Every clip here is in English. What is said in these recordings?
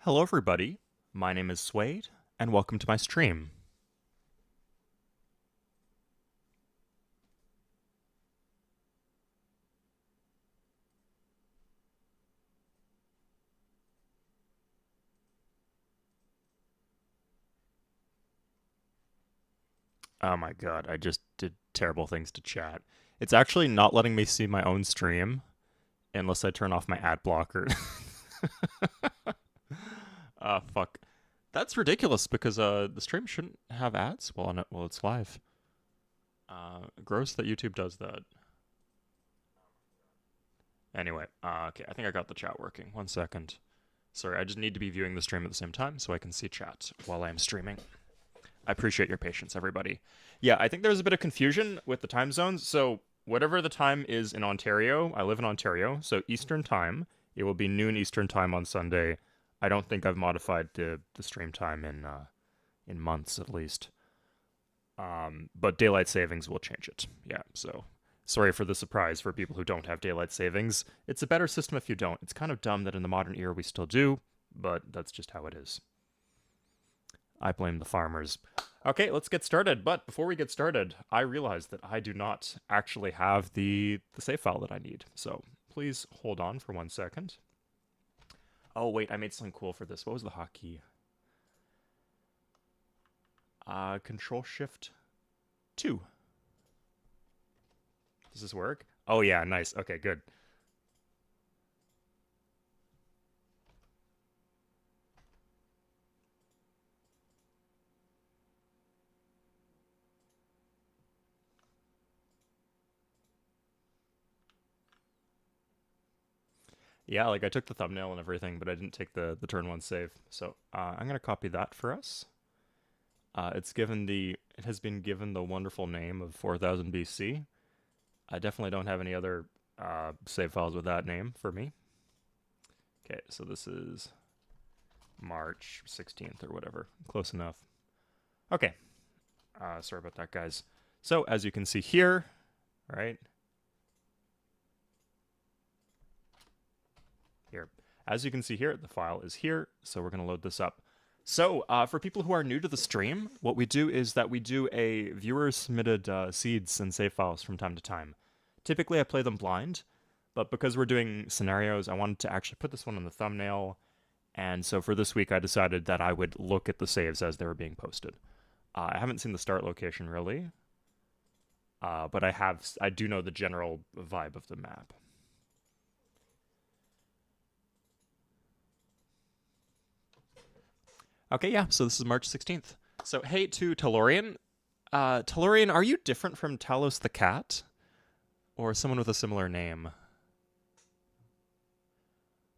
Hello everybody, my name is Suede, and welcome to my stream. Oh my god, I just did terrible things to chat. It's actually not letting me see my own stream unless I turn off my ad blocker. Fuck. That's ridiculous because the stream shouldn't have ads while it's live. Gross that YouTube does that. Anyway, okay, I think I got the chat working. 1 second. Sorry, I just need to be viewing the stream at the same time so I can see chat while I'm streaming. I appreciate your patience, everybody. Yeah, I think there's a bit of confusion with the time zones. So whatever the time is in Ontario, I live in Ontario, so Eastern time, it will be noon Eastern time on Sunday. I don't think I've modified the stream time in months at least. But daylight savings will change it. Yeah, so sorry for the surprise for people who don't have daylight savings. It's a better system if you don't. It's kind of dumb that in the modern era we still do, but that's just how it is. I blame the farmers. Okay, let's get started. But before we get started, I realize that I do not actually have the save file that I need. So please hold on for 1 second. Oh, wait, I made something cool for this. What was the hotkey? Control-Shift-2. Does this work? Oh, yeah, nice. Okay, good. Yeah, like I took the thumbnail and everything, but I didn't take the turn one save. So I'm gonna copy that for us. It has been given the wonderful name of 4000 BC. I definitely don't have any other save files with that name for me. Okay, so this is March 16th or whatever. Close enough. Okay. Sorry about that, guys. So as you can see here, right? Here. As you can see here, the file is here, so we're going to load this up. So, for people who are new to the stream, what we do is that we do a viewer-submitted seeds and save files from time to time. Typically, I play them blind, but because we're doing scenarios, I wanted to actually put this one on the thumbnail, and so for this week, I decided that I would look at the saves as they were being posted. I haven't seen the start location, really, but I do know the general vibe of the map. Okay, yeah, so this is March 16th. So, hey to Tellurian. Tellurian, are you different from Talos the cat? Or someone with a similar name?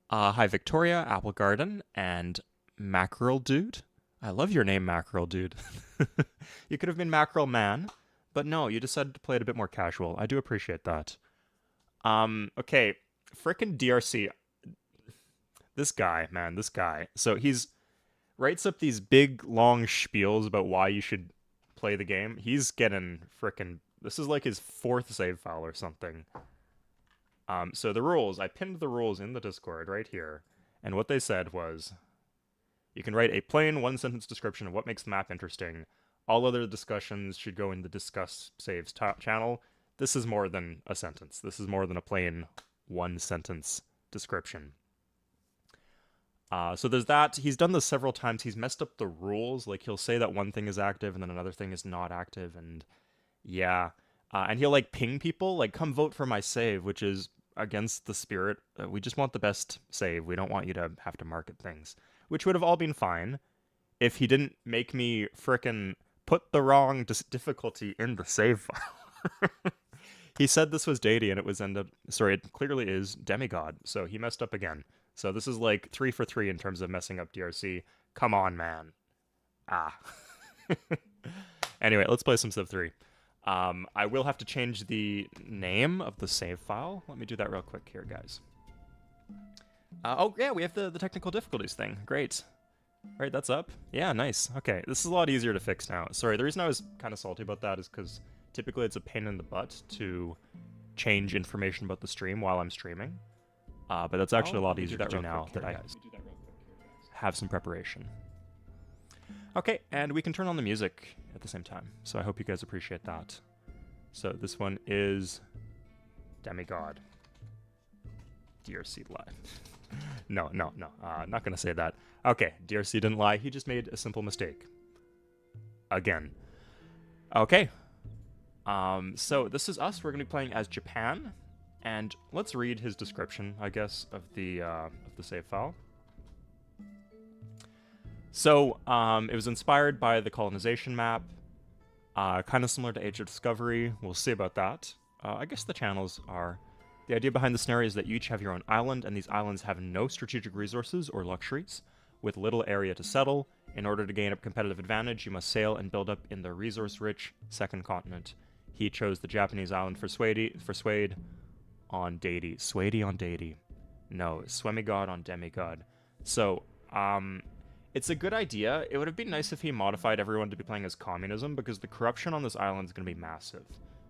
Hi, Victoria, Apple Garden, and Mackerel Dude. I love your name, Mackerel Dude. You could have been Mackerel Man, but no, you decided to play it a bit more casual. I do appreciate that. Okay, frickin' DRC. This guy, man, this guy. So he's writes up these big, long spiels about why you should play the game. He's getting frickin'... This is like his 4th save file or something. So the rules, I pinned the rules in the Discord right here. And what they said was, you can write a plain 1-sentence description of what makes the map interesting. All other discussions should go in the Discuss Saves channel. This is more than a sentence. This is more than a plain 1-sentence description. So there's that. He's done this several times. He's messed up the rules. Like, he'll say that one thing is active and then another thing is not active, and yeah. And he'll, like, ping people, like, come vote for my save, which is against the spirit. We just want the best save. We don't want you to have to market things. Which would have all been fine if he didn't make me frickin' put the wrong difficulty in the save file. He said this was deity and it was it clearly is demigod, so he messed up again. So this is like 3 for 3 in terms of messing up DRC. Come on, man. Anyway, let's play some Civ 3. I will have to change the name of the save file. Let me do that real quick here, guys. Oh, yeah, we have the technical difficulties thing. Great. Right, that's up. Yeah, nice. Okay, this is a lot easier to fix now. Sorry, the reason I was kind of salty about that is because typically it's a pain in the butt to change information about the stream while I'm streaming. But that's actually a lot easier to do now that I have some preparation. Okay, and we can turn on the music at the same time, so I hope you guys appreciate that. So this one is Demigod. DRC lied. No, not gonna say that. Okay, DRC didn't lie, he just made a simple mistake. Again. Okay. So this is us, we're gonna be playing as Japan, and let's read his description, I guess, of the save file. So, it was inspired by the Colonization map, kind of similar to Age of Discovery. We'll see about that. I guess the channels are... The idea behind the scenario is that you each have your own island, and these islands have no strategic resources or luxuries, with little area to settle. In order to gain a competitive advantage, you must sail and build up in the resource-rich second continent. He chose the Japanese island for Swade on Deity. Swady on Deity. No, Swemigod on Demigod. So, it's a good idea. It would have been nice if he modified everyone to be playing as communism, because the corruption on this island is going to be massive.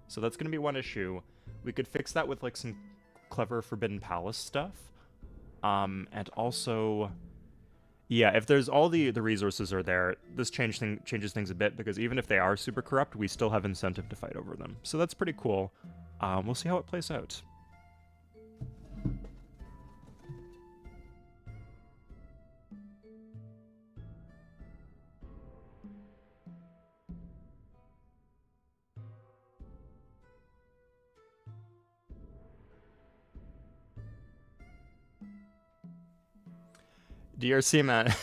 So that's going to be one issue. We could fix that with, like, some clever Forbidden Palace stuff. And also... Yeah, if there's all the resources are there, this changes things a bit, because even if they are super corrupt, we still have incentive to fight over them. So that's pretty cool. We'll see how it plays out. DRC, man.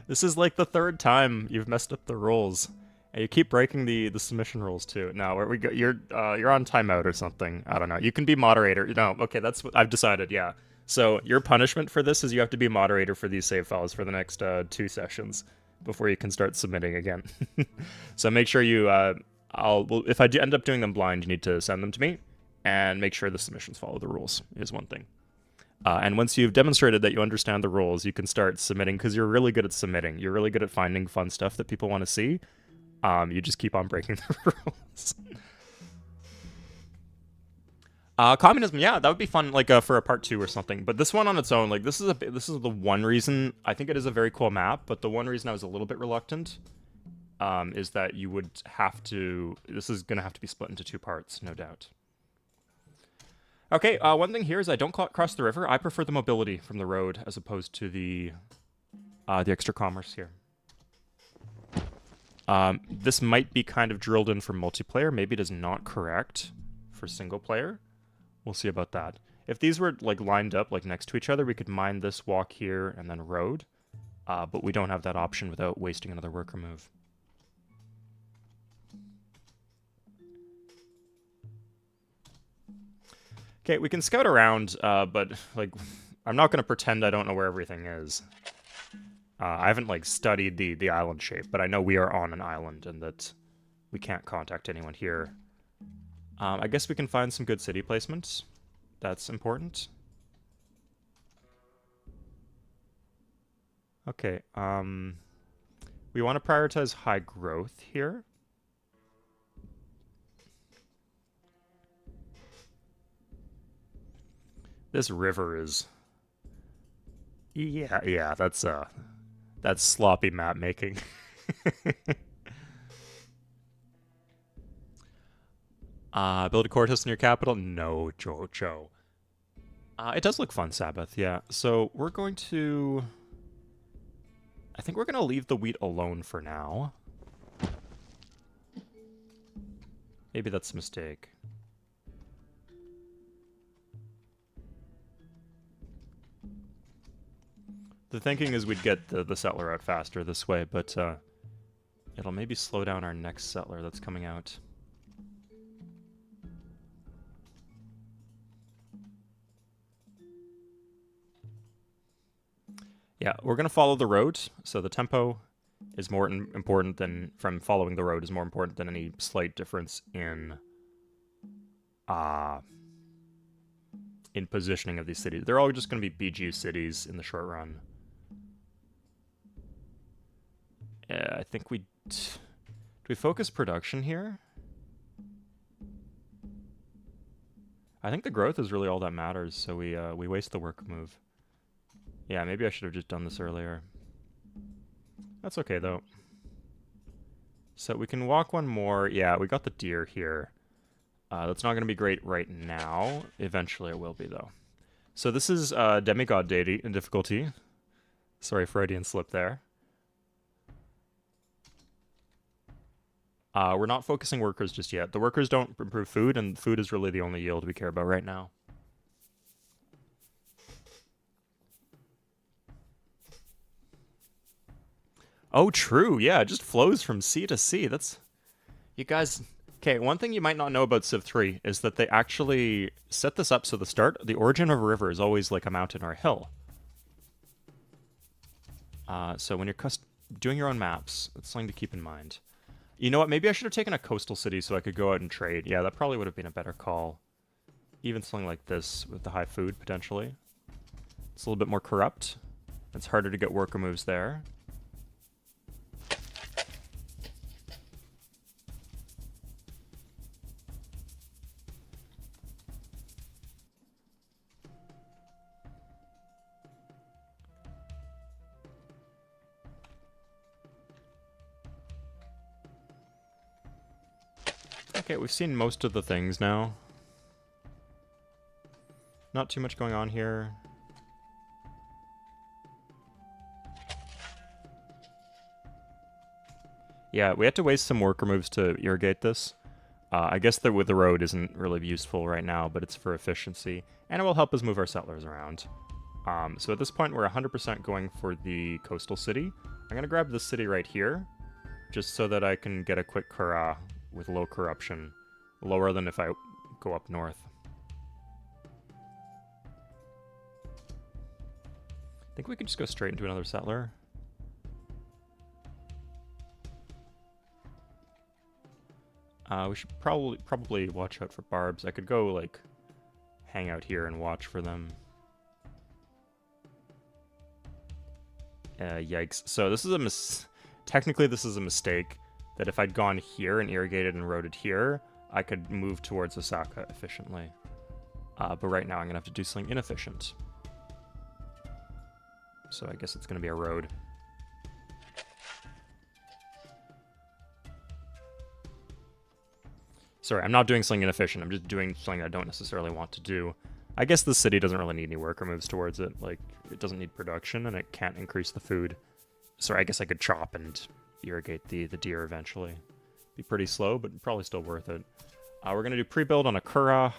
This is like the third time you've messed up the rules. And you keep breaking the submission rules too. No, where we go, you're on timeout or something. I don't know. You can be moderator. No, okay, that's what I've decided, yeah. So your punishment for this is you have to be moderator for these save files for the next 2 sessions before you can start submitting again. So make sure you if I end up doing them blind, you need to send them to me and make sure the submissions follow the rules is one thing. And once you've demonstrated that you understand the rules, you can start submitting, because you're really good at submitting. You're really good at finding fun stuff that people want to see. You just keep on breaking the rules. Communism, yeah, that would be fun, like for a part 2 or something. But this one on its own, like this is the one reason I think it is a very cool map. But the one reason I was a little bit reluctant is that you would have to. This is gonna have to be split into 2 parts, no doubt. Okay, one thing here is I don't cross the river. I prefer the mobility from the road as opposed to the extra commerce here. This might be kind of drilled in for multiplayer. Maybe it is not correct for single player. We'll see about that. If these were like lined up like next to each other, we could mine this walk here and then road. But we don't have that option without wasting another worker move. Okay, we can scout around, but like, I'm not going to pretend I don't know where everything is. I haven't like studied the island shape, but I know we are on an island and that we can't contact anyone here. I guess we can find some good city placements. That's important. Okay, we want to prioritize high growth here. This river is... Yeah, that's sloppy map making. Build a courthouse in your capital? No, Jojo. It does look fun, Sabbath, yeah. So we're going to... I think we're going to leave the wheat alone for now. Maybe that's a mistake. The thinking is we'd get the settler out faster this way, but it'll maybe slow down our next settler that's coming out. Yeah, we're going to follow the road, so the tempo is more important than, from following the road is more important than any slight difference in positioning of these cities. They're all just going to be BG cities in the short run. Yeah, I think do we focus production here? I think the growth is really all that matters, so we waste the work move. Yeah, maybe I should have just done this earlier. That's okay, though. So we can walk one more. Yeah, we got the deer here. That's not going to be great right now. Eventually it will be, though. So this is demigod deity in difficulty. Sorry, Freudian slip there. We're not focusing workers just yet. The workers don't improve food, and food is really the only yield we care about right now. Oh, true. Yeah, it just flows from sea to sea. That's... You guys... Okay, one thing you might not know about Civ 3 is that they actually set this up so the origin of a river is always like a mountain or a hill. So when you're doing your own maps, that's something to keep in mind. You know what? Maybe I should have taken a coastal city so I could go out and trade. Yeah, that probably would have been a better call. Even something like this with the high food, potentially. It's a little bit more corrupt. It's harder to get worker moves there. Okay, we've seen most of the things now. Not too much going on here. Yeah, we had to waste some worker moves to irrigate this. I guess that with the road isn't really useful right now, but it's for efficiency, and it will help us move our settlers around. So at this point, we're 100% going for the coastal city. I'm going to grab this city right here, just so that I can get a quick Kura with low corruption. Lower than if I go up north. I think we could just go straight into another settler. We should probably watch out for barbs. I could go, like, hang out here and watch for them. Yikes. So this is technically this is a mistake, that if I'd gone here and irrigated and roaded here, I could move towards Osaka efficiently. But right now I'm going to have to do something inefficient. So I guess it's going to be a road. Sorry, I'm not doing something inefficient. I'm just doing something I don't necessarily want to do. I guess the city doesn't really need any worker moves towards it. Like, it doesn't need production, and it can't increase the food. Sorry, I guess I could chop and irrigate the deer eventually. Be pretty slow, but probably still worth it. We're going to do pre-build on a Kura.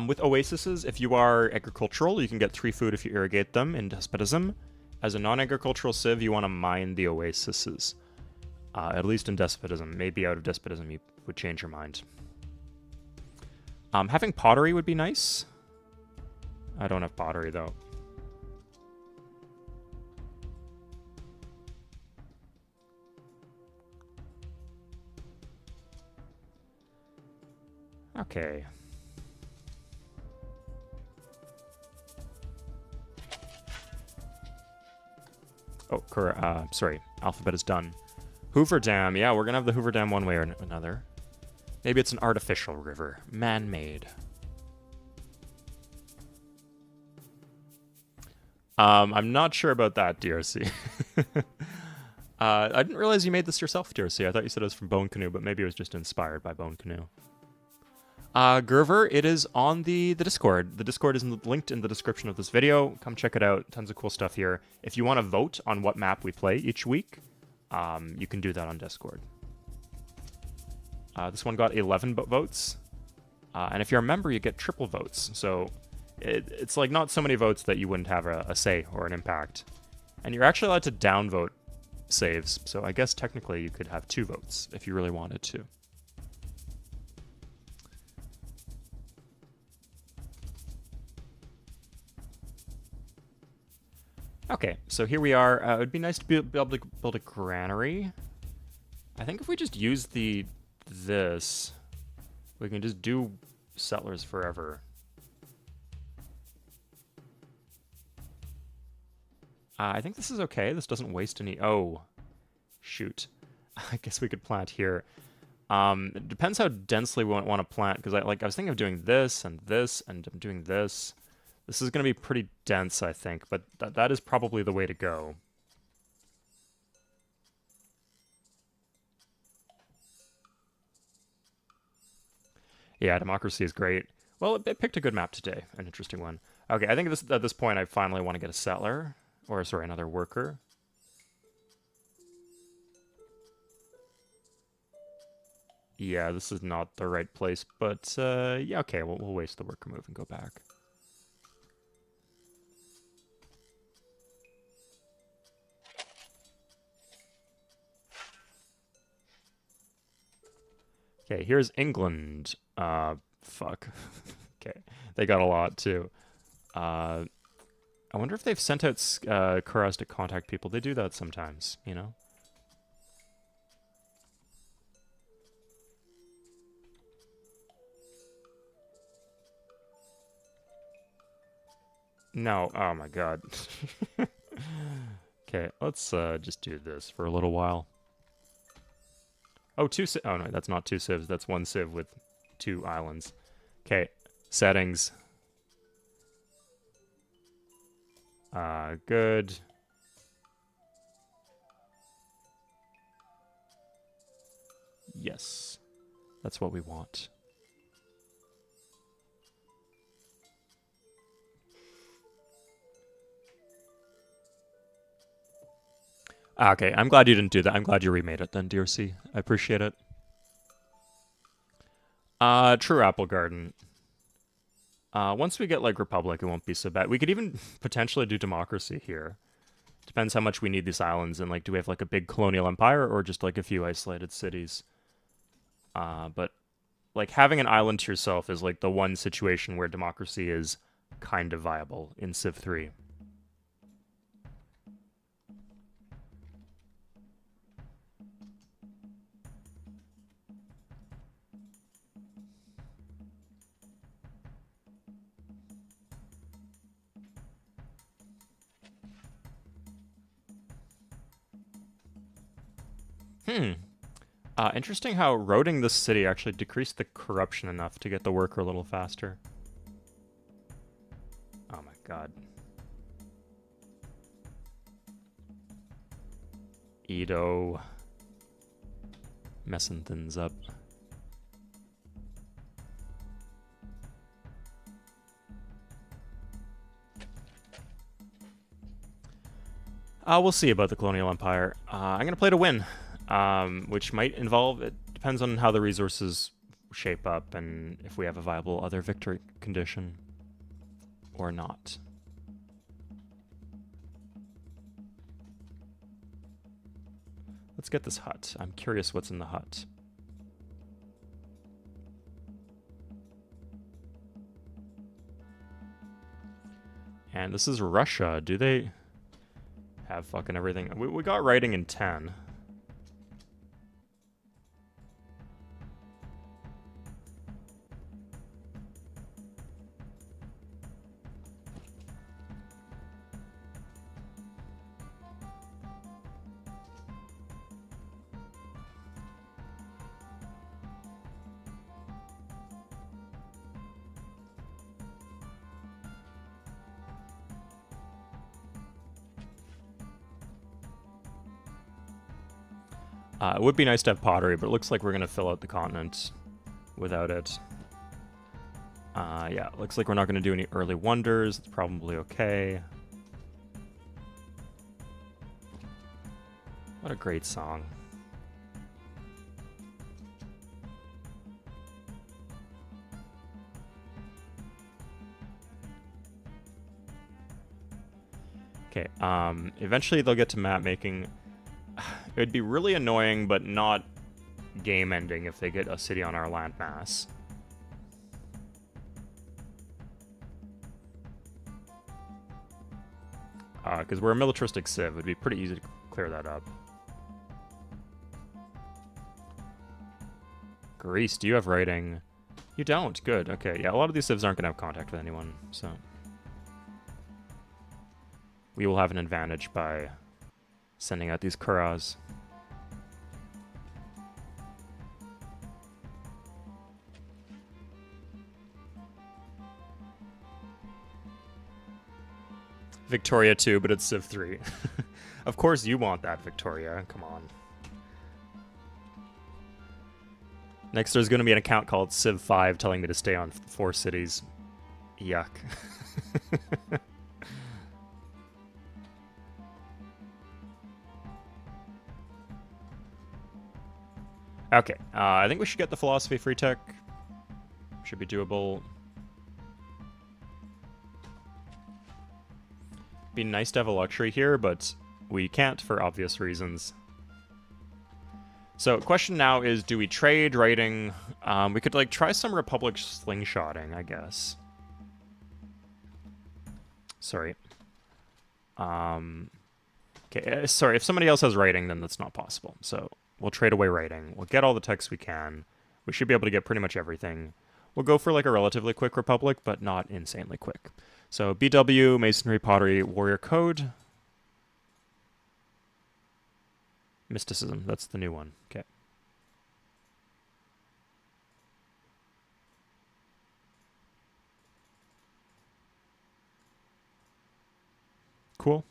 With oases, if you are agricultural, you can get 3 food if you irrigate them in despotism. As a non-agricultural civ, you want to mine the oases. At least in despotism. Maybe out of despotism you would change your mind. Having pottery would be nice. I don't have pottery, though. Okay. Oh, sorry. Alphabet is done. Hoover Dam. Yeah, we're going to have the Hoover Dam one way or another. Maybe it's an artificial river. Man-made. I'm not sure about that, DRC. I didn't realize you made this yourself, DRC. I thought you said it was from Bone Canoe, but maybe it was just inspired by Bone Canoe. Gerver, it is on the Discord. The Discord is linked in the description of this video. Come check it out. Tons of cool stuff here. If you want to vote on what map we play each week, you can do that on Discord. This one got 11 votes. And if you're a member, you get triple votes. So it's like not so many votes that you wouldn't have a say or an impact. And you're actually allowed to downvote saves. So I guess technically you could have 2 votes if you really wanted to. Okay, so here we are. It would be nice to be able to build a granary. I think if we just use this, we can just do settlers forever. I think this is okay. This doesn't waste any... Oh, shoot. I guess we could plant here. It depends how densely we want to plant, because I was thinking of doing this, and I'm doing this. This is going to be pretty dense, I think, but that is probably the way to go. Yeah, democracy is great. Well, it picked a good map today, an interesting one. Okay, I think at this point I finally want to get a settler, or sorry, another worker. Yeah, this is not the right place, but yeah, okay, we'll waste the worker move and go back. Okay, here's England. Fuck. Okay, they got a lot too. I wonder if they've sent out Kuras to contact people. They do that sometimes, you know? No, oh my god. Okay, let's just do this for a little while. Oh, oh no, that's not two civs. That's one civ with 2 islands. Okay, settings. Good. Yes, that's what we want. Okay, I'm glad you didn't do that. I'm glad you remade it then, DRC. I appreciate it. True Apple Garden. Once we get, like, Republic, it won't be so bad. We could even potentially do democracy here. Depends how much we need these islands, and, like, do we have, like, a big colonial empire, or just, like, a few isolated cities? But, like, having an island to yourself is, like, the one situation where democracy is kind of viable in Civ 3. Interesting how roading this city actually decreased the corruption enough to get the worker a little faster. Oh my god. Edo. Messing things up. We'll see about the Colonial Empire. I'm going to play to win, which might involve, it depends on how the resources shape up and if we have a viable other victory condition or not. Let's get this hut. I'm curious what's in the hut. And this is Russia. Do they have fucking everything? We got writing in 10. It would be nice to have pottery, but it looks like we're going to fill out the continent without it. Yeah, looks like we're not going to do any early wonders. It's probably okay. What a great song. Okay, eventually they'll get to map making. It would be really annoying, but not game-ending if they get a city on our landmass. Because we're a militaristic civ, it would be pretty easy to clear that up. Greece, do you have writing? You don't? Good, okay. Yeah, a lot of these civs aren't going to have contact with anyone, so... we will have an advantage by sending out these Kuras. Victoria 2, but it's Civ 3. Of course you want that, Victoria. Come on. Next, there's going to be an account called Civ 5 telling me to stay on 4 cities. Yuck. Okay, I think we should get the philosophy free tech. Should be doable. Be nice to have a luxury here, but we can't for obvious reasons. So, question now is, do we trade writing? We could, like, try some Republic slingshotting, I guess. Sorry. Okay, sorry, if somebody else has writing, then that's not possible. So, we'll trade away writing. We'll get all the text we can. We should be able to get pretty much everything. We'll go for, like, a relatively quick Republic, but not insanely quick. So, BW, Masonry, Pottery, Warrior Code. Mysticism, that's the new one. Okay. Cool.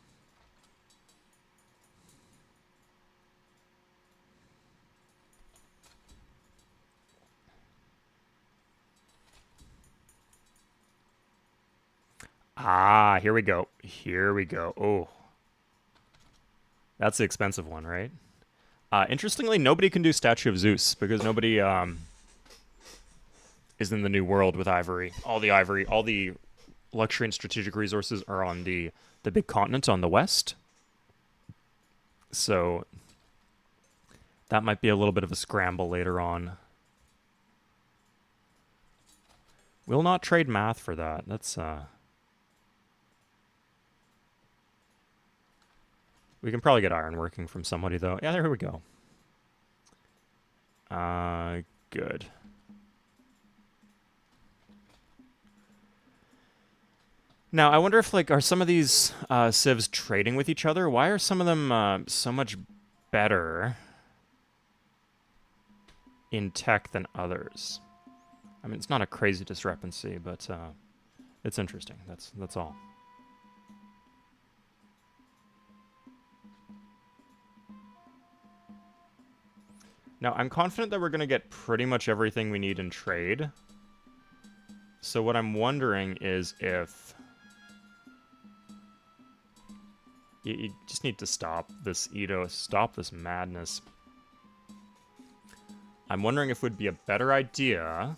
Ah, here we go. Here we go. Oh. That's the expensive one, right? Interestingly, nobody can do Statue of Zeus because nobody is in the New World with ivory. All the luxury and strategic resources are on the big continent on the west. So that might be a little bit of a scramble later on. We'll not trade math for that. That's we can probably get ironworking from somebody, though. Yeah, there we go. Good. Now, I wonder if, like, are some of these civs trading with each other? Why are some of them so much better in tech than others? I mean, it's not a crazy discrepancy, but it's interesting. That's all. Now, I'm confident that we're going to get pretty much everything we need in trade. So what I'm wondering is if... You just need to stop this, Ito. Stop this madness. I'm wondering if it would be a better idea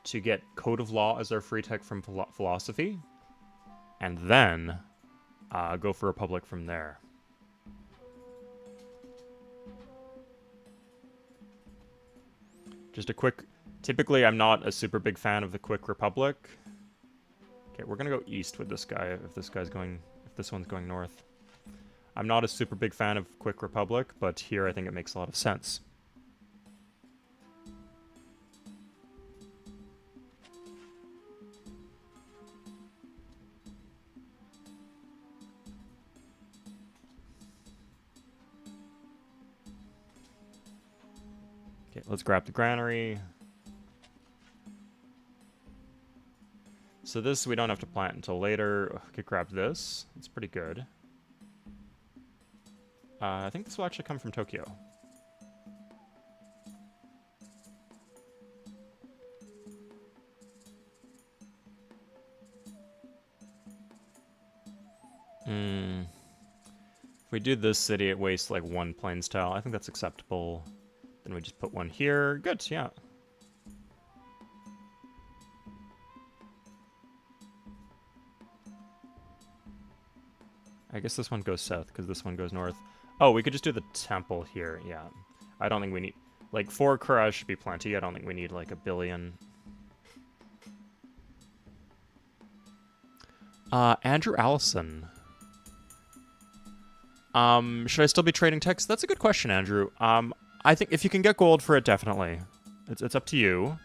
to get Code of Law as our free tech from philosophy, and then go for Republic from there. Just a quick... Typically, I'm not a super big fan of the Quick Republic. Okay, we're gonna go east with this guy if this one's going north. I'm not a super big fan of Quick Republic, but here I think it makes a lot of sense. Okay, let's grab the Granary. So this we don't have to plant until later. We could grab this. It's pretty good. I think this will actually come from Tokyo. If we do this city, it wastes like 1 plains tile. I think that's acceptable. Then we just put 1 here. Good, yeah. I guess this one goes south because this one goes north. Oh, we could just do the temple here. Yeah. I don't think we need... Like, 4 courage should be plenty. I don't think we need, like, 1 billion. Andrew Allison. Should I still be trading text? That's a good question, Andrew. I think if you can get gold for it, definitely. It's up to you.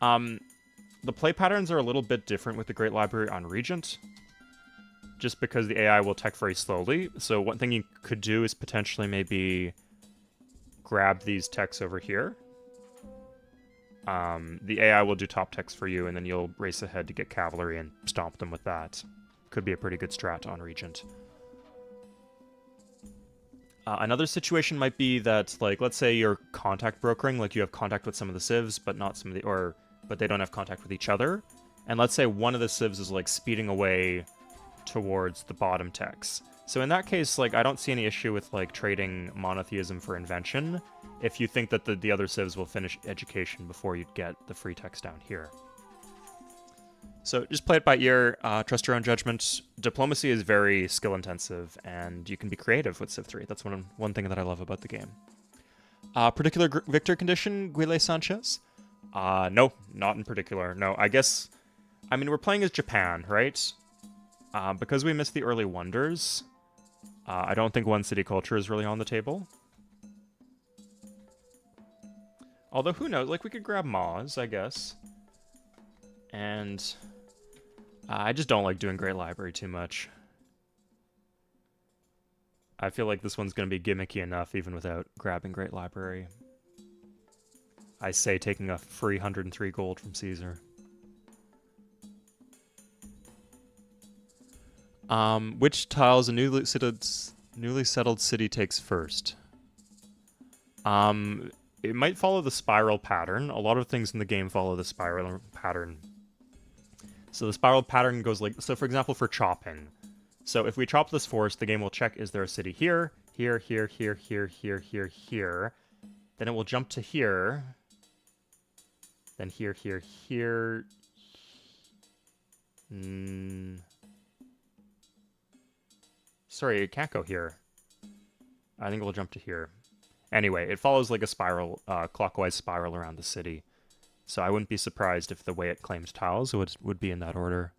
The play patterns are a little bit different with the Great Library on Regent, just because the AI will tech very slowly. So one thing you could do is potentially maybe grab these techs over here. The AI will do top techs for you, and then you'll race ahead to get cavalry and stomp them with that. could be a pretty good strat on Regent. Another situation might be that, like, let's say you're contact brokering, like you have contact with some of the civs, but not some of the, but they don't have contact with each other. And let's say one of the civs is, like, speeding away towards the bottom techs. So in that case, like, I don't see any issue with, like, trading monotheism for invention if you think that the other civs will finish education before you get the free techs down here. So just play it by ear, trust your own judgment. Diplomacy is very skill-intensive, and you can be creative with Civ 3. That's one thing that I love about the game. Particular victor condition, Guile Sanchez? No, not in particular. No, I guess... I mean, we're playing as Japan, right? Because we missed the early wonders, I don't think one city culture is really on the table. Although, who knows? Like, we could grab Maz, I guess. And... I just don't like doing Great Library too much. I feel like this one's going to be gimmicky enough even without grabbing Great Library. I say taking a free 103 gold from Caesar. Which tiles a newly settled city takes first? It might follow the spiral pattern. A lot of things in the game follow the spiral pattern. So the spiral pattern goes like... So for example, for chopping. So if we chop this forest, the game will check, is there a city here, here, here, here, here, here, here, here. Then it will jump to here. Then here, here, here. Sorry, it can't go here. I think it will jump to here. Anyway, it follows like a spiral, clockwise spiral around the city. So I wouldn't be surprised if the way it claims tiles would be in that order.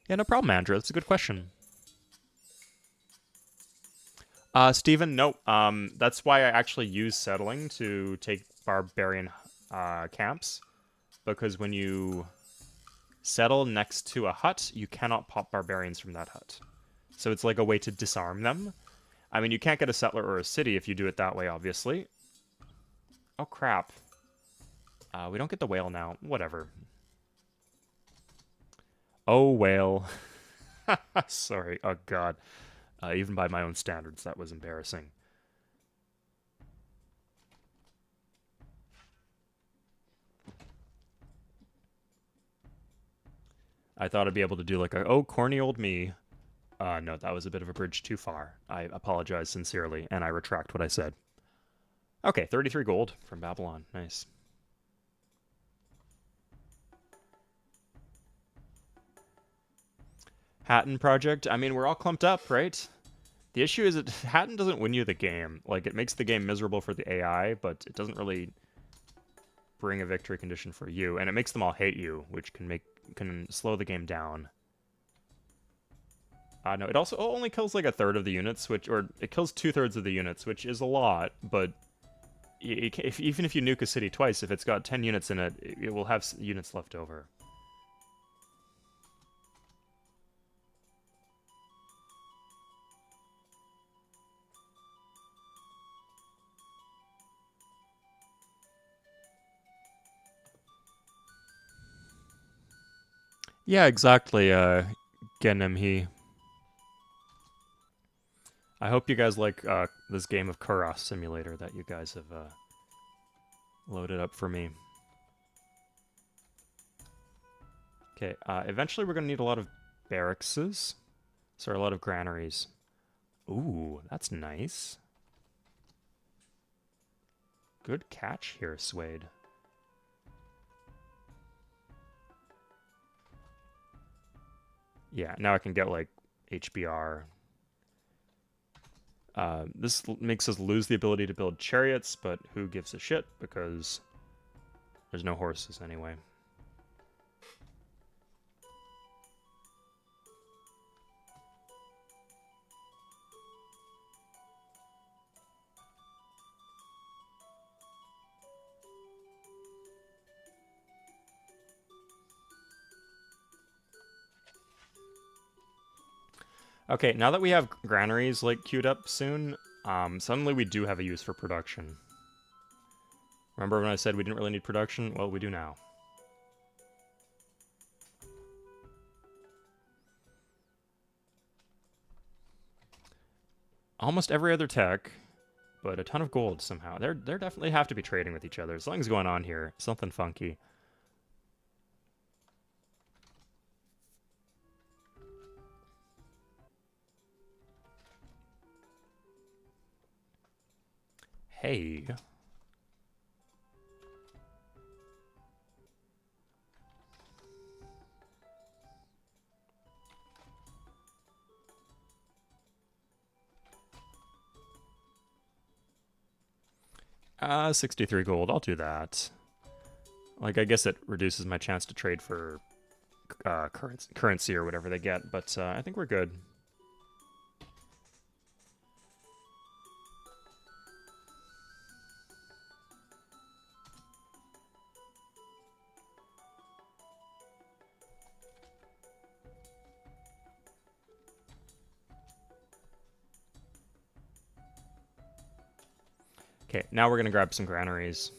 Yeah, no problem, Andrew. That's a good question. Steven, no. That's why I actually use settling to take barbarian camps. Because when you settle next to a hut, you cannot pop barbarians from that hut. So it's like a way to disarm them. I mean, you can't get a settler or a city if you do it that way, obviously. Oh, crap. We don't get the whale now. Whatever. Oh, whale. Sorry. Oh, God. Even by my own standards, that was embarrassing. I thought I'd be able to do like a, oh, corny old me. No, that was a bit of a bridge too far. I apologize sincerely, and I retract what I said. Okay, 33 gold from Babylon. Nice. Hatton project. I mean, we're all clumped up, right? The issue is that Hatton doesn't win you the game. Like, it makes the game miserable for the AI, but it doesn't really bring a victory condition for you, and it makes them all hate you, which can slow the game down. No, it also only kills like a third of the units, or it kills 2/3 of the units, which is a lot, but even if you nuke a city twice, if it's got 10 units in it, it will have units left over. Yeah, exactly, Genemhi. I hope you guys like this game of Kuros Simulator that you guys have loaded up for me. Okay, eventually we're going to need a lot of barrackses. Sorry, a lot of granaries. Ooh, that's nice. Good catch here, Suede. Yeah, now I can get, like, HBR. This makes us lose the ability to build chariots, but who gives a shit, because there's no horses anyway. Okay, now that we have granaries, like, queued up soon, suddenly we do have a use for production. Remember when I said we didn't really need production? Well, we do now. almost every other tech, but a ton of gold somehow. They're definitely have to be trading with each other. Something's going on here. Something funky. Hey. 63 gold. I'll do that. Like, I guess it reduces my chance to trade for currency or whatever they get, but I think we're good. Okay, now we're going to grab some granaries.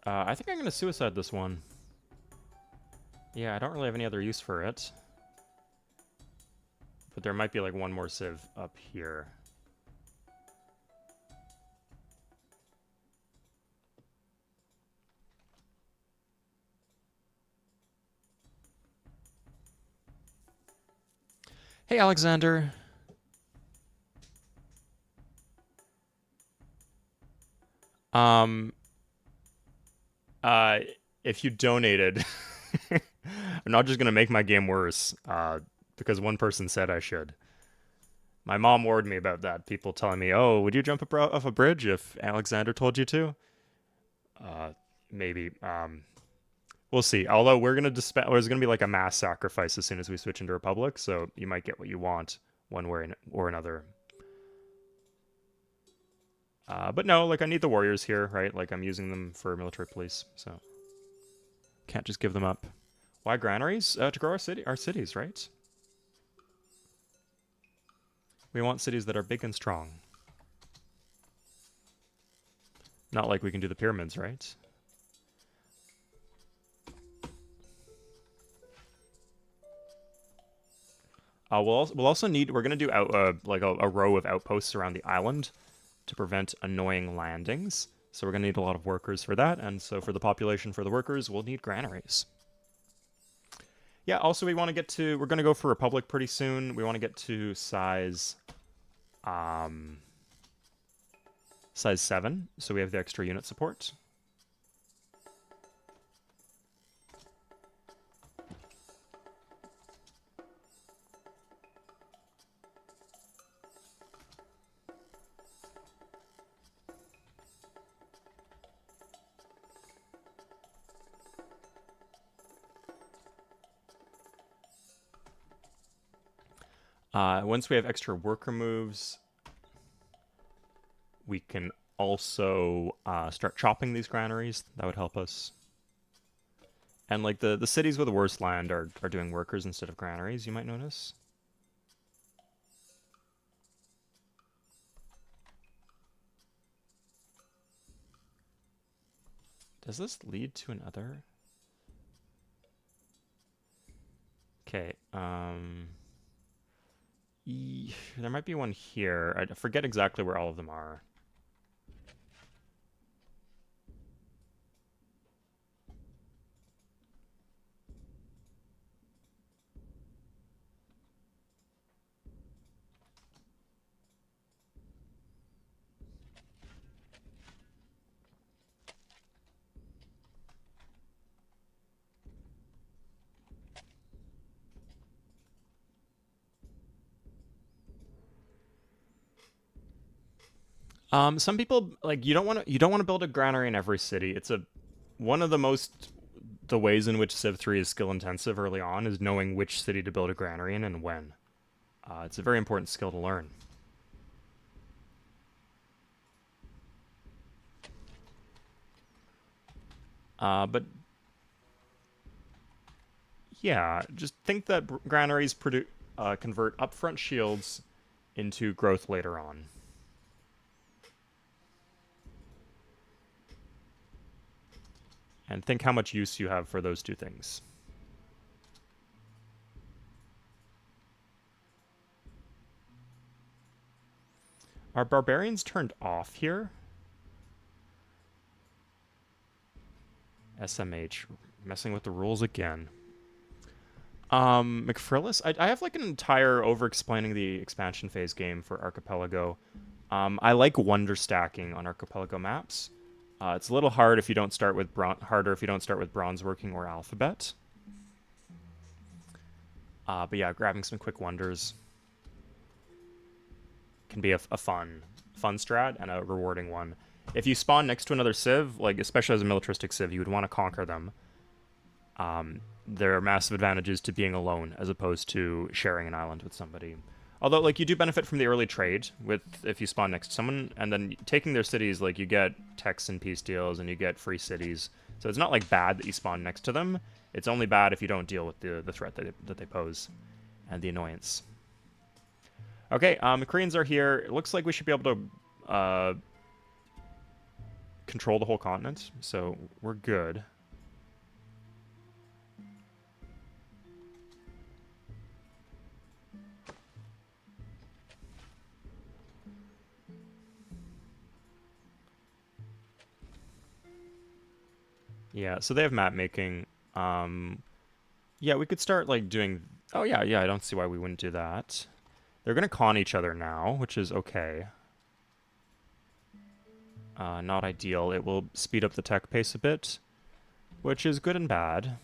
I think I'm going to suicide this one. Yeah, I don't really have any other use for it. But there might be like one more civ up here. Hey, Alexander. If you donated, I'm not just gonna make my game worse, because one person said I should. My mom warned me about that. People telling me, "Oh, would you jump off a bridge if Alexander told you to?" Maybe. We'll see. Although we're gonna there's gonna be like a mass sacrifice as soon as we switch into Republic, so you might get what you want one way or another. But no, like I need the warriors here, right? Like I'm using them for military police, so can't just give them up. Why granaries? To grow our cities, right? We want cities that are big and strong. Not like we can do the pyramids, right? We'll also need, we're gonna do like a row of outposts around the island to prevent annoying landings. So we're gonna need a lot of workers for that, and so for the population for the workers, we'll need granaries. Yeah, also we want to get to, we're gonna go for Republic pretty soon. We want to get to size 7, so we have the extra unit support. Once we have extra worker moves, we can also start chopping these granaries. That would help us. And like the cities with the worst land are doing workers instead of granaries, you might notice. Does this lead to another? Okay, there might be one here. I forget exactly where all of them are. Some people like you don't want to build a granary in every city. It's one of the ways in which Civ 3 is skill intensive early on is knowing which city to build a granary in and when. It's a very important skill to learn. But yeah, just think that granaries convert upfront shields into growth later on. And think how much use you have for those two things. Are barbarians turned off here? SMH. Messing with the rules again. McFrillis? I have like an entire over-explaining the expansion phase game for Archipelago. I like wonder stacking on Archipelago maps. It's a little hard if you don't start with harder if you don't start with bronze working or alphabet. But yeah, grabbing some quick wonders can be a fun strat and a rewarding one. If you spawn next to another civ, like especially as a militaristic civ, you would want to conquer them. There are massive advantages to being alone as opposed to sharing an island with somebody. Although, like, you do benefit from the early trade with if you spawn next to someone, and then taking their cities, like, you get techs and peace deals, and you get free cities. So it's not, like, bad that you spawn next to them. It's only bad if you don't deal with the threat that they pose and the annoyance. Okay, the Koreans are here. It looks like we should be able to control the whole continent, so we're good. Yeah, so they have map making. Yeah, we could start like doing. Oh yeah, I don't see why we wouldn't do that. They're gonna con each other now, which is okay. Not ideal. It will speed up the tech pace a bit, which is good and bad.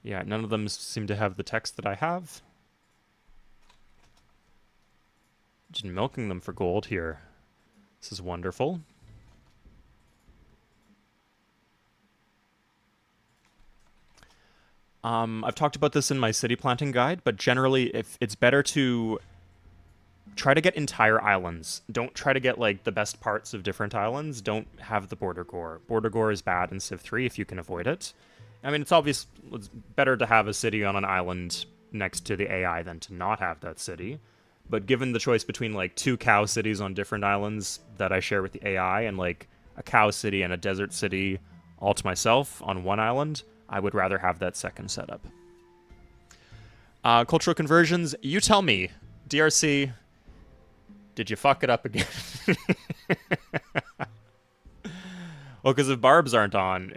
Yeah, none of them seem to have the text that I have. Just milking them for gold here. This is wonderful. I've talked about this in my city planting guide, but generally, if it's better to try to get entire islands. Don't try to get like the best parts of different islands. Don't have the border gore. Border gore is bad in Civ 3 if you can avoid it. I mean, it's obvious. It's better to have a city on an island next to the AI than to not have that city. But given the choice between like 2 cow cities on different islands that I share with the AI and like a cow city and a desert city all to myself on one island, I would rather have that second setup. Cultural conversions, you tell me. DRC, did you fuck it up again? Well, because if barbs aren't on,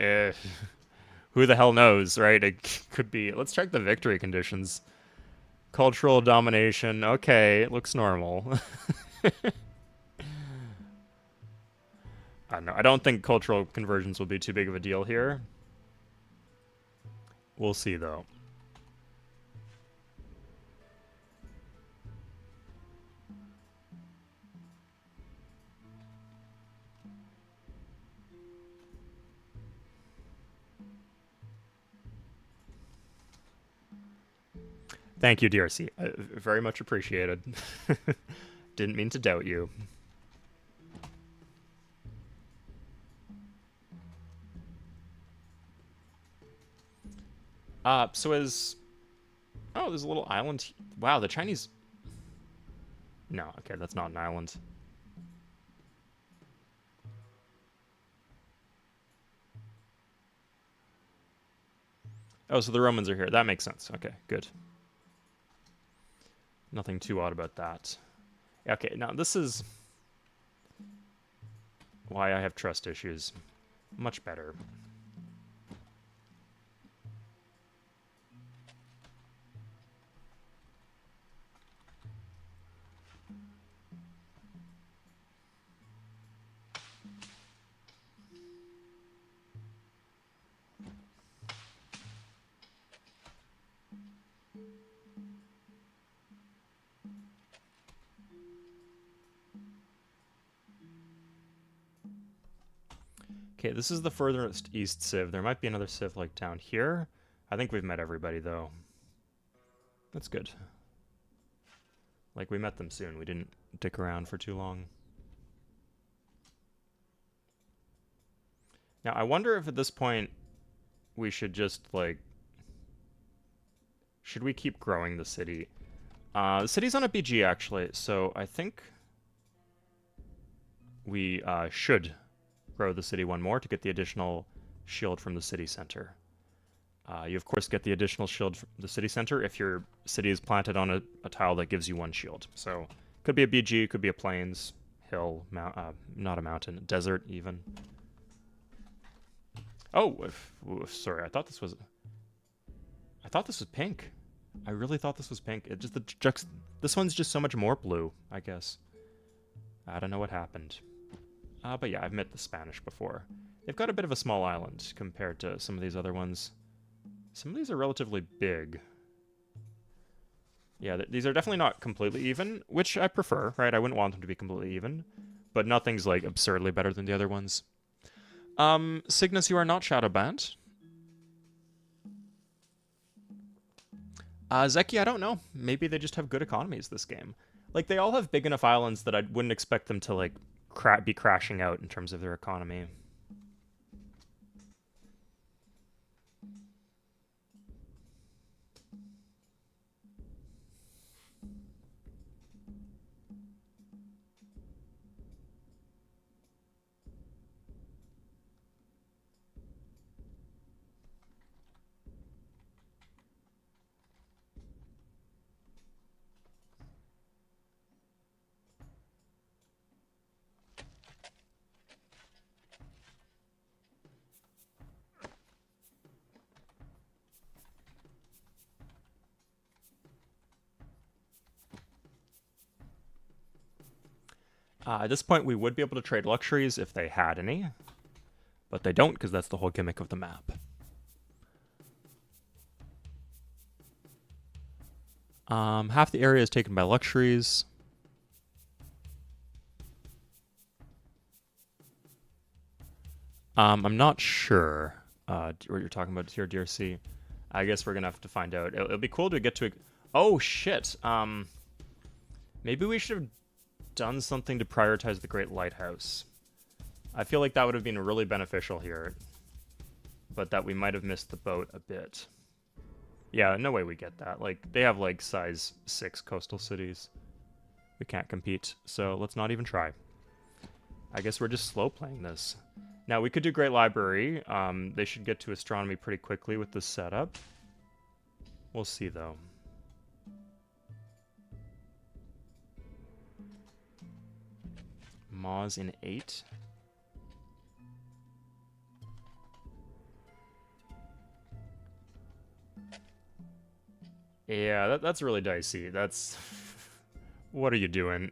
who the hell knows, right? It could be. Let's check the victory conditions. Cultural domination. Okay, it looks normal. I don't know. I don't think cultural conversions will be too big of a deal here. We'll see, though. Thank you, DRC. Very much appreciated. Didn't mean to doubt you. So is... Oh, there's a little island. Wow, the Chinese... No, okay, that's not an island. Oh, so the Romans are here. That makes sense. Okay, good. Nothing too odd about that. Okay, now this is why I have trust issues. Much better. Okay, this is the furthest east civ. There might be another civ like down here. I think we've met everybody though. That's good. Like we met them soon. We didn't dick around for too long. Now I wonder if at this point we should just like... Should we keep growing the city? The city's on a BG actually, so I think we should grow the city one more to get the additional shield from the city center. You, of course, get the additional shield from the city center if your city is planted on a tile that gives you one shield. So, could be a BG, could be a plains, hill, not a mountain, desert even. Oh, sorry, I thought this was pink. I really thought this was pink. It just this one's just so much more blue, I guess. I don't know what happened. But yeah, I've met the Spanish before. They've got a bit of a small island compared to some of these other ones. Some of these are relatively big. Yeah, these are definitely not completely even, which I prefer, right? I wouldn't want them to be completely even, but nothing's like absurdly better than the other ones. Cygnus, you are not shadow banned. Zeki, I don't know. Maybe they just have good economies this game. Like, they all have big enough islands that I wouldn't expect them to, like, be crashing out in terms of their economy. At this point, we would be able to trade luxuries if they had any, but they don't because that's the whole gimmick of the map. Half the area is taken by luxuries. I'm not sure what you're talking about here, DRC. I guess we're gonna have to find out. It'll be cool to get to. Oh shit. Maybe we should have done something to prioritize the Great Lighthouse. I feel like that would have been really beneficial here, but that we might have missed the boat a bit. Yeah, no way we get that. Like, they have like size 6 coastal cities. We can't compete, so let's not even try. I guess we're just slow playing this. Now, we could do Great Library. They should get to astronomy pretty quickly with this setup. We'll see, though. Moz in 8. Yeah, that's really dicey. That's... What are you doing?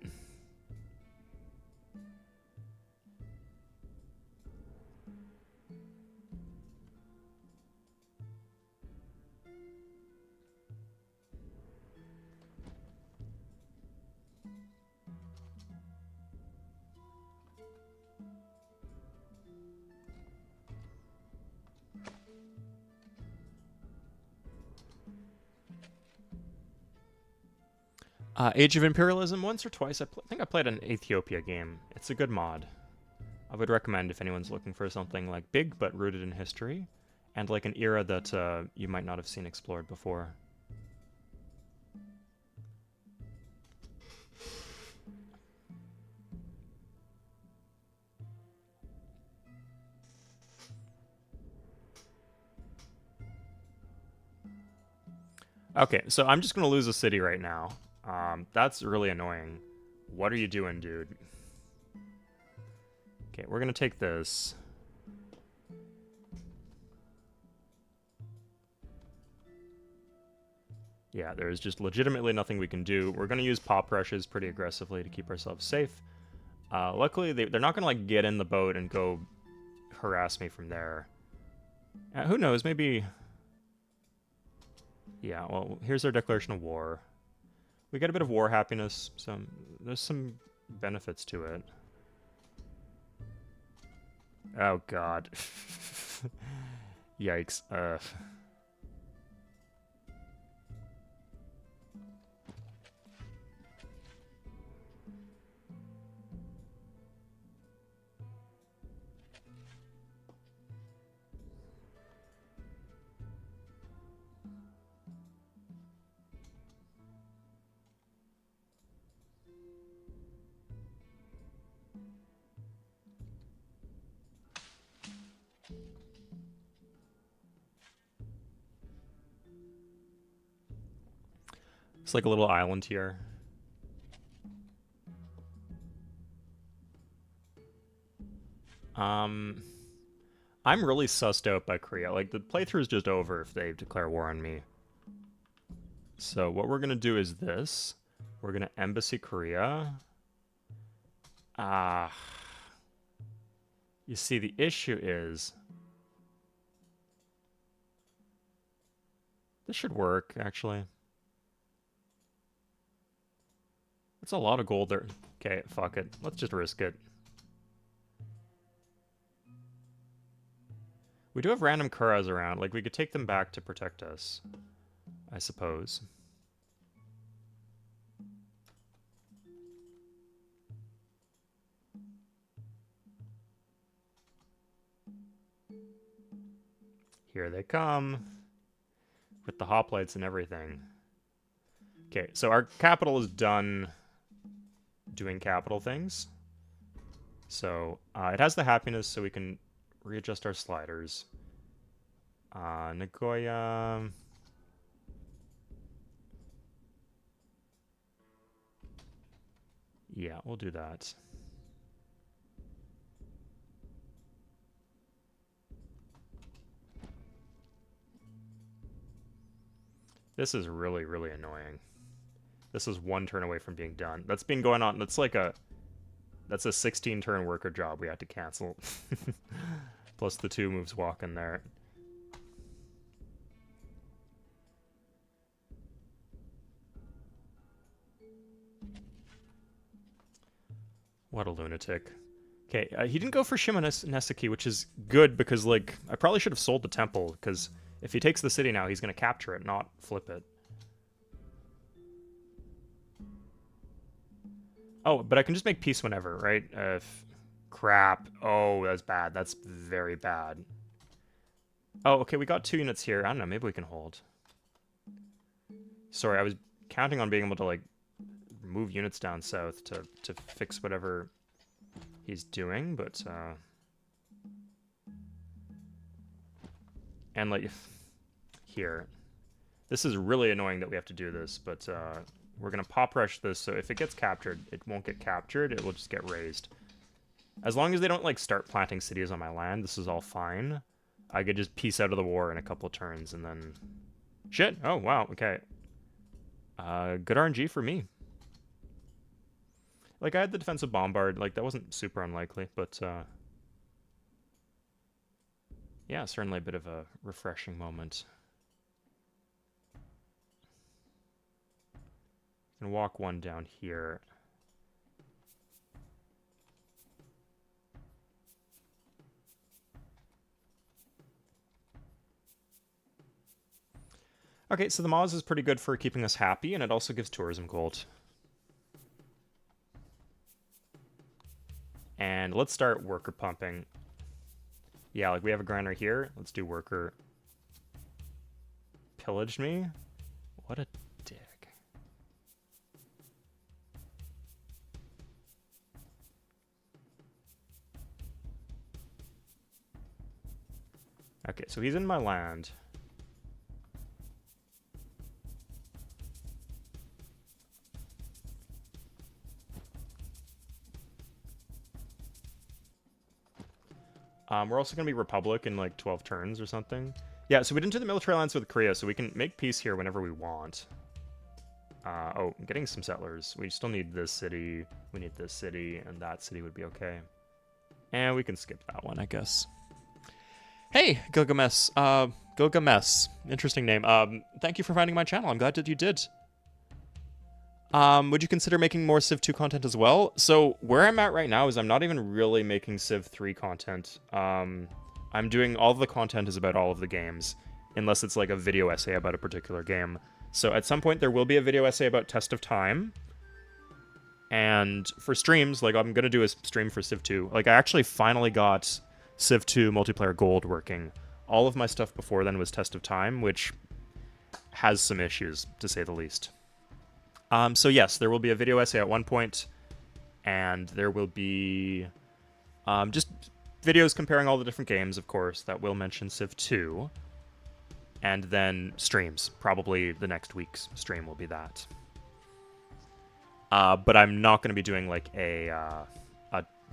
Age of Imperialism, once or twice. I think I played an Ethiopia game. It's a good mod. I would recommend if anyone's looking for something like big but rooted in history, and like an era that you might not have seen explored before. Okay, so I'm just gonna lose a city right now. That's really annoying. What are you doing, dude? Okay, we're gonna take this. Yeah, there's just legitimately nothing we can do. We're gonna use pop rushes pretty aggressively to keep ourselves safe. Luckily, they're not gonna like get in the boat and go harass me from there. Who knows? Maybe. Yeah. Well, here's our declaration of war. We get a bit of war happiness. There's some benefits to it. Oh god. Yikes. just like a little island here. I'm really sussed out by Korea. Like, the playthrough is just over if they declare war on me. So what we're gonna do is this. We're gonna embassy Korea. You see, the issue is... This should work, actually. That's a lot of gold there. Okay, fuck it. Let's just risk it. We do have random Kuras around. Like, we could take them back to protect us, I suppose. Here they come. With the hoplites and everything. Okay, so our capital is done doing capital things. So, it has the happiness, so we can readjust our sliders. Nagoya... Yeah, we'll do that. This is really, really annoying. This is one turn away from being done. That's been going on. That's like a... That's a 16-turn worker job we had to cancel. Plus the 2 moves walk in there. What a lunatic. Okay, he didn't go for Shimoneseki, which is good because, like, I probably should have sold the temple, because if he takes the city now, he's going to capture it, not flip it. Oh, but I can just make peace whenever, right? Crap. Oh, that's bad. That's very bad. Oh, okay, we got 2 units here. I don't know, maybe we can hold. Sorry, I was counting on being able to, like, move units down south to fix whatever he's doing, but, and, like, here. This is really annoying that we have to do this, but, we're gonna pop rush this, so if it gets captured, it won't get captured, it will just get raised. As long as they don't, like, start planting cities on my land, this is all fine. I could just peace out of the war in a couple turns, and then... Shit! Oh, wow, okay. Good RNG for me. Like, I had the defensive bombard, like, that wasn't super unlikely, but, yeah, certainly a bit of a refreshing moment. And walk 1 down here. Okay, so the Maz is pretty good for keeping us happy, and it also gives tourism gold. And let's start worker pumping. Yeah, like we have a Granary here. Let's do worker. Pillaged me? What a dick. Okay, so he's in my land. We're also going to be Republic in like 12 turns or something. Yeah, so we didn't do the military alliance with Korea, so we can make peace here whenever we want. Oh, I'm getting some settlers. We still need this city, we need this city, and that city would be okay. And we can skip that one, I guess. Hey, Gilgamesh. Gilgamesh. Interesting name. Thank you for finding my channel. I'm glad that you did. Would you consider making more Civ 2 content as well? So, where I'm at right now is I'm not even really making Civ 3 content. I'm doing all of the content is about all of the games, unless it's like a video essay about a particular game. So at some point there will be a video essay about Test of Time. And for streams, like I'm gonna do a stream for Civ 2. Like I actually finally got Civ 2 multiplayer gold working. All of my stuff before then was Test of Time, which has some issues, to say the least. So yes, there will be a video essay at one point, and there will be just videos comparing all the different games, of course, that will mention Civ 2, and then streams. Probably the next week's stream will be that. But I'm not going to be doing like a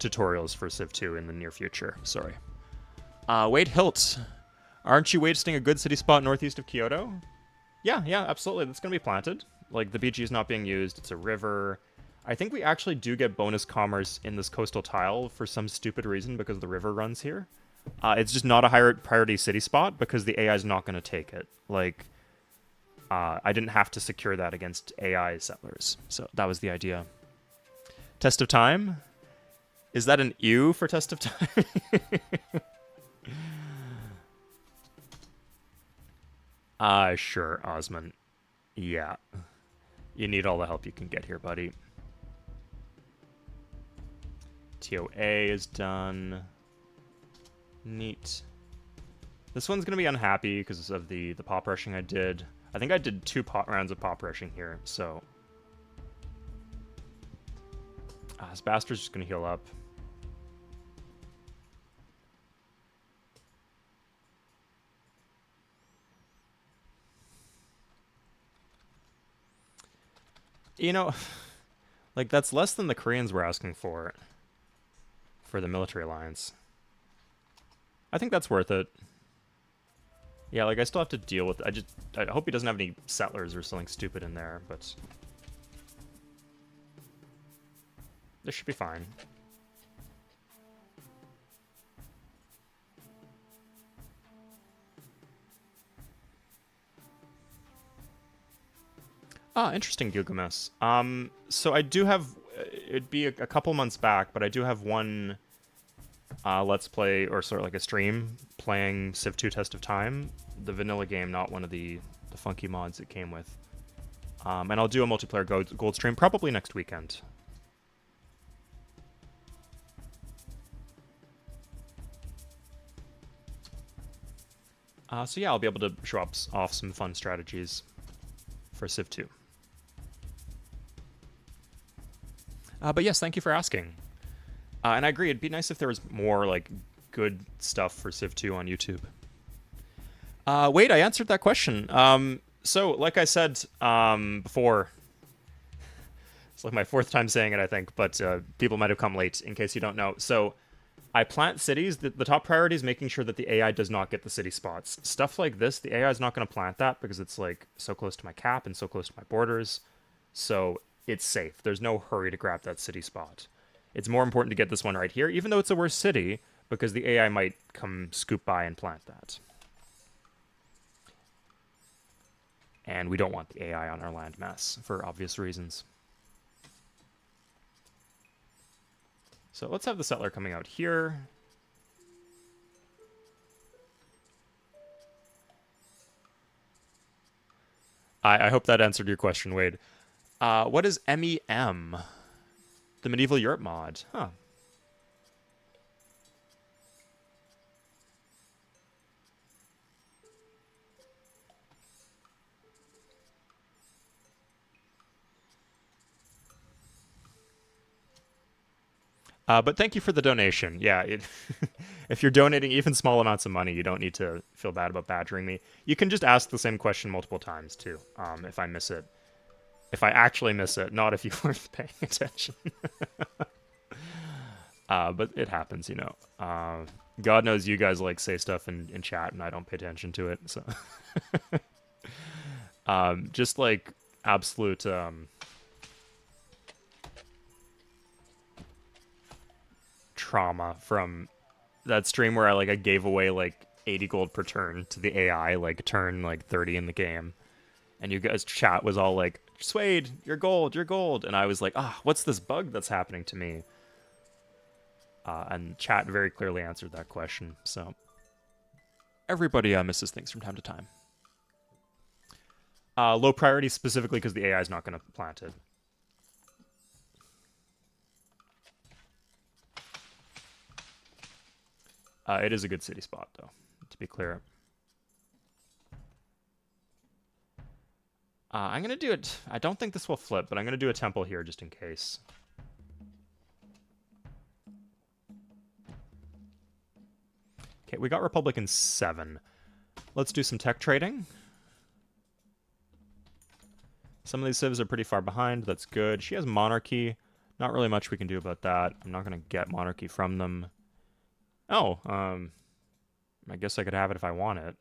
tutorials for Civ 2 in the near future. Sorry. Wade Hilt, aren't you wasting a good city spot northeast of Kyoto? Yeah, absolutely. That's going to be planted. Like, the BG is not being used. It's a river. I think we actually do get bonus commerce in this coastal tile for some stupid reason because the river runs here. It's just not a higher priority city spot because the AI is not going to take it. Like, I didn't have to secure that against AI settlers. So that was the idea. Test of time? Is that an ew for test of time? Sure, Osman. Yeah. You need all the help you can get here, buddy. TOA is done. Neat. This one's going to be unhappy because of the pop rushing I did. I think I did 2 rounds of pop rushing here, so... this bastard's just going to heal up. You know, like, that's less than the Koreans were asking for the military alliance. I think that's worth it. Yeah, like, I still have to deal with... I hope he doesn't have any settlers or something stupid in there, but... this should be fine. Interesting, Gilgamesh. So I do have... it'd be a couple months back, but I do have one Let's Play, or sort of like a stream, playing Civ 2 Test of Time. The vanilla game, not one of the funky mods it came with. And I'll do a multiplayer gold stream probably next weekend. So yeah, I'll be able to show off some fun strategies for Civ 2. But yes, thank you for asking. And I agree, it'd be nice if there was more, like, good stuff for Civ 2 on YouTube. Wait, I answered that question. So, like I said before, it's like my 4th time saying it, I think, but people might have come late, in case you don't know. So, I plant cities. The top priority is making sure that the AI does not get the city spots. Stuff like this, the AI is not going to plant that because it's, like, so close to my cap and so close to my borders. So, it's safe. There's no hurry to grab that city spot. It's more important to get this one right here, even though it's a worse city, because the AI might come scoop by and plant that. And we don't want the AI on our landmass, for obvious reasons. So let's have the settler coming out here. I hope that answered your question, Wade. What is MEM? The Medieval Europe mod. Huh. But thank you for the donation. Yeah, if you're donating even small amounts of money, you don't need to feel bad about badgering me. You can just ask the same question multiple times, too, if I miss it. If I actually miss it, not if you weren't paying attention. But it happens, you know. God knows you guys like say stuff in chat and I don't pay attention to it, so... just like absolute... trauma from that stream where I gave away like 80 gold per turn to the AI, like turn like 30 in the game, and you guys chat was all like, Swade, you're gold, and I was like, what's this bug that's happening to me? And chat very clearly answered that question. So everybody misses things from time to time. Low priority specifically because the AI is not going to plant it. It is a good city spot, though, to be clear. I'm going to do it... I don't think this will flip, but I'm going to do a temple here just in case. Okay, we got Republican 7. Let's do some tech trading. Some of these civs are pretty far behind. That's good. She has monarchy. Not really much we can do about that. I'm not going to get monarchy from them. Oh, I guess I could have it if I want it.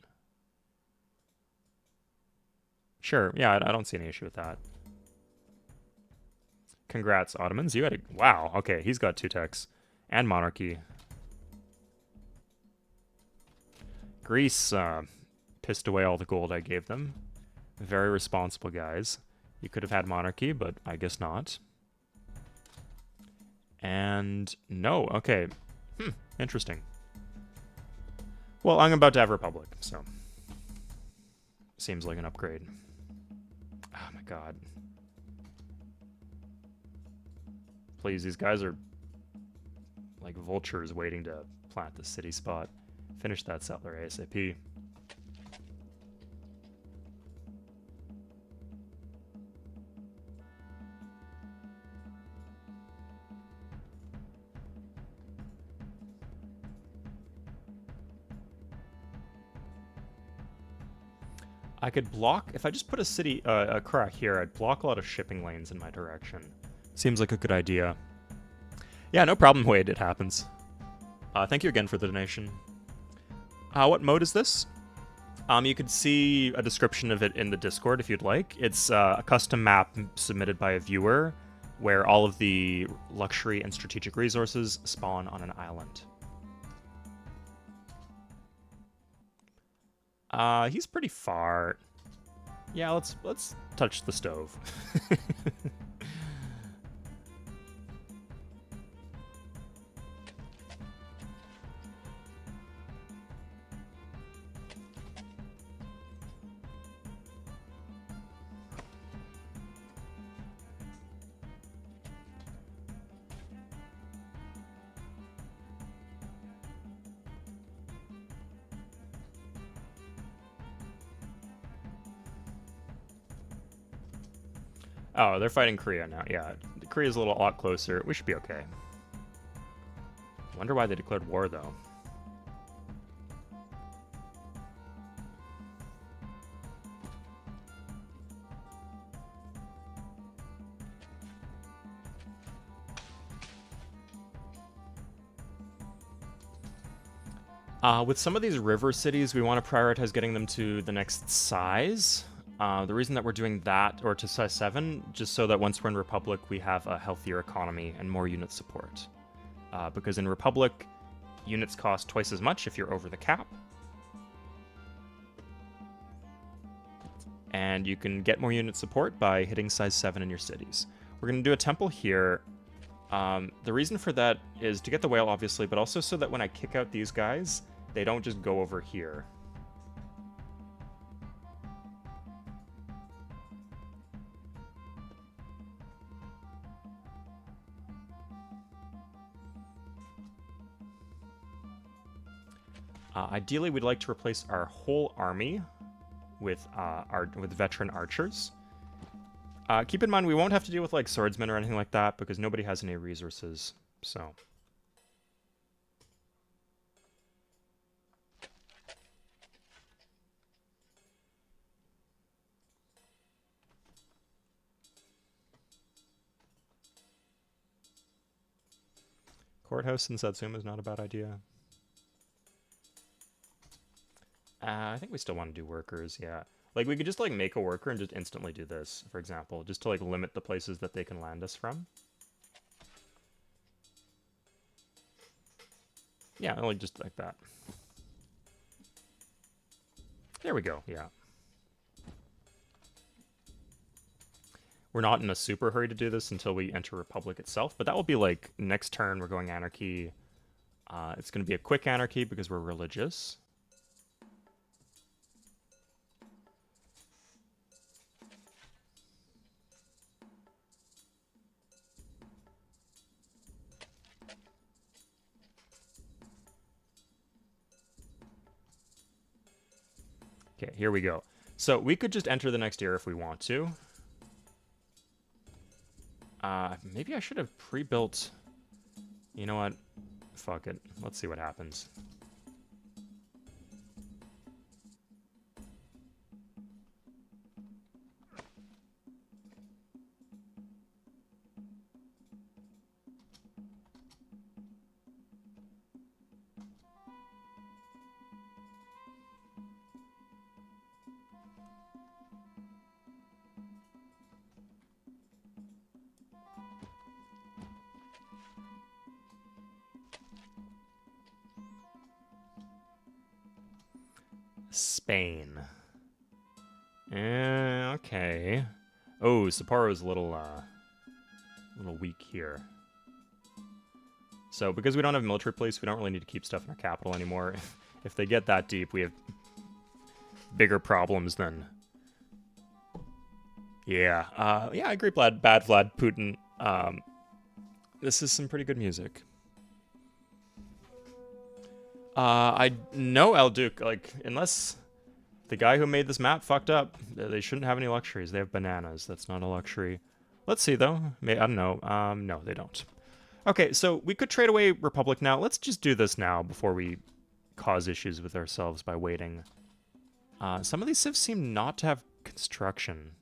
Sure, yeah, I don't see any issue with that. Congrats, Ottomans. You had a... Wow, okay, he's got 2 techs. And monarchy. Greece pissed away all the gold I gave them. Very responsible guys. You could have had monarchy, but I guess not. And no, okay. Interesting. Well, I'm about to have Republic, so... Seems like an upgrade. Oh my god. Please, these guys are like vultures waiting to plant the city spot. Finish that settler ASAP. I could block, if I just put a city, a crack here, I'd block a lot of shipping lanes in my direction. Seems like a good idea. Yeah, no problem, Wade, it happens. Thank you again for the donation. What mode is this? You could see a description of it in the Discord if you'd like. It's a custom map submitted by a viewer where all of the luxury and strategic resources spawn on an island. He's pretty far. Yeah, let's touch the stove. Oh, they're fighting Korea now. Yeah, Korea's a lot closer. We should be okay. Wonder why they declared war, though. With some of these river cities, we want to prioritize getting them to the next size. The reason that we're doing that, or to size 7, just so that once we're in Republic, we have a healthier economy and more unit support. Because in Republic, units cost twice as much if you're over the cap. And you can get more unit support by hitting size 7 in your cities. We're going to do a temple here. The reason for that is to get the whale, obviously, but also so that when I kick out these guys, they don't just go over here. Ideally, we'd like to replace our whole army with veteran archers. Keep in mind, we won't have to deal with like swordsmen or anything like that because nobody has any resources. So. Courthouse in Satsuma is not a bad idea. I think we still want to do workers, yeah. Like, we could just, like, make a worker and just instantly do this, for example, just to, like, limit the places that they can land us from. Yeah, like, just like that. There we go, yeah. We're not in a super hurry to do this until we enter Republic itself, but that will be, like, next turn we're going Anarchy. It's going to be a quick Anarchy because we're religious. Okay, here we go. So we could just enter the next era if we want to. Maybe I should have pre-built... You know what? Fuck it. Let's see what happens. Spain. Okay. Oh, Sapporo's a little weak here. So, because we don't have military police, we don't really need to keep stuff in our capital anymore. If they get that deep, we have bigger problems than... Yeah, yeah, I agree, Bad Vlad, Putin. This is some pretty good music. I know El Duke, like, unless the guy who made this map fucked up, they shouldn't have any luxuries. They have bananas. That's not a luxury. Let's see, though. I don't know. No, they don't. Okay, so we could trade away Republic now. Let's just do this now before we cause issues with ourselves by waiting. Some of these civs seem not to have construction.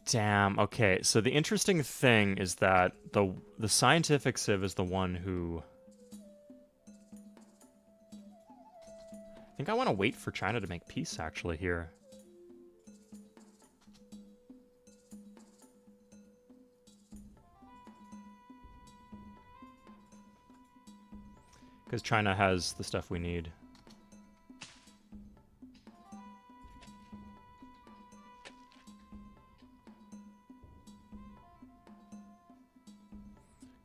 Damn. Okay, so the interesting thing is that the scientific civ is the one who... I think I want to wait for China to make peace, actually, here. Because China has the stuff we need.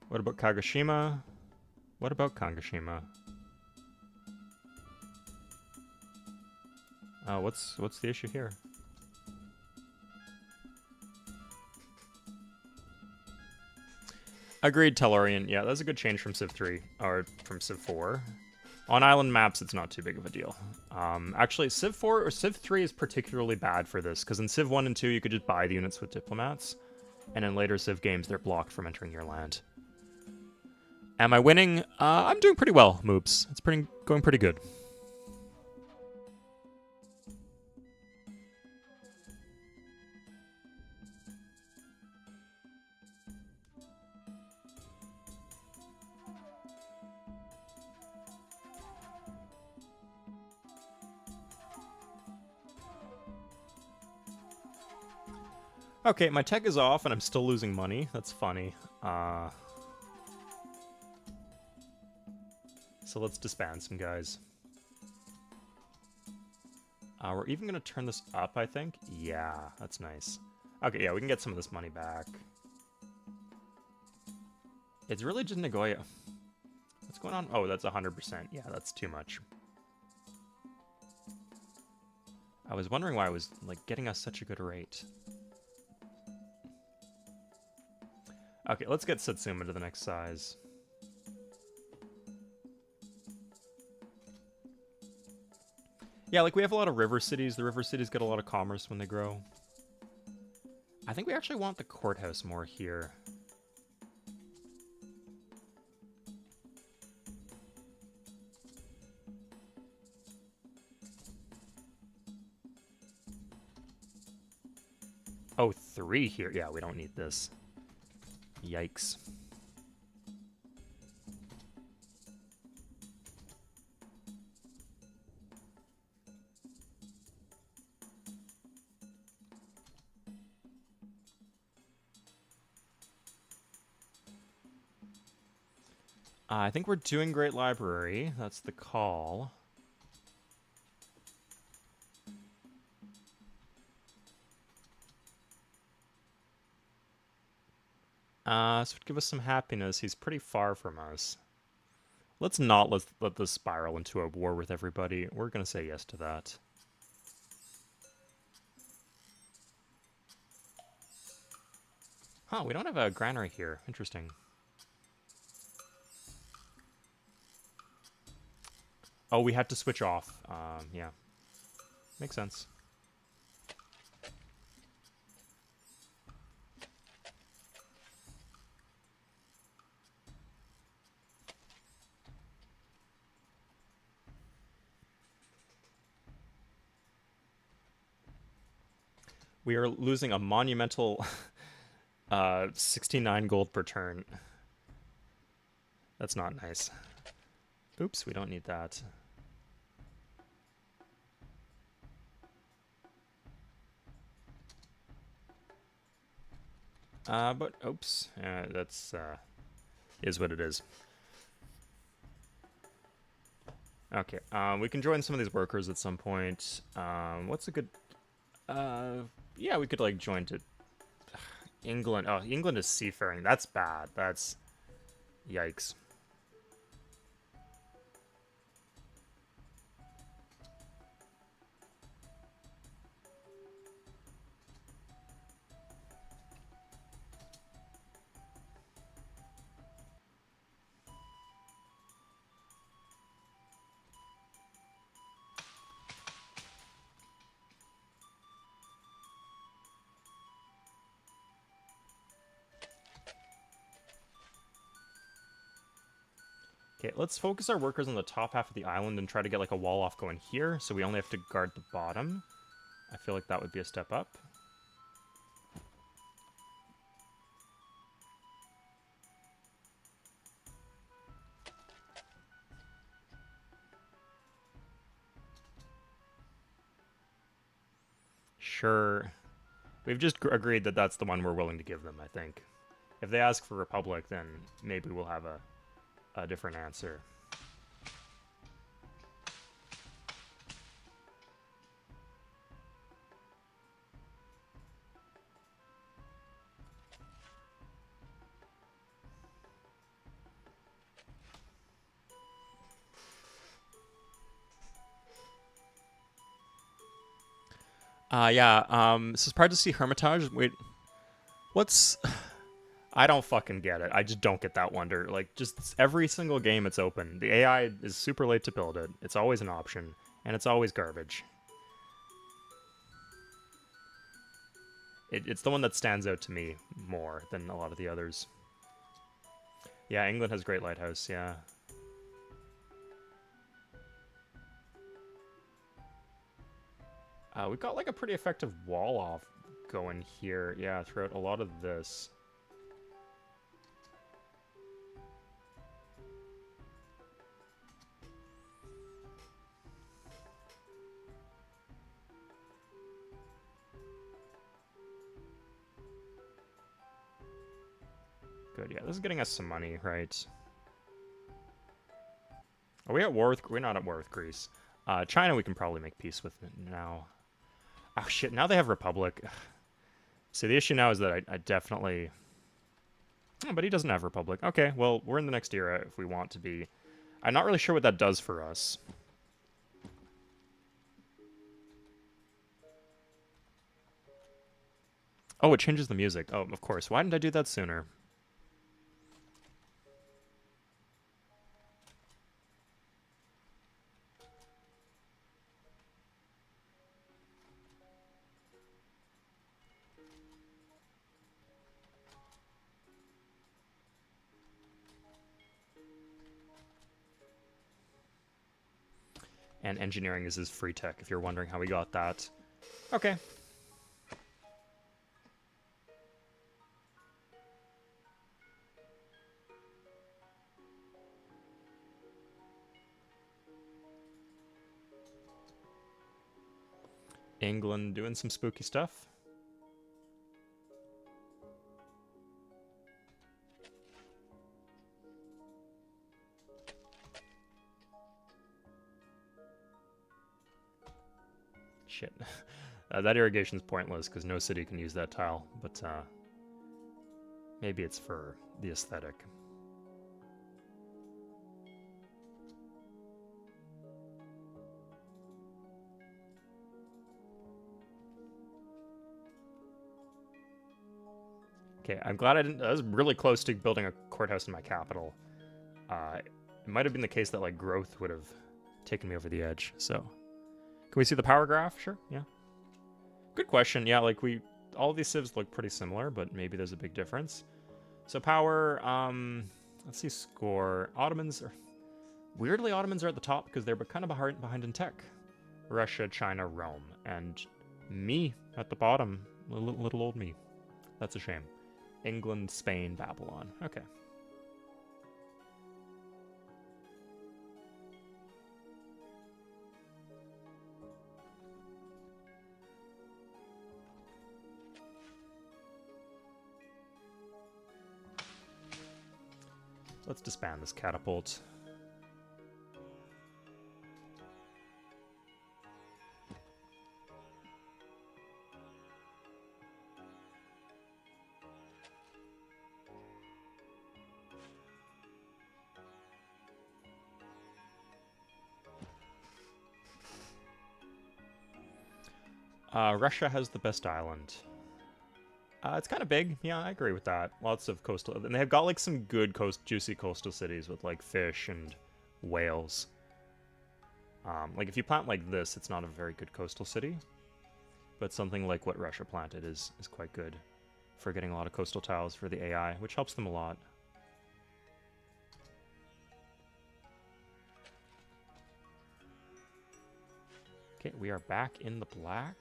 What about Kagoshima? What about Kagoshima? What's the issue here? Agreed, Tellurian. Yeah, that's a good change from Civ 3, or from Civ 4. On island maps, it's not too big of a deal. Actually, Civ 4 or Civ 3 is particularly bad for this, because in Civ 1 and 2, you could just buy the units with diplomats, and in later Civ games, they're blocked from entering your land. Am I winning? I'm doing pretty well, Moops. It's going pretty good. Okay, my tech is off and I'm still losing money. That's funny. So let's disband some guys. We're even going to turn this up, I think. Yeah, that's nice. Okay, yeah, we can get some of this money back. It's really just Nagoya. What's going on? Oh, that's 100%. Yeah, that's too much. I was wondering why I was, like, getting us such a good rate. Okay, let's get Satsuma to the next size. Yeah, like, we have a lot of river cities. The river cities get a lot of commerce when they grow. I think we actually want the courthouse more here. Oh, 3 here. Yeah, we don't need this. Yikes. I think we're doing great library. That's the call. This would give us some happiness. He's pretty far from us. Let's not let this spiral into a war with everybody. We're going to say yes to that. Huh, we don't have a granary here. Interesting. Oh, we had to switch off. Yeah. Makes sense. We are losing a monumental 69 gold per turn. That's not nice. Oops, we don't need that. But oops, that's is what it is. Okay, we can join some of these workers at some point. What's a good? Yeah, we could like join to England. Oh, England is seafaring. That's bad. That's yikes. Okay, let's focus our workers on the top half of the island and try to get like a wall off going here, so we only have to guard the bottom. I feel like that would be a step up. Sure. We've just agreed that that's the one we're willing to give them, I think. If they ask for Republic, then maybe we'll have a different answer. This is hard to see Hermitage. Wait, what's... I don't fucking get it. I just don't get that wonder. Like, just every single game it's open, the AI is super late to build it. It's always an option, and it's always garbage. It's the one that stands out to me more than a lot of the others. Yeah, England has Great Lighthouse, yeah. We've got like a pretty effective wall off going here, yeah, throughout a lot of this. Good, yeah, this is getting us some money, right? Are we at war with... We're not at war with Greece. China we can probably make peace with now. Oh shit, now they have Republic. So the issue now is that I definitely... Oh, but he doesn't have Republic. Okay, well, we're in the next era if we want to be. I'm not really sure what that does for us. Oh, it changes the music. Oh, of course. Why didn't I do that sooner? And engineering is his free tech, if you're wondering how we got that. Okay. England doing some spooky stuff. Shit. That irrigation's pointless because no city can use that tile, but maybe it's for the aesthetic. Okay, I'm glad I didn't... I was really close to building a courthouse in my capital. It might have been the case that, like, growth would have taken me over the edge, so... Can we see the power graph? Sure, yeah. Good question. Yeah, like, all of these civs look pretty similar, but maybe there's a big difference. So power, let's see score. Ottomans are... Weirdly, Ottomans are at the top because they're kind of behind in tech. Russia, China, Rome, and Me at the bottom. Little old me. That's a shame. England, Spain, Babylon. Okay. Let's disband this catapult. Russia has the best island. It's kind of big. Yeah, I agree with that. Lots of coastal... And they've got, like, some good juicy coastal cities with, like, fish and whales. Like, if you plant like this, it's not a very good coastal city. But something like what Russia planted is quite good for getting a lot of coastal tiles for the AI, which helps them a lot. Okay, we are back in the black.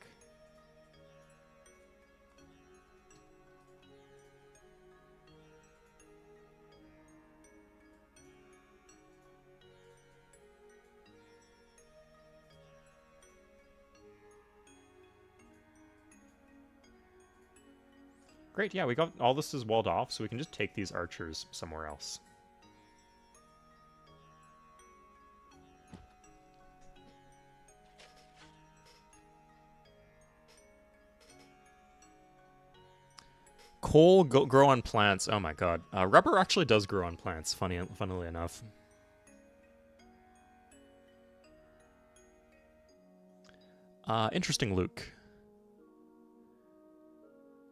Great, yeah, we got all this is walled off, so we can just take these archers somewhere else. Coal grow on plants. Oh my god. Rubber actually does grow on plants, funnily enough. Interesting, Luke.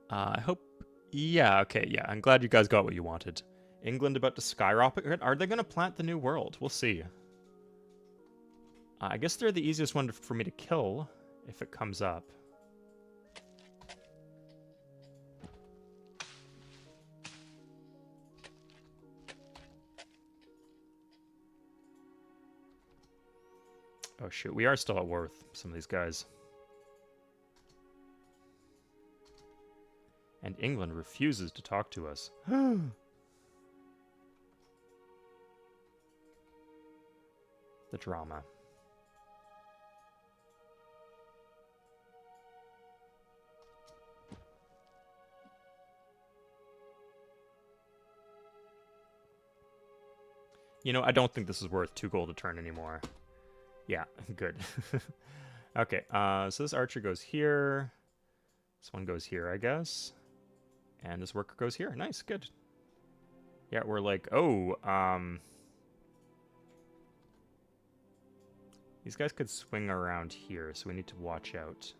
I hope... Yeah, okay, yeah. I'm glad you guys got what you wanted. England about to skyrocket? Are they going to plant the New World? We'll see. I guess they're the easiest one for me to kill, if it comes up. Oh shoot, we are still at war with some of these guys. And England refuses to talk to us. The drama. You know, I don't think this is worth 2 gold a turn anymore. Yeah, good. Okay, so this archer goes here. This one goes here, I guess. And this worker goes here. Nice, good. Yeah, we're like, oh, these guys could swing around here, so we need to watch out.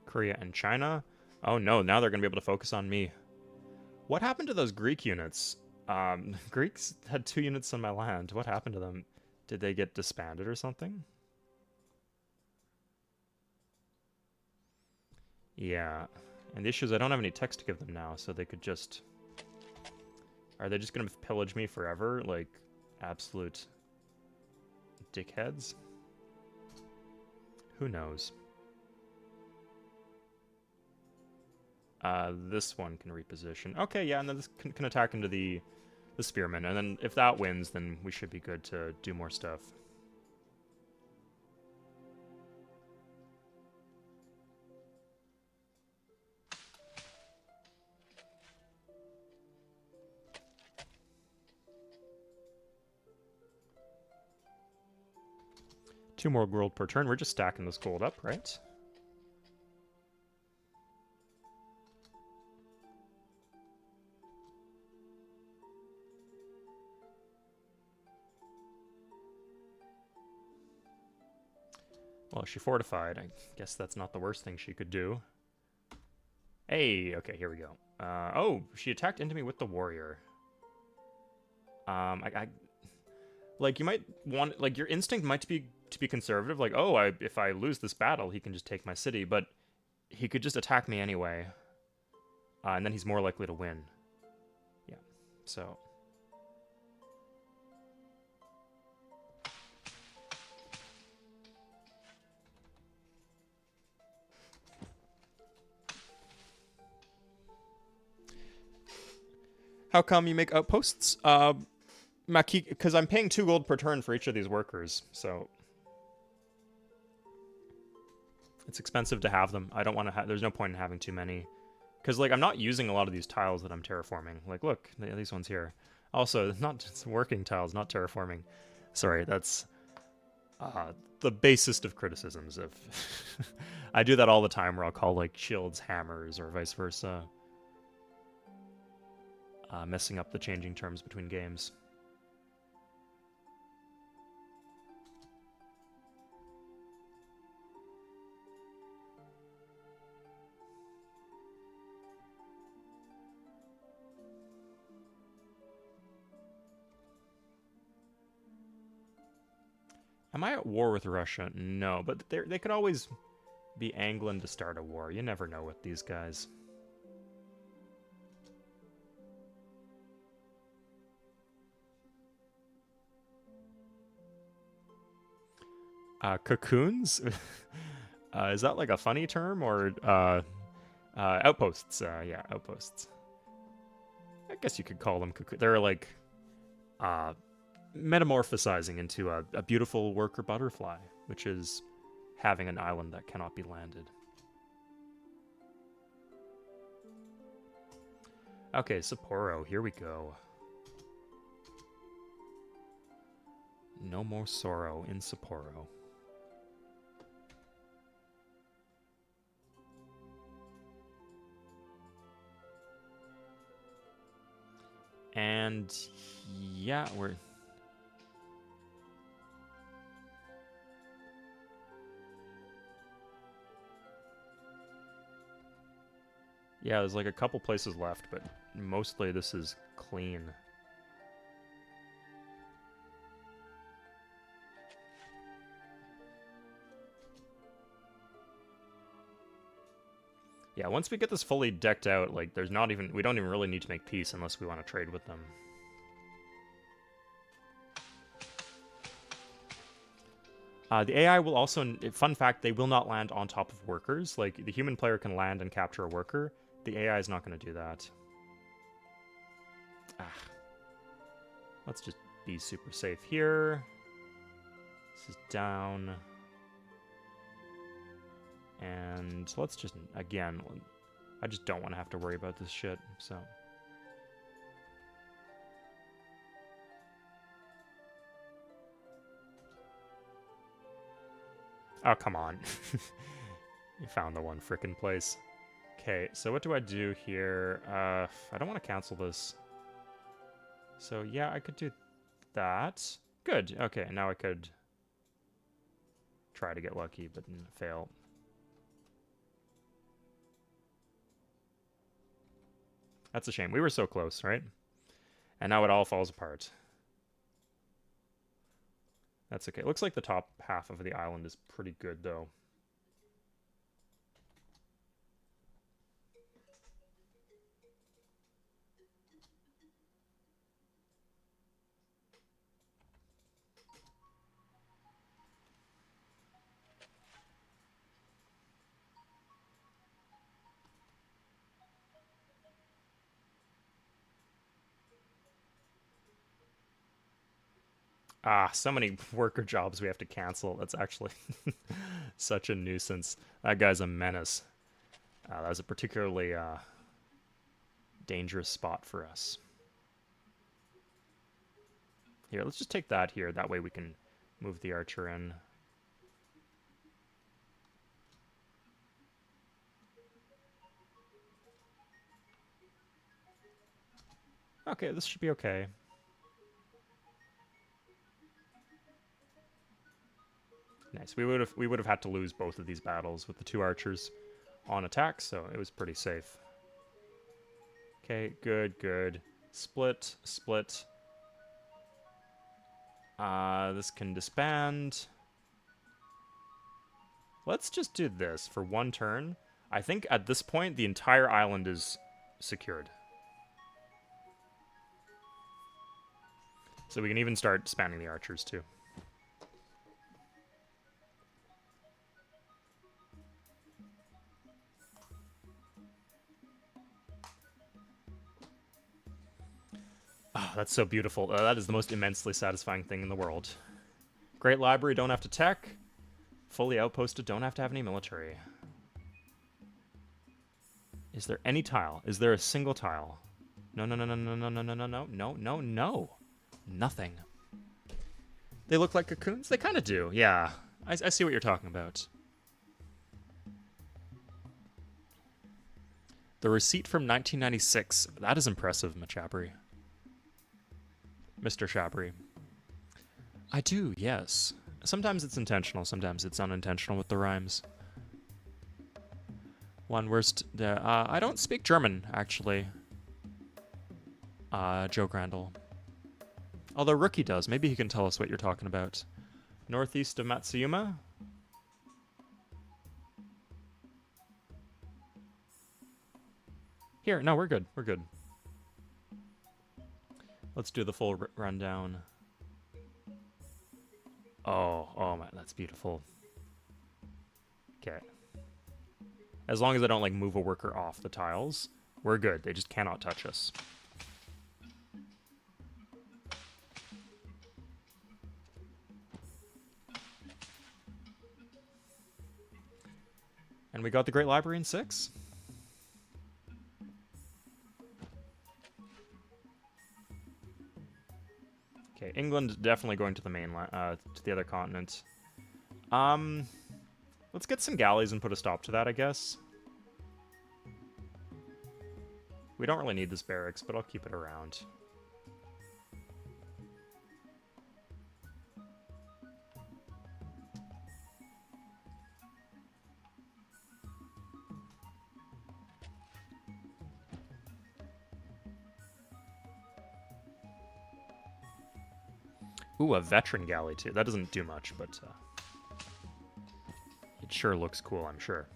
Korea and China. Oh no, now they're going to be able to focus on me. What happened to those Greek units? Greeks had 2 units on my land. What happened to them? Did they get disbanded or something? Yeah. And the issue is I don't have any text to give them now, so they could just... Are they just going to pillage me forever? Like, absolute dickheads? Who knows? This one can reposition. Okay, yeah, and then this can attack into the spearmen. And then if that wins, then we should be good to do more stuff. Two more gold per turn. We're just stacking this gold up, right? Well, she fortified. I guess that's not the worst thing she could do. Hey, okay, here we go. Oh, she attacked into me with the warrior. Like, you might want, like, your instinct might be to be conservative, like, oh, if I lose this battle, he can just take my city, but he could just attack me anyway, and then he's more likely to win. Yeah, so... How come you make outposts? Maki, because I'm paying 2 gold per turn for each of these workers, so... It's expensive to have them. I don't want to have... There's no point in having too many. Because, like, I'm not using a lot of these tiles that I'm terraforming. Like, look, these ones here. Also, not just working tiles, not terraforming. Sorry, that's the basest of criticisms of... I do that all the time where I'll call, like, shields hammers or vice versa. Messing up the changing terms between games. Am I at war with Russia? No, but they could always be angling to start a war. You never know with these guys. Cocoons? Is that like a funny term or outposts? Yeah, outposts. I guess you could call them cocoons. They're like metamorphosizing into a beautiful worker butterfly, which is having an island that cannot be landed. Okay, Sapporo, here we go. No more sorrow in Sapporo. And yeah, we're... Yeah, there's like a couple places left, but mostly this is clean. Yeah, once we get this fully decked out, like, there's not even... We don't even really need to make peace unless we want to trade with them. The AI will also... Fun fact, they will not land on top of workers. Like, the human player can land and capture a worker. The AI is not going to do that. Let's just be super safe here. This is down. And let's just, again, I just don't want to have to worry about this shit, so. Oh, come on. You found the one frickin' place. Okay, so what do I do here? I don't want to cancel this. So, yeah, I could do that. Good, okay, now I could try to get lucky, but fail. That's a shame. We were so close, right? And now it all falls apart. That's okay. It looks like the top half of the island is pretty good, though. So many worker jobs we have to cancel. That's actually such a nuisance. That guy's a menace. That was a particularly dangerous spot for us. Here, let's just take that here. That way we can move the archer in. Okay, this should be okay. Nice. We would have had to lose both of these battles with the 2 archers on attack, so it was pretty safe. Okay, good, good. Split, split. This can disband. Let's just do this for one turn. I think at this point, the entire island is secured. So we can even start spanning the archers, too. Oh, that's so beautiful. That is the most immensely satisfying thing in the world. Great library, don't have to tech. Fully outposted, don't have to have any military. Is there any tile? Is there a single tile? No, no, no, no, no, no, no, no, no, no, no, no, no. Nothing. They look like cocoons? They kind of do, yeah. I see what you're talking about. The receipt from 1996. That is impressive, Machabri. Mr. Shabri. I do, yes. Sometimes it's intentional, sometimes it's unintentional with the rhymes. One worst... I don't speak German, actually. Joe Grandel. Although Rookie does. Maybe he can tell us what you're talking about. Northeast of Matsuyama? Here, no, we're good. We're good. Let's do the full rundown. Oh my, that's beautiful. Okay. As long as I don't, like, move a worker off the tiles, we're good. They just cannot touch us. And we got the Great Library in 6. Okay, England definitely going to the mainland, to the other continent. Let's get some galleys and put a stop to that, I guess. We don't really need this barracks, but I'll keep it around. Ooh, a veteran galley, too. That doesn't do much, but it sure looks cool, I'm sure.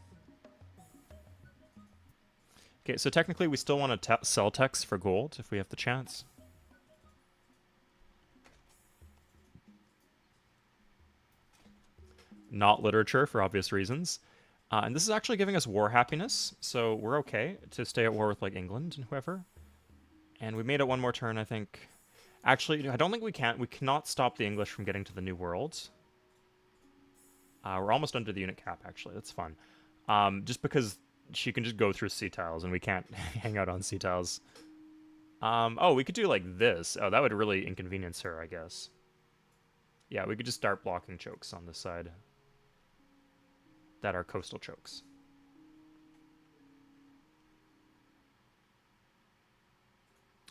Okay, so technically we still want to sell techs for gold if we have the chance. Not literature, for obvious reasons. And this is actually giving us war happiness, so we're okay to stay at war with, like, England and whoever. And we made it one more turn, I think. Actually, I don't think we can. We cannot stop the English from getting to the New World. We're almost under the unit cap, actually. That's fun. Just because she can just go through sea tiles, and we can't hang out on sea tiles. Oh, we could do like this. Oh, that would really inconvenience her, I guess. Yeah, we could just start blocking chokes on this side. That are coastal chokes.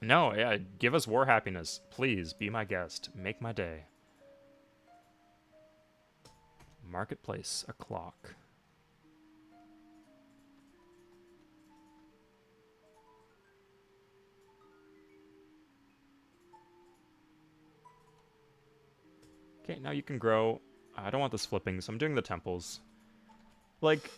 No, yeah, give us war happiness. Please, be my guest. Make my day. Marketplace, a clock. Okay, now you can grow. I don't want this flipping, so I'm doing the temples. Like,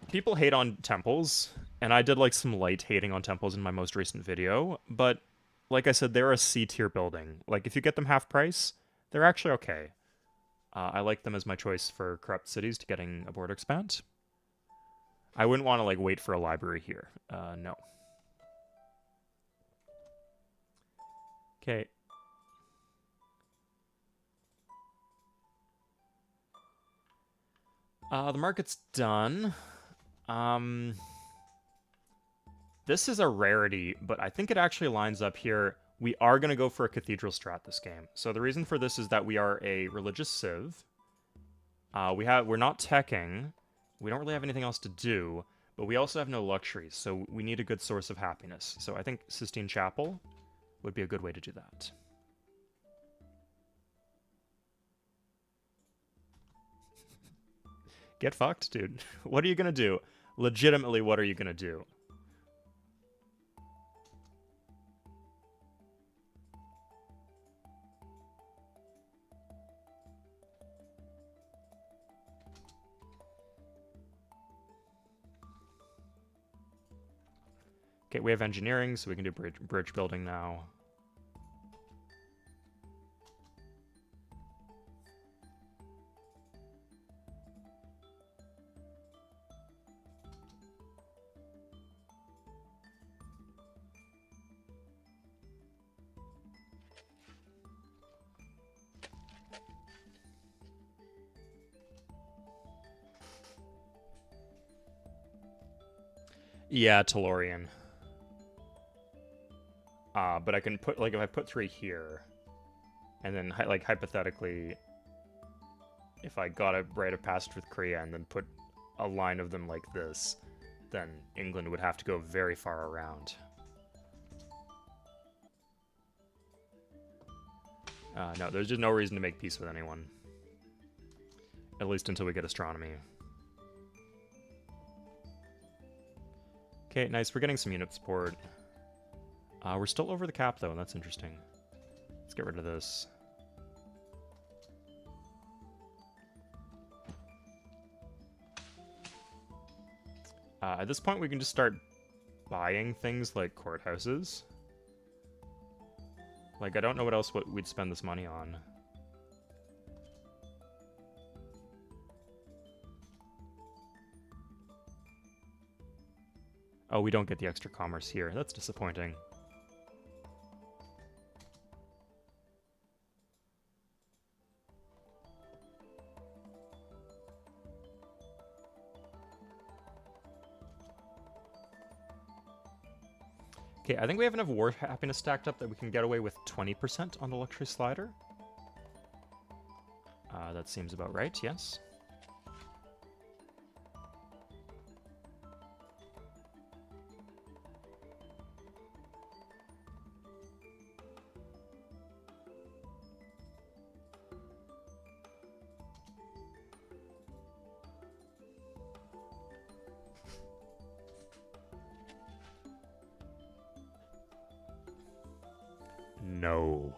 people hate on temples, and I did, like, some light hating on temples in my most recent video, but, like I said, they're a C-tier building. Like, if you get them half price, they're actually okay. I like them as my choice for corrupt cities to getting a border expand. I wouldn't want to, like, wait for a library here. No. Okay. The market's done. This is a rarity, but I think it actually lines up here. We are going to go for a cathedral strat this game. So the reason for this is that we are a religious civ. We're not teching. We don't really have anything else to do, but we also have no luxuries, so we need a good source of happiness. So I think Sistine Chapel would be a good way to do that. Get fucked, dude. What are you gonna do? Legitimately, what are you gonna do? Okay, we have engineering, so we can do bridge building now. Yeah, Tellurian. But I can put, like, if I put 3 here, and then, like, hypothetically, if I got a rite of passage with Korea and then put a line of them like this, then England would have to go very far around. No, there's just no reason to make peace with anyone. At least until we get astronomy. Okay, nice. We're getting some unit support. We're still over the cap, though, and that's interesting. Let's get rid of this. At this point, we can just start buying things like courthouses. Like, I don't know what else we'd spend this money on. Oh, we don't get the extra commerce here. That's disappointing. Okay, I think we have enough war happiness stacked up that we can get away with 20% on the luxury slider. That seems about right, yes. No.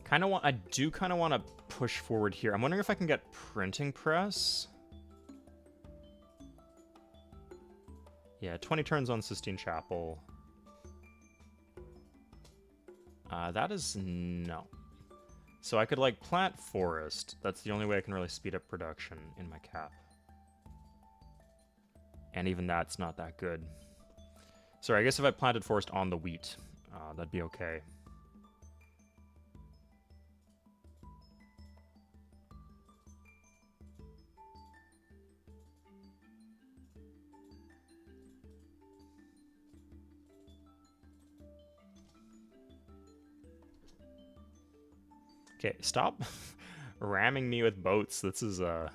I do kind of want to push forward here. I'm wondering if I can get printing press. Yeah, 20 turns on Sistine Chapel. That is no. So I could, like, plant forest. That's the only way I can really speed up production in my cap. And even that's not that good. Sorry, I guess if I planted forest on the wheat, that'd be okay. Okay, stop ramming me with boats. This is, I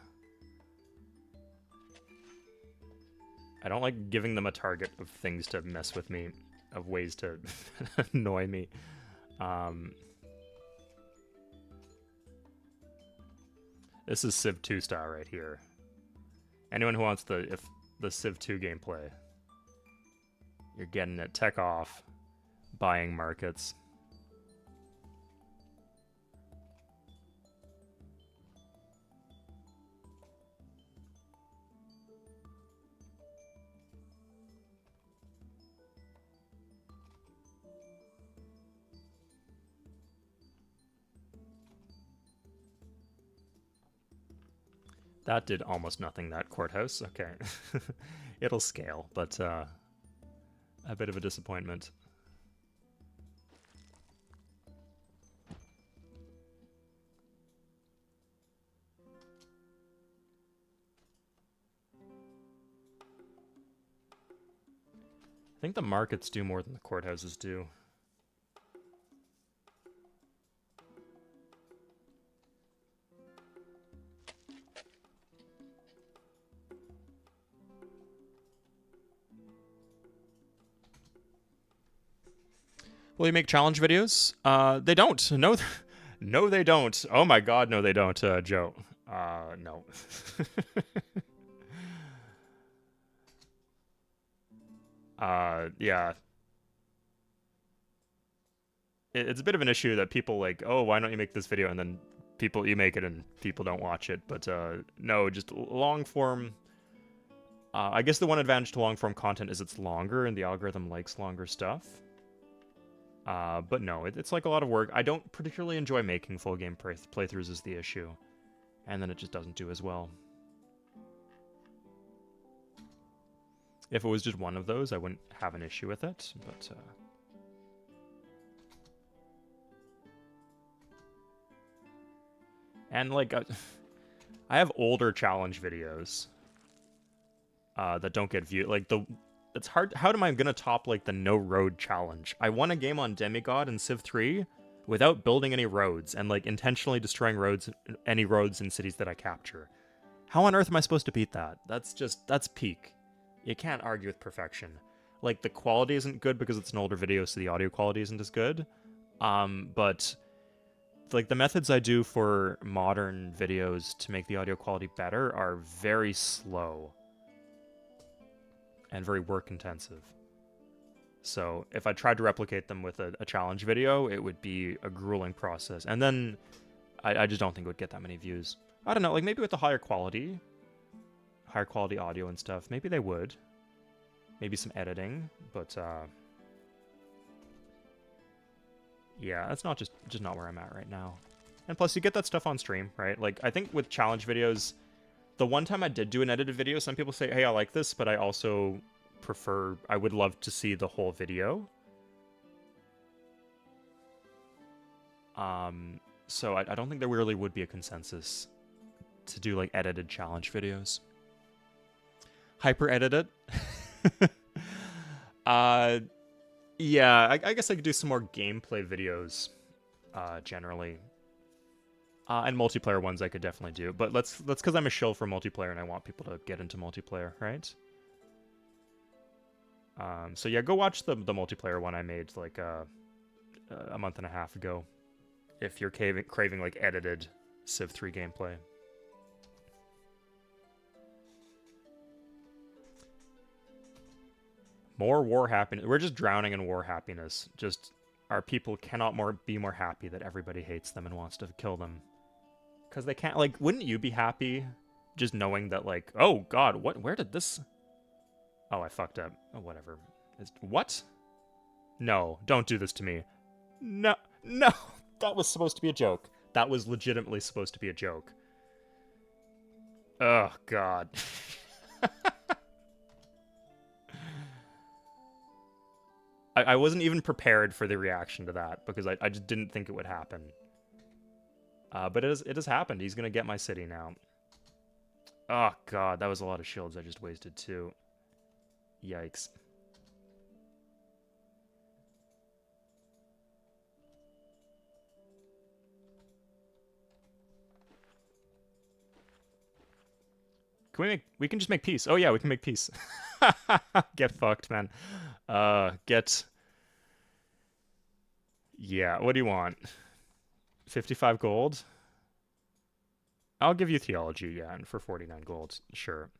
don't like giving them a target of things to mess with me, of ways to annoy me. This is Civ 2 style right here. Anyone who wants the Civ 2 gameplay, you're getting it. Tech off, buying markets. That did almost nothing, that courthouse. Okay. It'll scale, but a bit of a disappointment. I think the markets do more than the courthouses do. Will you make challenge videos? They don't. No, no, they don't. Oh my god, no, they don't, Joe. No. Yeah. It's a bit of an issue that people like, oh, why don't you make this video? And then people, you make it and people don't watch it, but no, just long form. I guess the one advantage to long form content is it's longer and the algorithm likes longer stuff. But no, it's like a lot of work. I don't particularly enjoy making full game playthroughs is the issue. And then it just doesn't do as well. If it was just one of those, I wouldn't have an issue with it, but... And, like, I have older challenge videos that don't get viewed. Like, it's hard. How am I going to top, like, the no road challenge? I won a game on Demigod in Civ 3 without building any roads and, like, intentionally destroying any roads in cities that I capture. How on earth am I supposed to beat that? That's peak. You can't argue with perfection. Like, the quality isn't good because it's an older video, so the audio quality isn't as good. But... like, the methods I do for modern videos to make the audio quality better are very slow and very work-intensive. So, if I tried to replicate them with a challenge video, it would be a grueling process. And then, I just don't think it would get that many views. I don't know, like, maybe with the higher quality audio and stuff, maybe they would. Maybe some editing, but, yeah, that's not just not where I'm at right now. And plus, you get that stuff on stream, right? Like, I think with challenge videos, the one time I did do an edited video, some people say, hey, I like this, but I also prefer, I would love to see the whole video. So I don't think there really would be a consensus to do, like, edited challenge videos. Hyper-edit it? Yeah, I guess I could do some more gameplay videos, generally. And multiplayer ones I could definitely do. But that's because I'm a shill for multiplayer and I want people to get into multiplayer, right? So yeah, go watch the multiplayer one I made, like, a month and a half ago. If you're craving like, edited Civ 3 gameplay. More war happiness. We're just drowning in war happiness. Just, our people cannot be more happy that everybody hates them and wants to kill them. Because they can't, like, wouldn't you be happy just knowing that, like, oh god, where did this... Oh, I fucked up. Oh, whatever. What? No, don't do this to me. No, that was supposed to be a joke. That was legitimately supposed to be a joke. Oh, god. I wasn't even prepared for the reaction to that, because I just didn't think it would happen. But it has happened. He's gonna get my city now. Oh, god, that was a lot of shields I just wasted, too. Yikes. We can just make peace. Oh yeah, we can make peace. Get fucked, man. Yeah, what do you want? 55 gold? I'll give you theology, yeah, and for 49 gold, sure.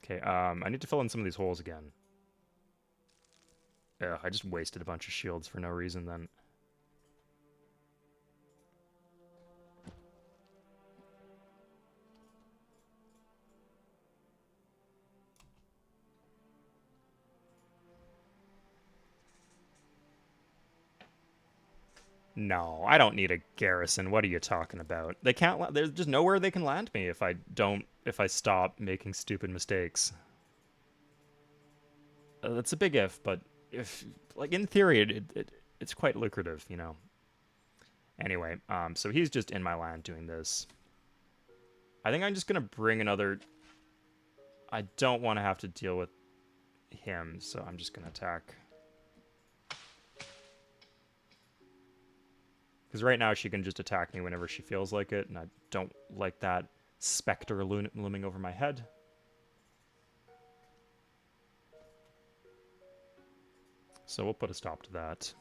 Okay, I need to fill in some of these holes again. Ugh, I just wasted a bunch of shields for no reason then. No, I don't need a garrison. What are you talking about? They can't. There's just nowhere they can land me if I stop making stupid mistakes. That's a big if, but if, like, in theory, it's quite lucrative, you know. Anyway, so he's just in my land doing this. I think I'm just gonna bring another... I don't want to have to deal with him, so I'm just gonna attack. Because right now she can just attack me whenever she feels like it, and I don't like that specter looming over my head. So we'll put a stop to that.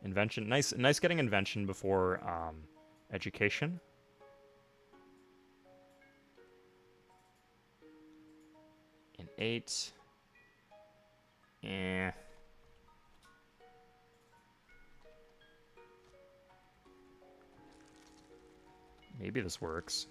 Invention. Nice getting invention before education. In 8. Eh. Maybe this works.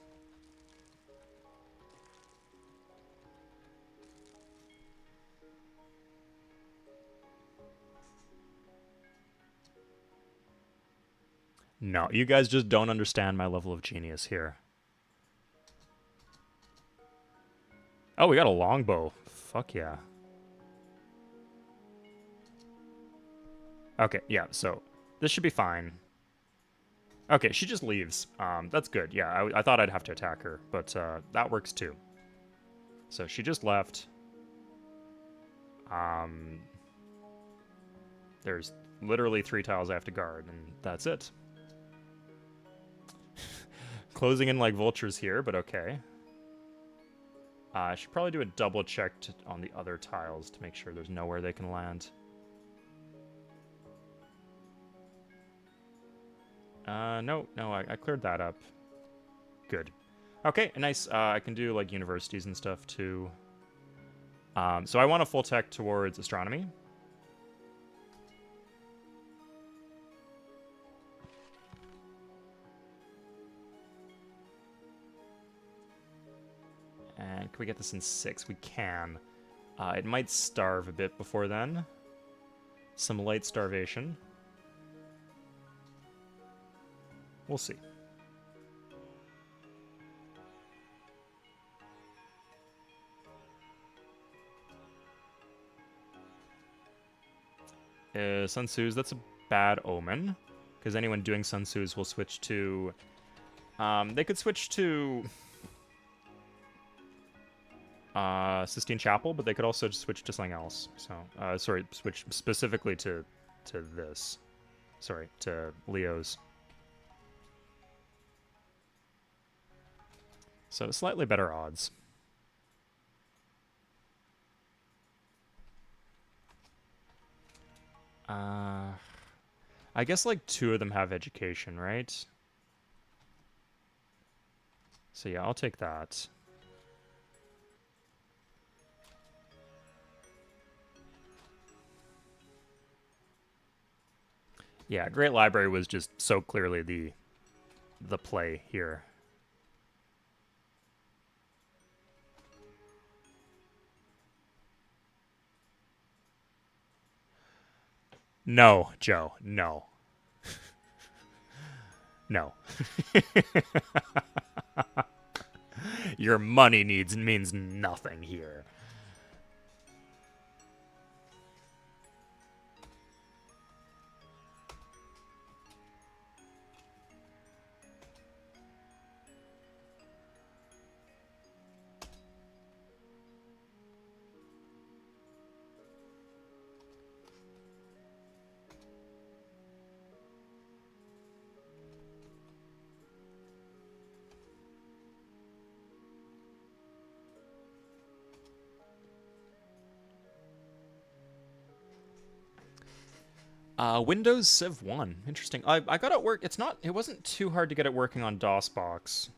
No, you guys just don't understand my level of genius here. Oh, we got a longbow. Fuck yeah. Okay, yeah, so this should be fine. Okay, she just leaves. That's good. Yeah, I thought I'd have to attack her, but that works too. So she just left. There's literally 3 tiles I have to guard, and that's it. Closing in like vultures here, but okay. I should probably do a double check on the other tiles to make sure there's nowhere they can land. No, I cleared that up. Good. Okay, nice. I can do like universities and stuff too. So I want a full tech towards astronomy. And can we get this in 6? We can. It might starve a bit before then. Some light starvation. We'll see. Sun Tzu's, that's a bad omen. Because anyone doing Sun Tzu's will switch to... they could switch to... Sistine Chapel, but they could also just switch to something else. So, sorry, switch specifically to this. Sorry, to Leo's. So, slightly better odds. I guess, like, 2 of them have education, right? So, yeah, I'll take that. Yeah, Great Library was just so clearly the play here. No, Joe, no. No. Your money means nothing here. Windows Civ 1. Interesting. I got it work. It wasn't too hard to get it working on DOSBox.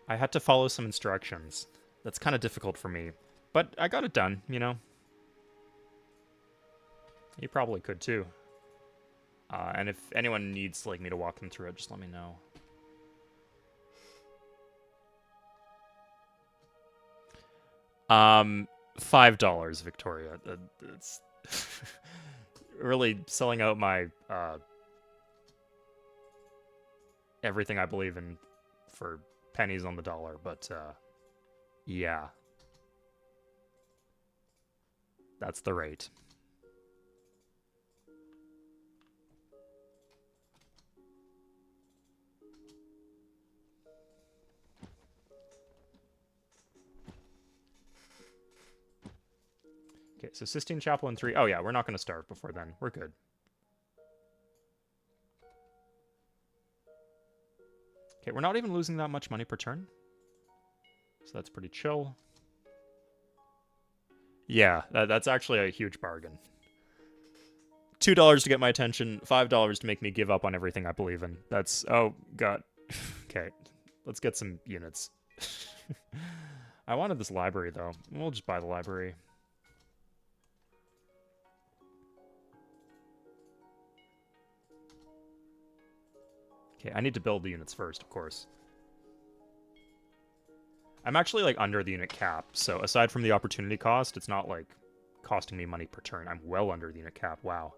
I had to follow some instructions. That's kind of difficult for me. But I got it done, you know. You probably could too. And if anyone needs like me to walk them through it, just let me know. $5, Victoria. It's really selling out my everything I believe in for pennies on the dollar, but yeah. That's the rate. Okay, so Sistine Chapel in 3. Oh yeah, we're not going to starve before then. We're good. Okay, we're not even losing that much money per turn. So that's pretty chill. Yeah, that's actually a huge bargain. $2 to get my attention, $5 to make me give up on everything I believe in. That's... Oh, God. Okay, let's get some units. I wanted this library, though. We'll just buy the library. Okay, I need to build the units first, of course. I'm actually, like, under the unit cap, so aside from the opportunity cost, it's not, like, costing me money per turn. I'm well under the unit cap. Wow.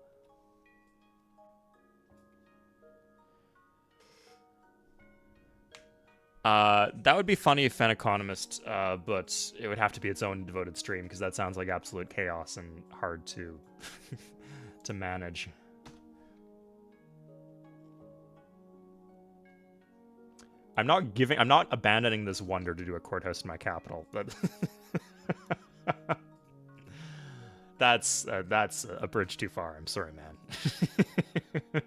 That would be funny if Fan Economist, but it would have to be its own devoted stream, because that sounds like absolute chaos and hard to to manage. I'm not abandoning this wonder to do a courthouse in my capital. That's a bridge too far. I'm sorry, man.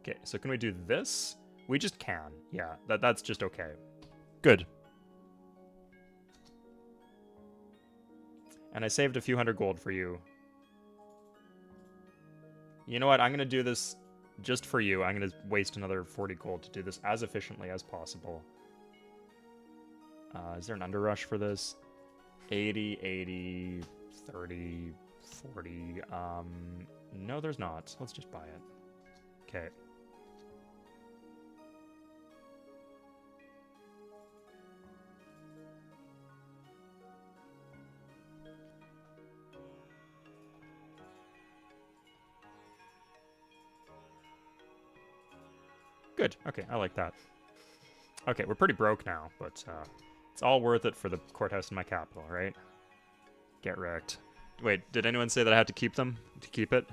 Okay, so can we do this? We just can. Yeah, that's just okay. Good. And I saved a few hundred gold for you. You know what? I'm going to do this just for you. I'm going to waste another 40 gold to do this as efficiently as possible. Is there an underrush for this? 80, 80, 30, 40. No, there's not. Let's just buy it. Okay. Good. Okay, I like that. Okay, we're pretty broke now, but it's all worth it for the courthouse in my capital, right? Get wrecked. Wait, did anyone say that I had to keep them? To keep it?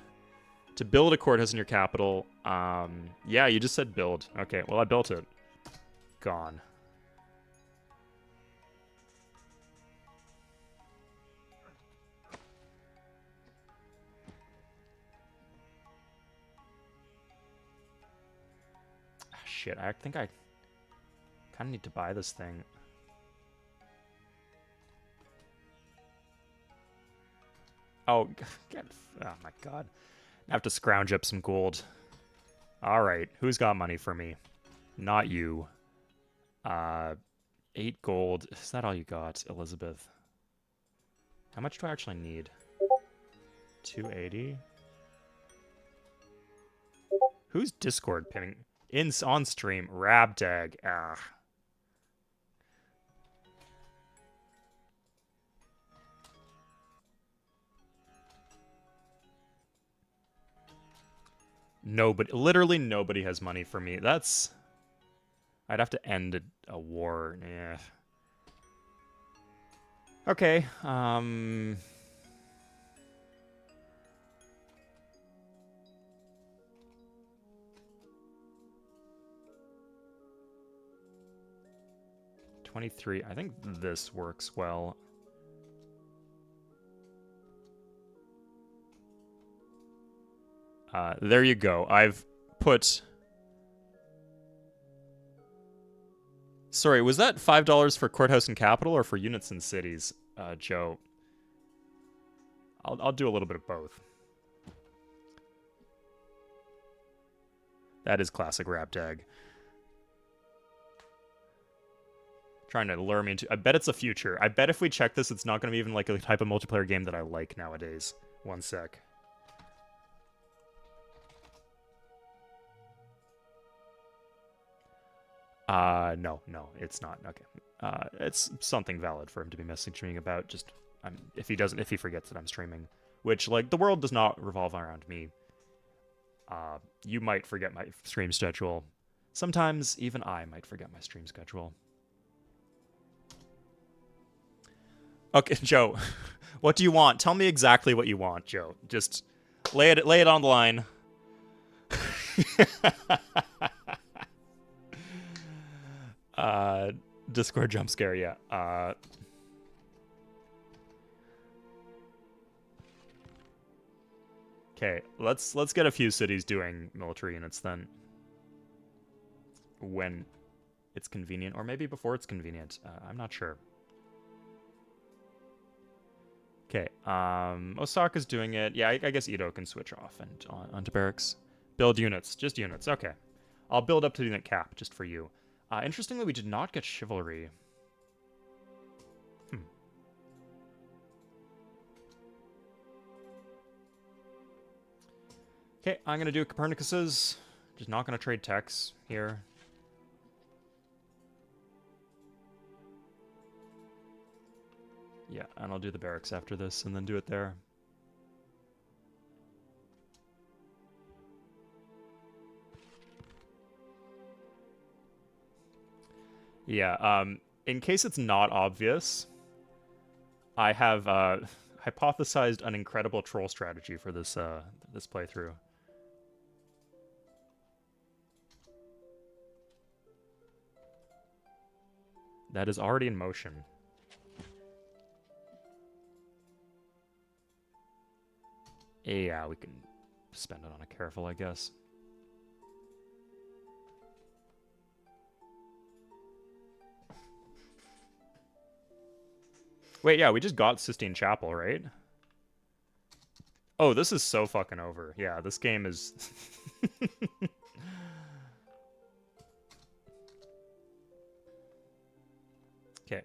To build a courthouse in your capital, yeah, you just said build. Okay, well, I built it. Gone. Shit, I think I kind of need to buy this thing. Oh, oh my god. I have to scrounge up some gold. Alright, who's got money for me? Not you. 8 gold. Is that all you got, Elizabeth? How much do I actually need? 280? Who's Discord pinning? On stream, Rabdag. Ah. Nobody, literally nobody has money for me. That's... I'd have to end a war. Yeah. Okay, 23. I think this works well. There you go. I've put... Sorry, was that $5 for courthouse and capital or for units and cities, Joe? I'll do a little bit of both. That is classic Raptag. Trying to lure me into... I bet it's a future. I bet if we check this, it's not going to be even like a type of multiplayer game that I like nowadays. One sec. No, it's not. Okay. It's something valid for him to be messaging about. Just, if he forgets that I'm streaming. Which, like, the world does not revolve around me. You might forget my stream schedule. Sometimes, even I might forget my stream schedule. Okay, Joe, what do you want? Tell me exactly what you want, Joe. Just lay it on the line. Discord jump scare, yeah. Okay, let's get a few cities doing military units then. When it's convenient, or maybe before it's convenient. I'm not sure. Okay, Osaka's doing it. Yeah, I guess Ito can switch off and onto barracks. Build units, just units. Okay, I'll build up to the unit cap just for you. Interestingly, we did not get chivalry. Okay, I'm gonna do Copernicus's. Just not gonna trade techs here. Yeah, and I'll do the barracks after this and then do it there. Yeah, in case it's not obvious, I have hypothesized an incredible troll strategy for this this playthrough. That is already in motion. Yeah, we can spend it on a careful, I guess. Wait, yeah, we just got Sistine Chapel, right? Oh, this is so fucking over. Yeah, this game is... Okay,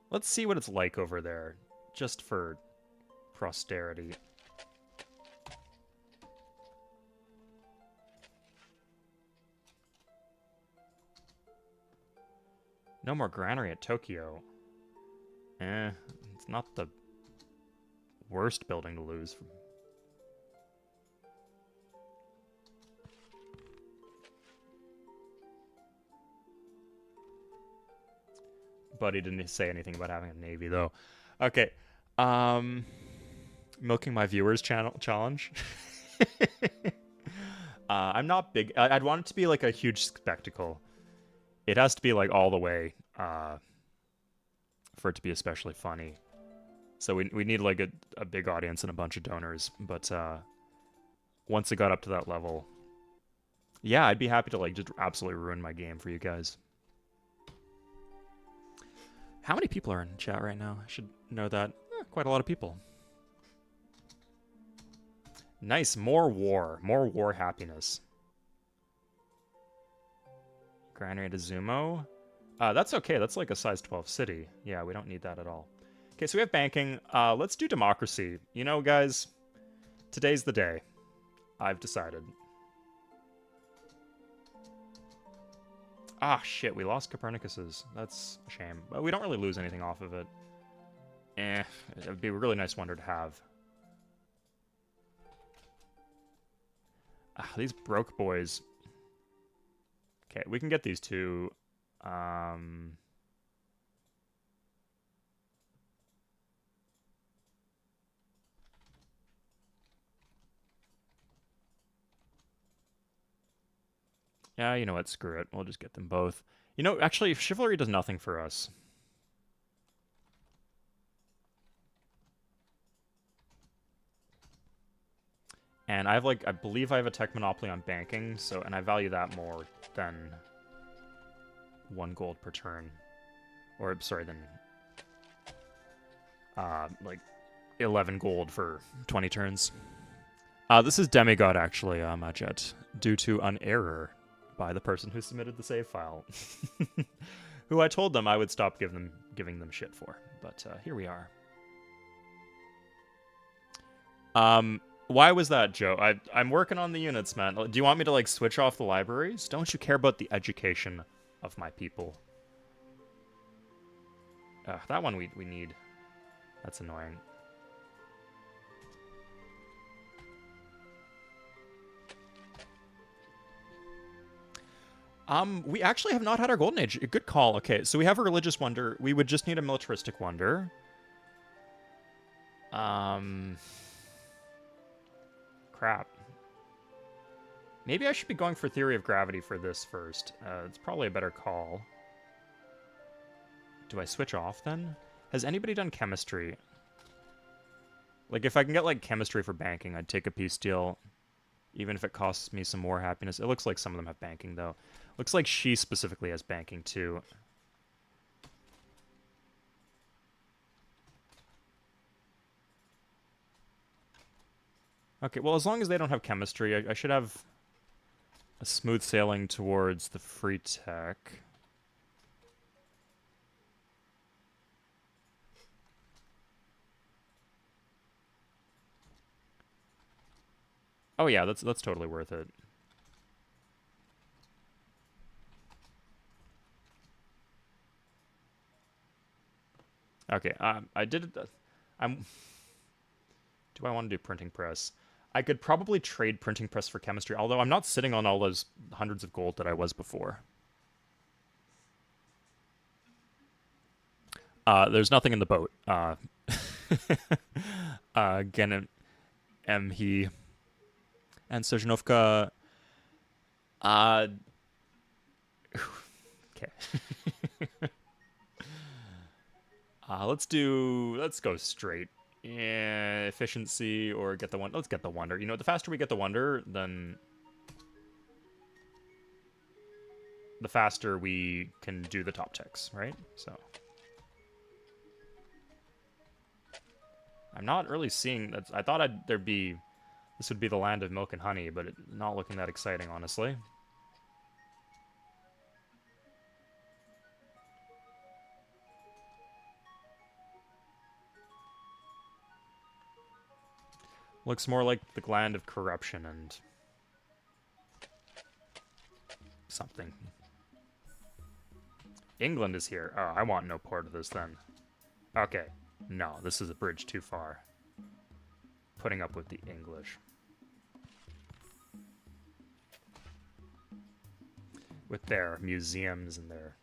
let's see what it's like over there, just for posterity. No more Granary at Tokyo. It's not the worst building to lose. Buddy didn't say anything about having a navy, though. Okay. Milking my viewers challenge. I'm not big. I'd want it to be like a huge spectacle. It has to be like all the way for it to be especially funny. So we need like a big audience and a bunch of donors. But once it got up to that level, yeah, I'd be happy to like just absolutely ruin my game for you guys. How many people are in chat right now? I should know that. Quite a lot of people. Nice, more war happiness. Granary to Zumo. That's okay, that's like a size 12 city. Yeah, we don't need that at all. Okay, so we have banking. Let's do democracy. You know, guys, today's the day. I've decided. Ah, shit, we lost Copernicus's. That's a shame. But we don't really lose anything off of it. It would be a really nice wonder to have. These broke boys. Okay, we can get these two. Yeah, you know what? Screw it. We'll just get them both. You know, actually, chivalry does nothing for us. And I have like, I believe I have a tech monopoly on banking, so, and I value that more than 1 gold per turn. Or, sorry, than, like, 11 gold for 20 turns. This is demigod, actually, Majet, due to an error by the person who submitted the save file. Who I told them I would stop giving them shit for. But, here we are. Why was that, Joe? I'm working on the units, man. Do you want me to, like, switch off the libraries? Don't you care about the education of my people? That one we need. That's annoying. We actually have not had our golden age. Good call. Okay, so we have a religious wonder. We would just need a militaristic wonder. Crap. Maybe I should be going for theory of gravity for this first. It's probably a better call. Do I switch off then? Has anybody done chemistry? Like, if I can get, like, chemistry for banking, I'd take a peace deal. Even if it costs me some more happiness. It looks like some of them have banking, though. Looks like she specifically has banking, too. Okay, well, as long as they don't have chemistry, I should have a smooth sailing towards the free tech. Oh yeah, that's totally worth it. Okay, I did it. I'm. Do I want to do printing press? I could probably trade printing press for chemistry, although I'm not sitting on all those hundreds of gold that I was before. There's nothing in the boat. Again, M he and Sojanovka. Uh, okay. Let's go straight. Yeah, efficiency or get the one. Let's get the wonder. You know, the faster we get the wonder, then the faster we can do the top ticks, right? So I'm not really seeing that. I thought there'd be this would be the land of milk and honey, but it's not looking that exciting, honestly. Looks more like the land of corruption and something. England is here. Oh, I want no part of this then. Okay. No, this is a bridge too far. Putting up with the English. With their museums and their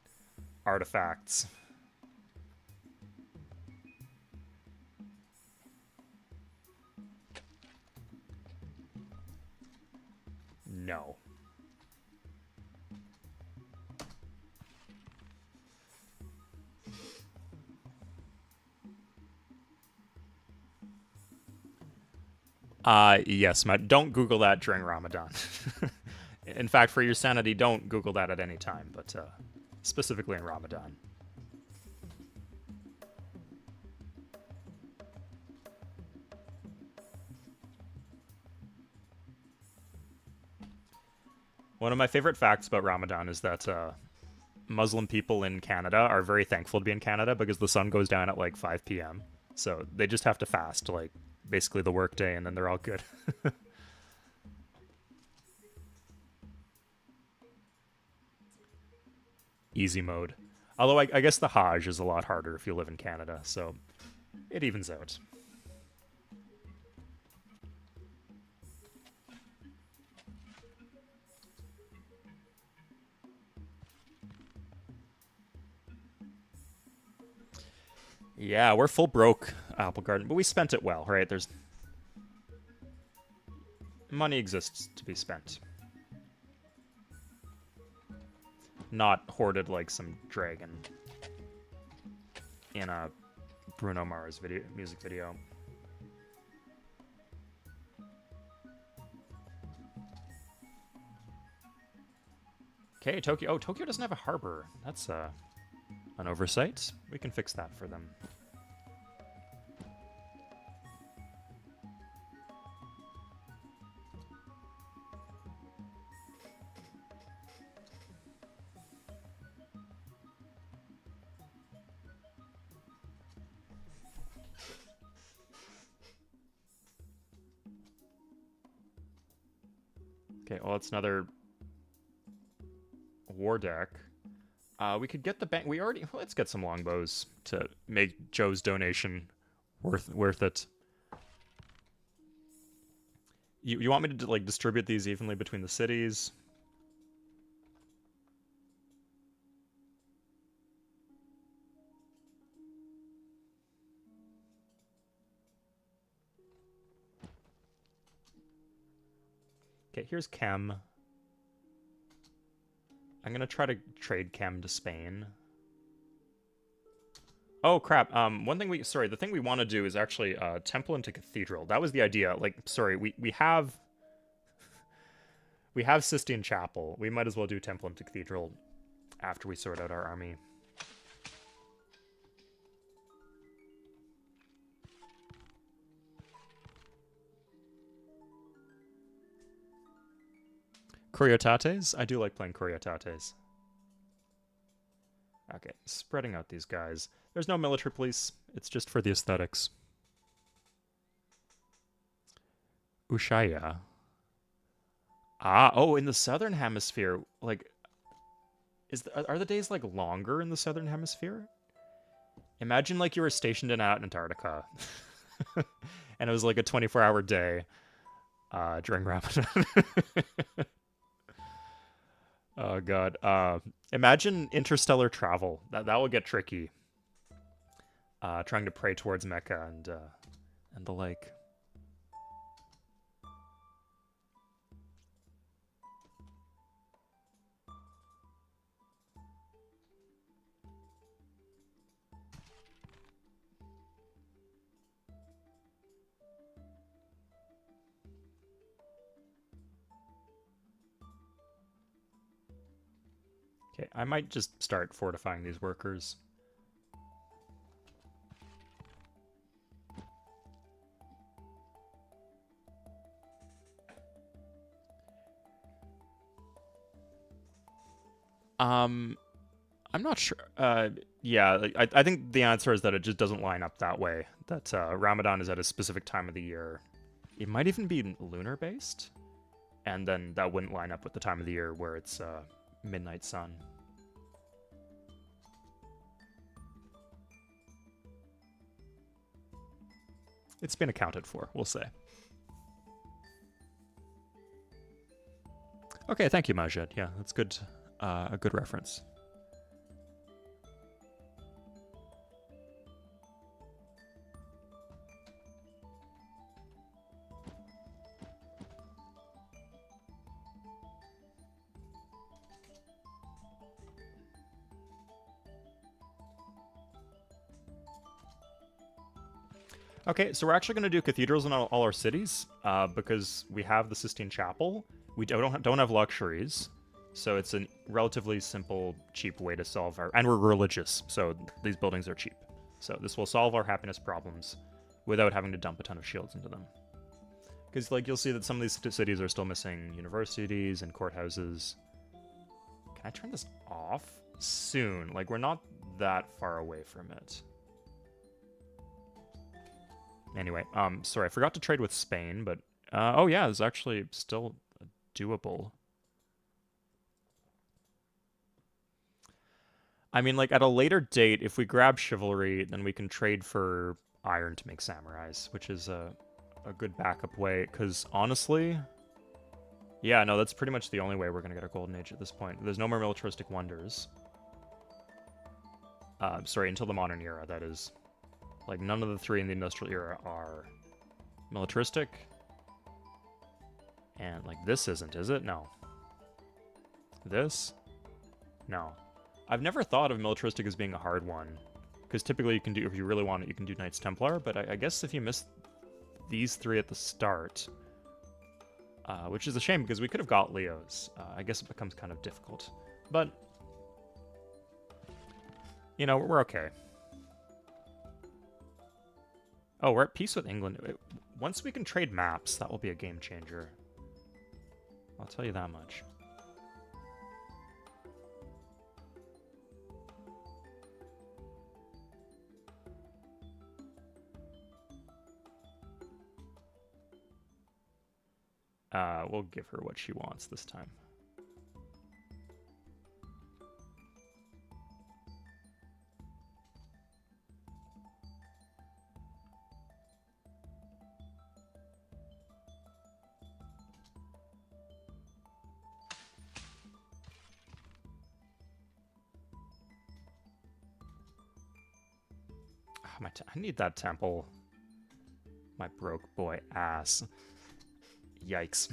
artifacts. No. Yes, don't Google that during Ramadan. In fact, for your sanity, don't Google that at any time, but specifically in Ramadan. One of my favorite facts about Ramadan is that Muslim people in Canada are very thankful to be in Canada because the sun goes down at like 5 p.m. So they just have to fast, like, basically the workday, and then they're all good. Easy mode. Although I guess the Hajj is a lot harder if you live in Canada, so it evens out. Yeah, we're full broke, Apple Garden, but we spent it well, right? There's money exists to be spent. Not hoarded like some dragon in a Bruno Mars music video. Okay, Tokyo. Oh, Tokyo doesn't have a harbor. That's an oversight. We can fix that for them. Okay, well, it's another war deck. We could get the bank. We already. Let's get some longbows to make Joe's donation worth it. You want me to like distribute these evenly between the cities? Okay, here's Chem. I'm gonna try to trade Chem to Spain. Oh crap! The thing we want to do is actually temple into cathedral. That was the idea. Like, sorry, we have we have Sistine Chapel. We might as well do temple into cathedral after we sort out our army. Coriotates? I do like playing Coriotates. Okay, spreading out these guys. There's no military police. It's just for the aesthetics. Ushuaia. Oh, in the southern hemisphere, like, are the days like longer in the southern hemisphere? Imagine like you were stationed in Antarctica, and it was like a 24-hour day during Ramadan. Oh god. Imagine interstellar travel. That will get tricky. Trying to pray towards Mecca and the like. Okay, I might just start fortifying these workers. I'm not sure. Yeah, I think the answer is that it just doesn't line up that way. That Ramadan is at a specific time of the year. It might even be lunar based, and then that wouldn't line up with the time of the year where it's midnight sun. It's been accounted for, we'll say. Okay, thank you, Majid. Yeah, that's good. A good reference. Okay, so we're actually going to do cathedrals in all our cities because we have the Sistine Chapel. We don't have luxuries, so it's a relatively simple, cheap way to solve our... And we're religious, so these buildings are cheap. So this will solve our happiness problems without having to dump a ton of shields into them. Because, like, you'll see that some of these cities are still missing universities and courthouses. Can I turn this off? Soon. Like, we're not that far away from it. Anyway, sorry, I forgot to trade with Spain, but... oh yeah, it's actually still doable. I mean, like, at a later date, if we grab chivalry, then we can trade for iron to make samurais, which is a good backup way, because honestly... Yeah, no, that's pretty much the only way we're going to get a golden age at this point. There's no more militaristic wonders. Sorry, until the modern era, that is. Like, none of the three in the industrial era are militaristic. And, like, this isn't, is it? No. This? No. I've never thought of militaristic as being a hard one. Because typically you can do, if you really want it, you can do Knights Templar. But I guess if you miss these three at the start... which is a shame, because we could have got Leos. I guess it becomes kind of difficult. But... you know, we're okay. Oh, we're at peace with England. Once we can trade maps, that will be a game changer. I'll tell you that much. We'll give her what she wants this time. I need that temple. My broke boy ass. Yikes.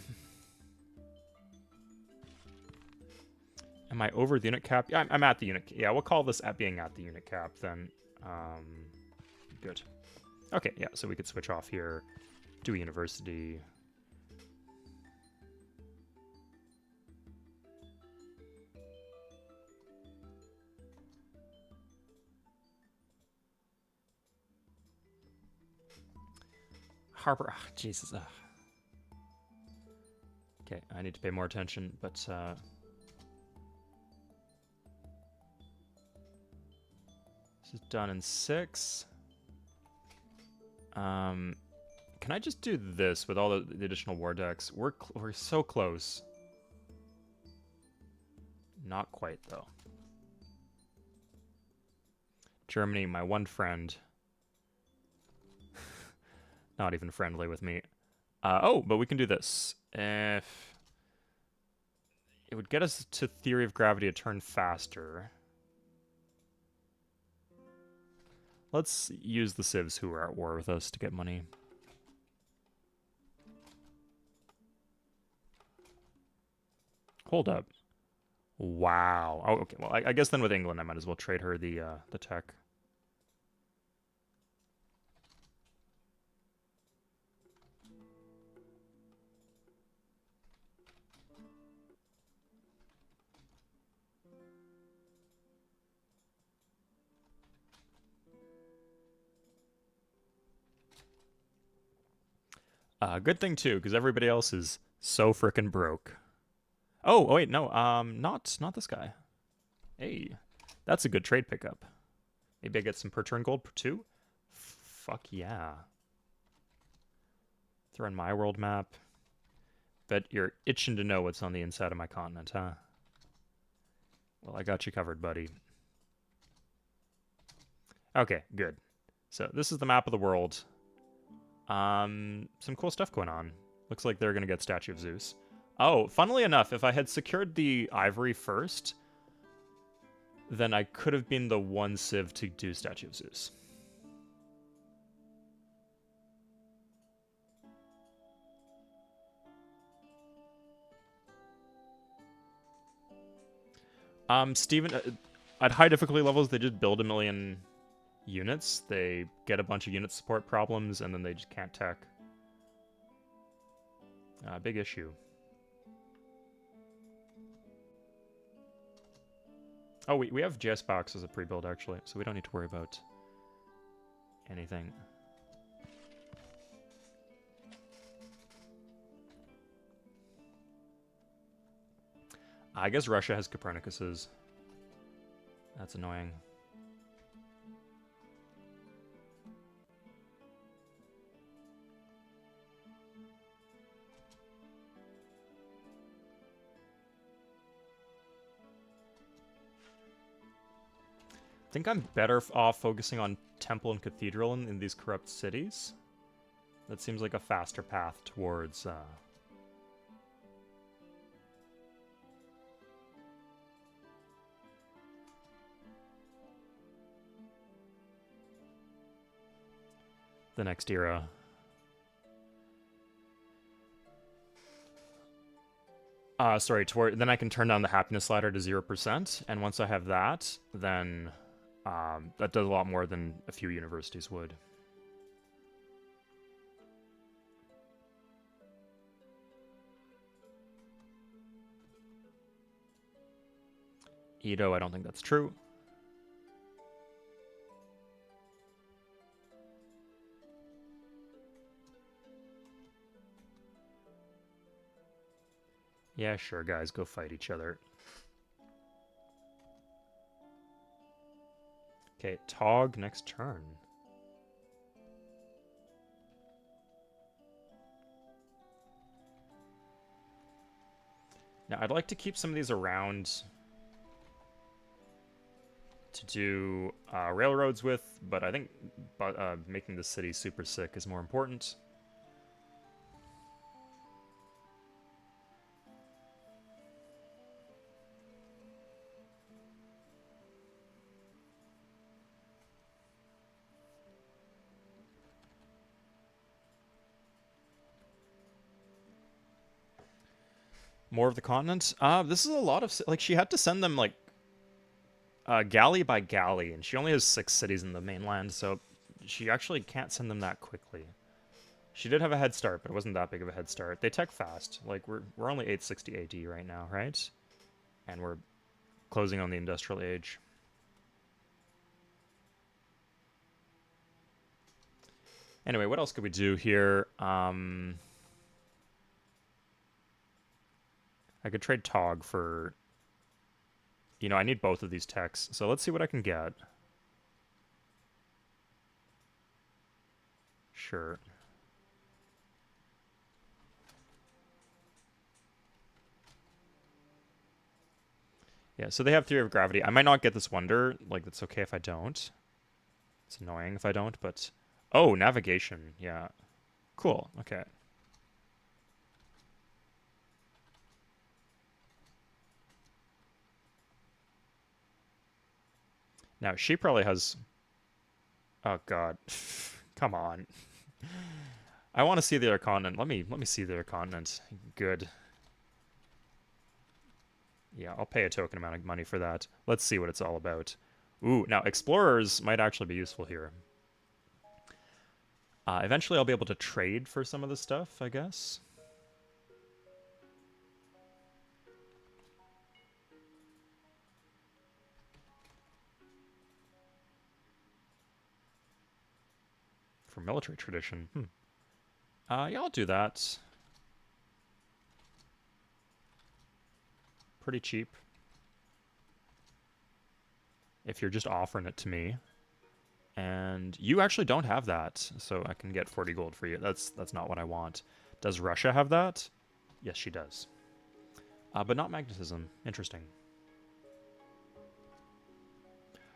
Am I over the unit cap? Yeah, I'm at the unit. Yeah, we'll call this at being at the unit cap then. Good. Okay, yeah, so we could switch off here. Do a university. Harper, Jesus. Okay, I need to pay more attention, but this is done in 6. Can I just do this with all the additional war decks? We're so close. Not quite, though. Germany, my one friend. Not even friendly with me. Oh, but we can do this. If it would get us to theory of gravity a turn faster. Let's use the Civs who are at war with us to get money. Hold up. Wow. Oh, okay. Well, I guess then with England, I might as well trade her the tech. Good thing too, because everybody else is so frickin' broke. Oh, wait, no, not this guy. Hey, that's a good trade pickup. Maybe I get some per turn gold too? Fuck yeah. Throw in my world map. Bet you're itching to know what's on the inside of my continent, huh? Well, I got you covered, buddy. Okay, good. So this is the map of the world. Some cool stuff going on. Looks like they're gonna get Statue of Zeus. Oh, funnily enough, if I had secured the ivory first, then I could have been the one civ to do Statue of Zeus. Steven, at high difficulty levels, they just build a million units. They get a bunch of unit support problems, and then they just can't tech. Big issue. Oh, we have JS box as a pre-build, actually, so we don't need to worry about anything. I guess Russia has Copernicus's. That's annoying. I think I'm better off focusing on temple and cathedral in these corrupt cities. That seems like a faster path towards the next era. Sorry, then I can turn down the happiness ladder to 0%, and once I have that, then that does a lot more than a few universities would. Edo, I don't think that's true. Yeah, sure, guys, go fight each other. Okay, Tog next turn. Now, I'd like to keep some of these around to do railroads with, but I think making the city super sick is more important. More of the continent? This is a lot of... Like, she had to send them, like, galley by galley, and she only has 6 cities in the mainland, so she actually can't send them that quickly. She did have a head start, but it wasn't that big of a head start. They tech fast. Like, we're only 860 AD right now, right? And we're closing on the Industrial Age. Anyway, what else could we do here? I could trade Tog for... You know, I need both of these techs, so let's see what I can get. Sure. Yeah, so they have Theory of Gravity. I might not get this Wonder. Like, it's okay if I don't. It's annoying if I don't, but... Oh, navigation. Yeah. Cool. Okay. Now, she probably has... Oh, God. Come on. I want to see the other continent. Let me see the other continent. Good. Yeah, I'll pay a token amount of money for that. Let's see what it's all about. Ooh, now explorers might actually be useful here. Eventually I'll be able to trade for some of the stuff, I guess. For military tradition. Yeah, I'll do that. Pretty cheap. If you're just offering it to me. And you actually don't have that, so I can get 40 gold for you. That's not what I want. Does Russia have that? Yes, she does. But not magnetism. Interesting.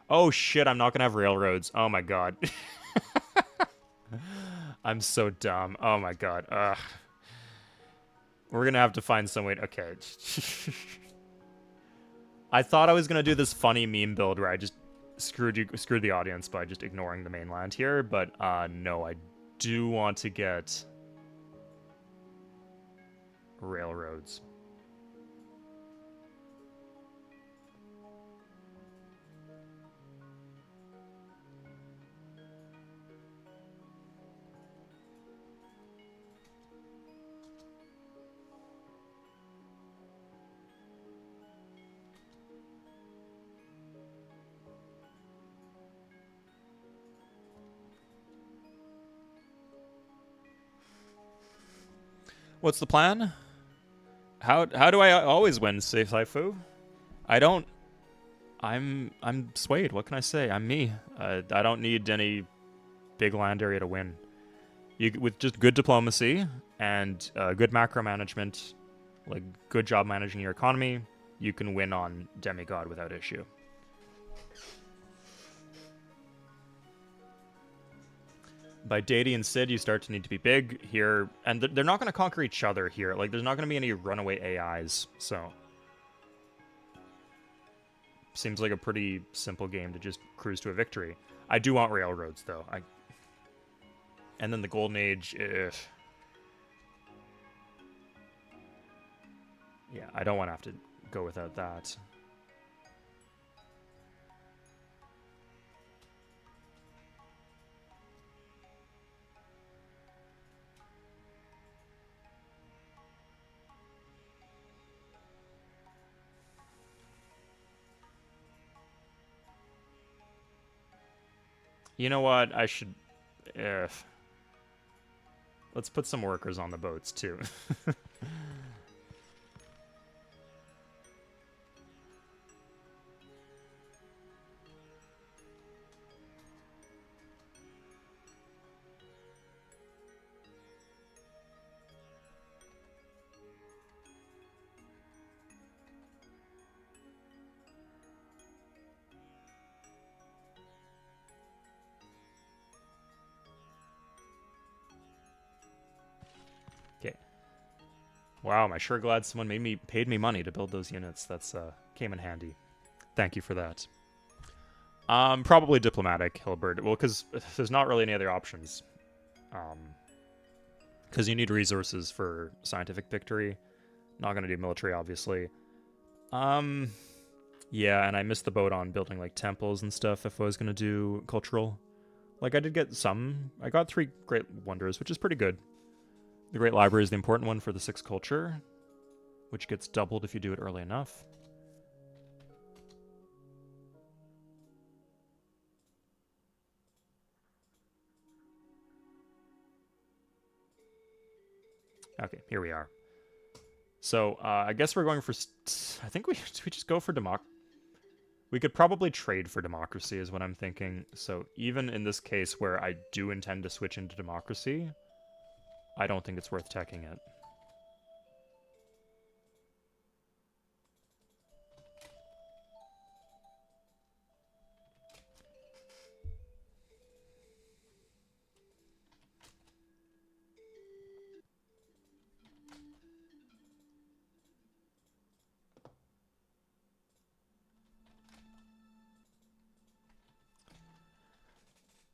Oh shit, I'm not gonna have railroads. Oh my god. I'm so dumb. Oh my god. Ugh. We're gonna have to find some way to... Okay. I thought I was gonna do this funny meme build where I just screwed the audience by just ignoring the mainland here, but no, I do want to get railroads. What's the plan? How do I always win, Saifu? I don't... I'm swayed. What can I say? I'm me. I don't need any big land area to win. With just good diplomacy and good macro management, like good job managing your economy, you can win on demigod without issue. By Deity and Sid, you start to need to be big here, and they're not going to conquer each other here. Like, there's not going to be any runaway AIs, so... Seems like a pretty simple game to just cruise to a victory. I do want railroads, though. And then the Golden Age... Yeah, I don't want to have to go without that. You know what? I should... Let's put some workers on the boats, too. Okay. Wow, I'm sure glad someone paid me money to build those units. That's came in handy. Thank you for that. Probably diplomatic, Hilbert. Well, because there's not really any other options. Because you need resources for scientific victory. Not gonna do military, obviously. Yeah, and I missed the boat on building like temples and stuff if I was gonna do cultural. Like I did get some. I got 3 Great Wonders, which is pretty good. The Great Library is the important one for the 6th culture, which gets doubled if you do it early enough. Okay, here we are. So, I guess we're going for... I think we just go for democracy. We could probably trade for democracy is what I'm thinking. So even in this case where I do intend to switch into democracy, I don't think it's worth teching it.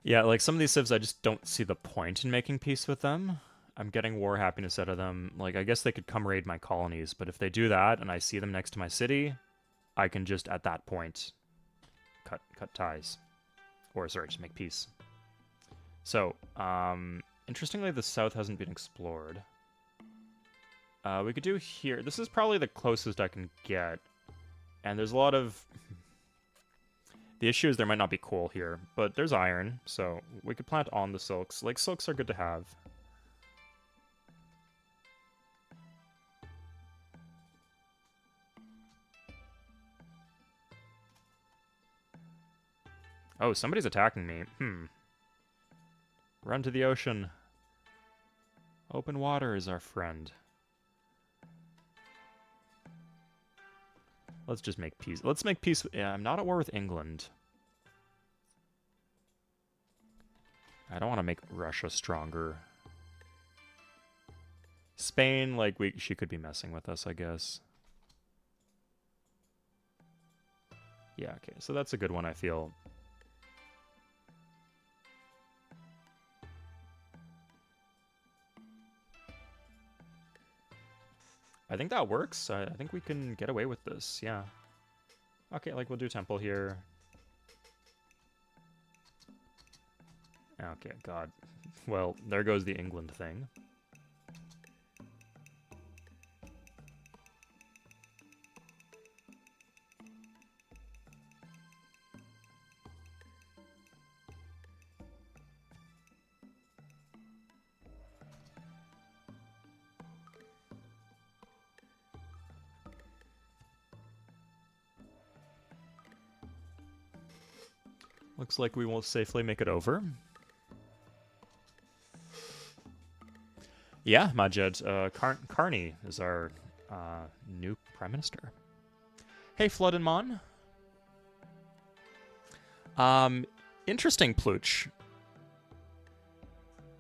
Yeah, like some of these civs, I just don't see the point in making peace with them. I'm getting war happiness out of them. Like, I guess they could come raid my colonies, but if they do that and I see them next to my city, I can just, at that point, cut ties. Or, sorry, just make peace. So, interestingly, the south hasn't been explored. We could do here. This is probably the closest I can get. And there's a lot of... The issue is there might not be coal here, but there's iron, so we could plant on the silks. Like, silks are good to have. Oh, somebody's attacking me. Run to the ocean. Open water is our friend. Let's just make peace. Let's make peace. Yeah, I'm not at war with England. I don't want to make Russia stronger. Spain, like, she could be messing with us, I guess. Yeah, okay. So that's a good one, I feel. I think that works. I think we can get away with this, yeah. Okay, like, we'll do temple here. Okay, God. Well, there goes the England thing. Looks like we will safely make it over. Yeah, Majed. Carney is our new Prime Minister. Hey, Flood and Mon. Interesting, Plooch.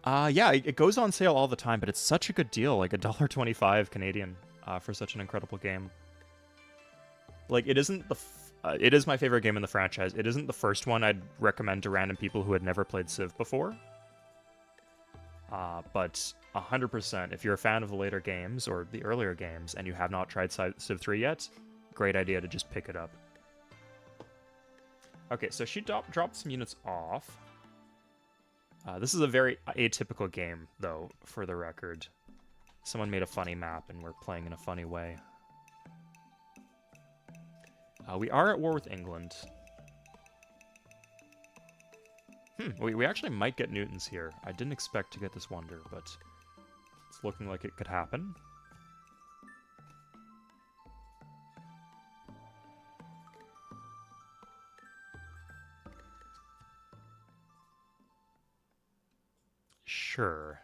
Yeah, it goes on sale all the time, but it's such a good deal. Like $1.25 Canadian for such an incredible game. Like, it isn't the... it is my favorite game in the franchise. It isn't the first one I'd recommend to random people who had never played Civ before. But 100%, if you're a fan of the later games, or the earlier games, and you have not tried Civ 3 yet, great idea to just pick it up. Okay, so she dropped some units off. This is a very atypical game, though, for the record. Someone made a funny map, and we're playing in a funny way. We are at war with England. We actually might get Newtons here. I didn't expect to get this wonder, but it's looking like it could happen. Sure.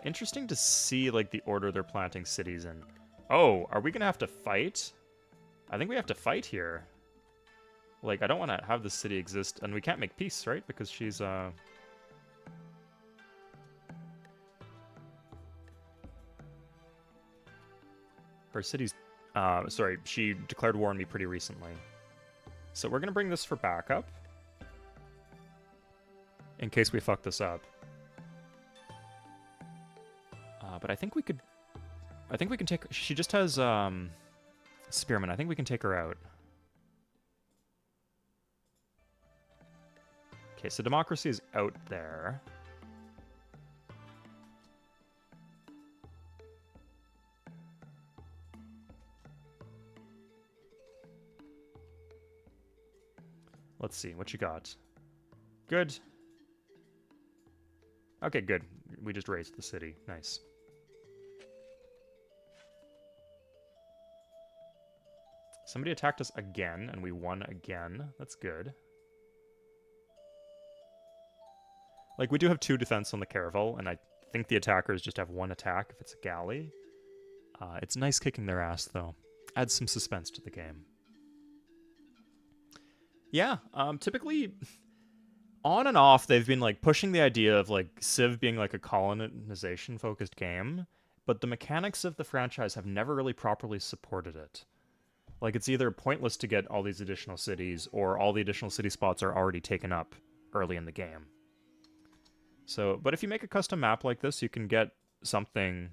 Interesting to see, like, the order they're planting cities in. Oh, are we gonna have to fight? I think we have to fight here. Like, I don't want to have this city exist, and we can't make peace, right? Because she's, Her city's, sorry, she declared war on me pretty recently. So we're gonna bring this for backup. In case we fuck this up. But I think we could... I think we can take... She just has, Spearman. I think we can take her out. Okay, so democracy is out there. Let's see, what you got? Good. Okay, good. We just raised the city. Nice. Somebody attacked us again, and we won again. That's good. Like, we do have 2 defense on the caravel, and I think the attackers just have 1 attack if it's a galley. It's nice kicking their ass, though. Adds some suspense to the game. Yeah, typically, on and off, they've been, like, pushing the idea of, like, Civ being, like, a colonization-focused game, but the mechanics of the franchise have never really properly supported it. Like, it's either pointless to get all these additional cities, or all the additional city spots are already taken up early in the game. So, but if you make a custom map like this, you can get something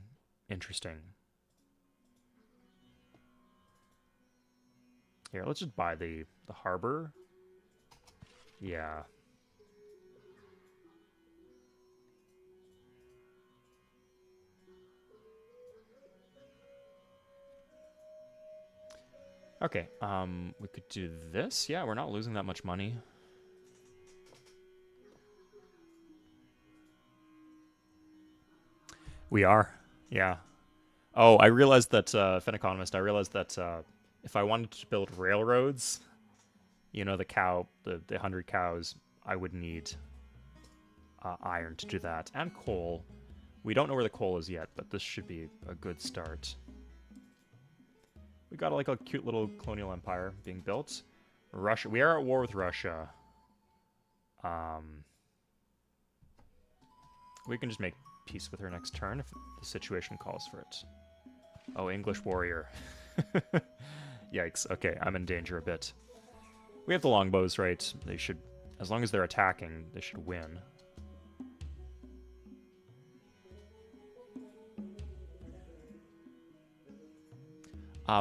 interesting. Here, let's just buy the harbor. Yeah. Okay, we could do this. Yeah, we're not losing that much money. We are. Yeah. Oh, I realized that, Fen Economist, I realized that if I wanted to build railroads, you know, the 100 cows, I would need iron to do that. And coal. We don't know where the coal is yet, but this should be a good start. We got like a cute little colonial empire being built. Russia, we are at war with Russia. We can just make peace with her next turn if the situation calls for it. Oh, English warrior. Yikes. Okay, I'm in danger a bit. We have the longbows, right? They should, as long as they're attacking, they should win.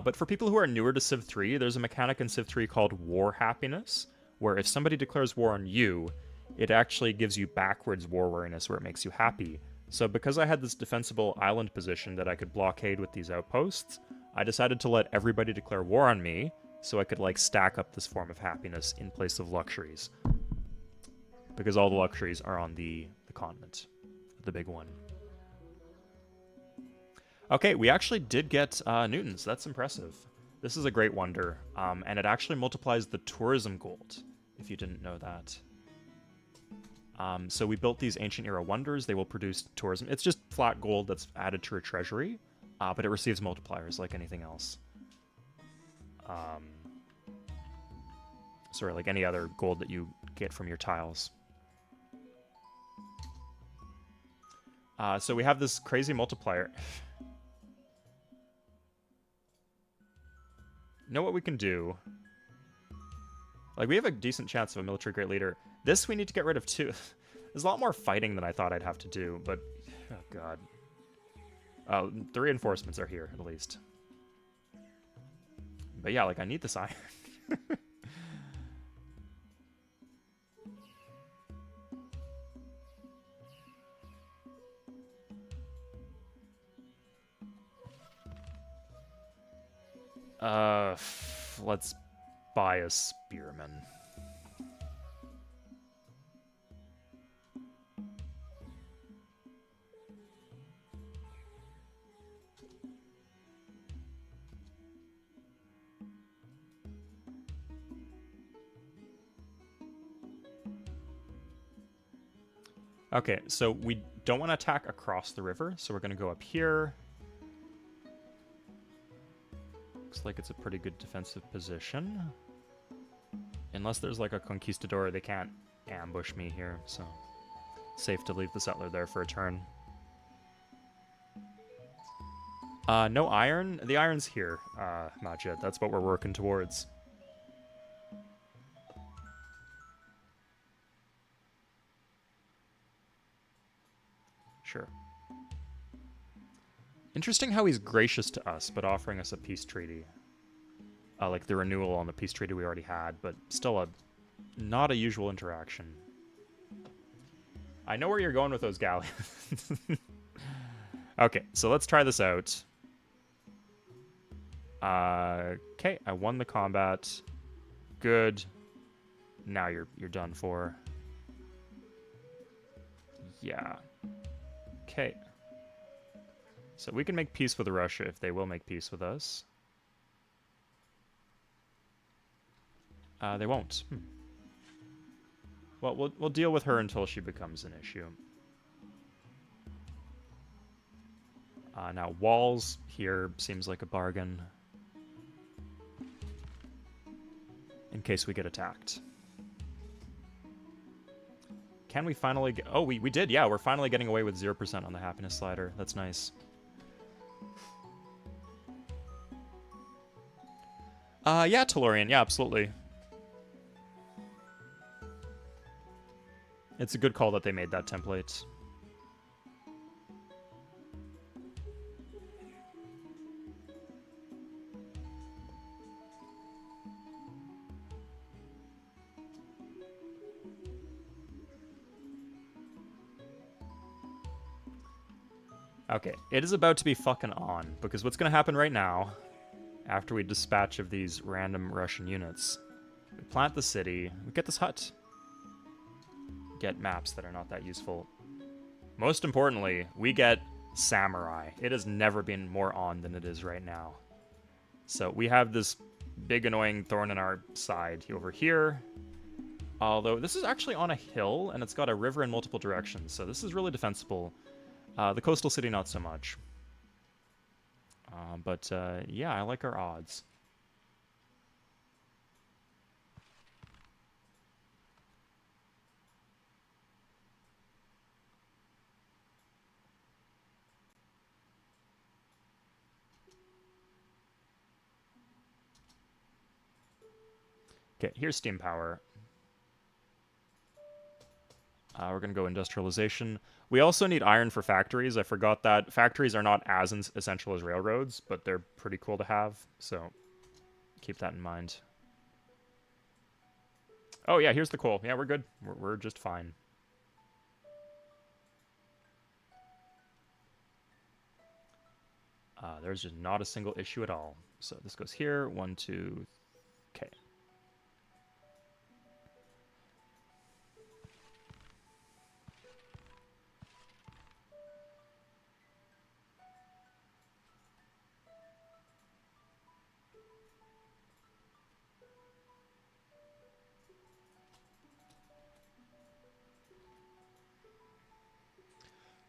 But for people who are newer to Civ 3, there's a mechanic in Civ 3 called War Happiness, where if somebody declares war on you, it actually gives you backwards war wariness where it makes you happy. So because I had this defensible island position that I could blockade with these outposts, I decided to let everybody declare war on me, so I could like stack up this form of happiness in place of luxuries. Because all the luxuries are on the continent, the big one. Okay, we actually did get Newtons. That's impressive. This is a great wonder, and it actually multiplies the tourism gold, if you didn't know that. So we built these ancient era wonders. They will produce tourism. It's just flat gold that's added to a treasury, but it receives multipliers like anything else. Sorry, like any other gold that you get from your tiles. So we have this crazy multiplier. Know what we can do? Like, we have a decent chance of a military great leader. This we need to get rid of too. There's a lot more fighting than I thought I'd have to do, but oh god. The reinforcements are here at least. But yeah, like I need this iron. Let's buy a spearman. Okay, so we don't want to attack across the river, so we're going to go up here. Looks like it's a pretty good defensive position. Unless there's like a conquistador, they can't ambush me here, so safe to leave the settler there for a turn. No iron? The iron's here, Majid. That's what we're working towards. Sure. Interesting how he's gracious to us, but offering us a peace treaty. Like the renewal on the peace treaty we already had, but still not a usual interaction. I know where you're going with those galleons. Okay, so let's try this out. Okay, I won the combat. Good. Now you're done for. Yeah. Okay. So we can make peace with Russia if they will make peace with us. They won't. Well, we'll deal with her until she becomes an issue. Now, walls here seems like a bargain. In case we get attacked. Can we finally get... Oh, we did, yeah. We're finally getting away with 0% on the happiness slider. That's nice. Yeah, Tellurian. Yeah, absolutely. It's a good call that they made that template. Okay, it is about to be fucking on, because what's gonna happen right now, after we dispatch of these random Russian units, we plant the city, we get this hut, get maps that are not that useful. Most importantly, we get samurai. It has never been more on than it is right now. So we have this big annoying thorn in our side over here. Although this is actually on a hill, and it's got a river in multiple directions, so this is really defensible. The coastal city, not so much. But yeah, I like our odds. Okay, here's steam power. We're going to go industrialization. We also need iron for factories. I forgot that. Factories are not as essential as railroads, but they're pretty cool to have, so keep that in mind. Oh, yeah, here's the coal. Yeah, we're good. We're just fine. There's just not a single issue at all. So this goes here. 1, 2... Okay.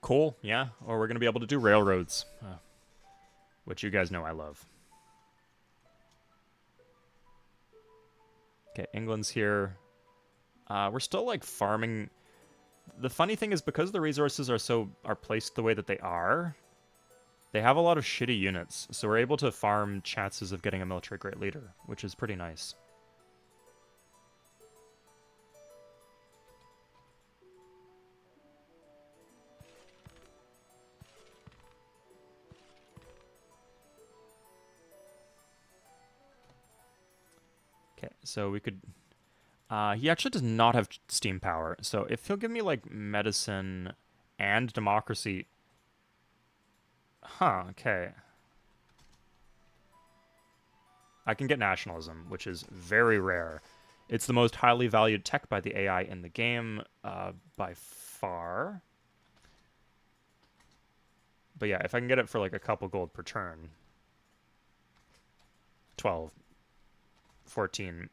Coal, yeah. Or we're going to be able to do railroads, which you guys know I love. Okay, England's here. We're still, like, farming. The funny thing is, because the resources are placed the way that they are, they have a lot of shitty units, so we're able to farm chances of getting a military great leader, which is pretty nice. Okay, so we could... he actually does not have steam power, so if he'll give me, like, medicine and democracy... Huh, okay. I can get nationalism, which is very rare. It's the most highly valued tech by the AI in the game, by far. But yeah, if I can get it for, like, a couple gold per turn... 12. 14,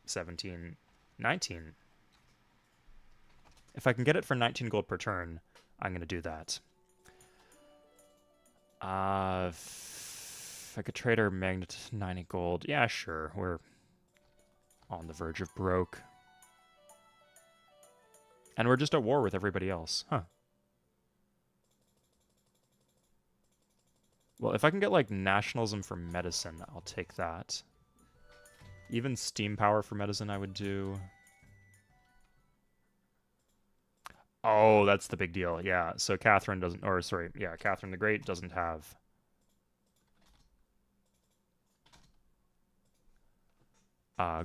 17, 19. If I can get it for 19 gold per turn, I'm going to do that. If I could trade our magnet 90 gold. Yeah, sure. We're on the verge of broke. And we're just at war with everybody else. Huh. Well, if I can get, like, nationalism for medicine, I'll take that. Even steam power for medicine I would do. Oh, that's the big deal. Yeah, so Catherine doesn't... Or, sorry, yeah, Catherine the Great doesn't have...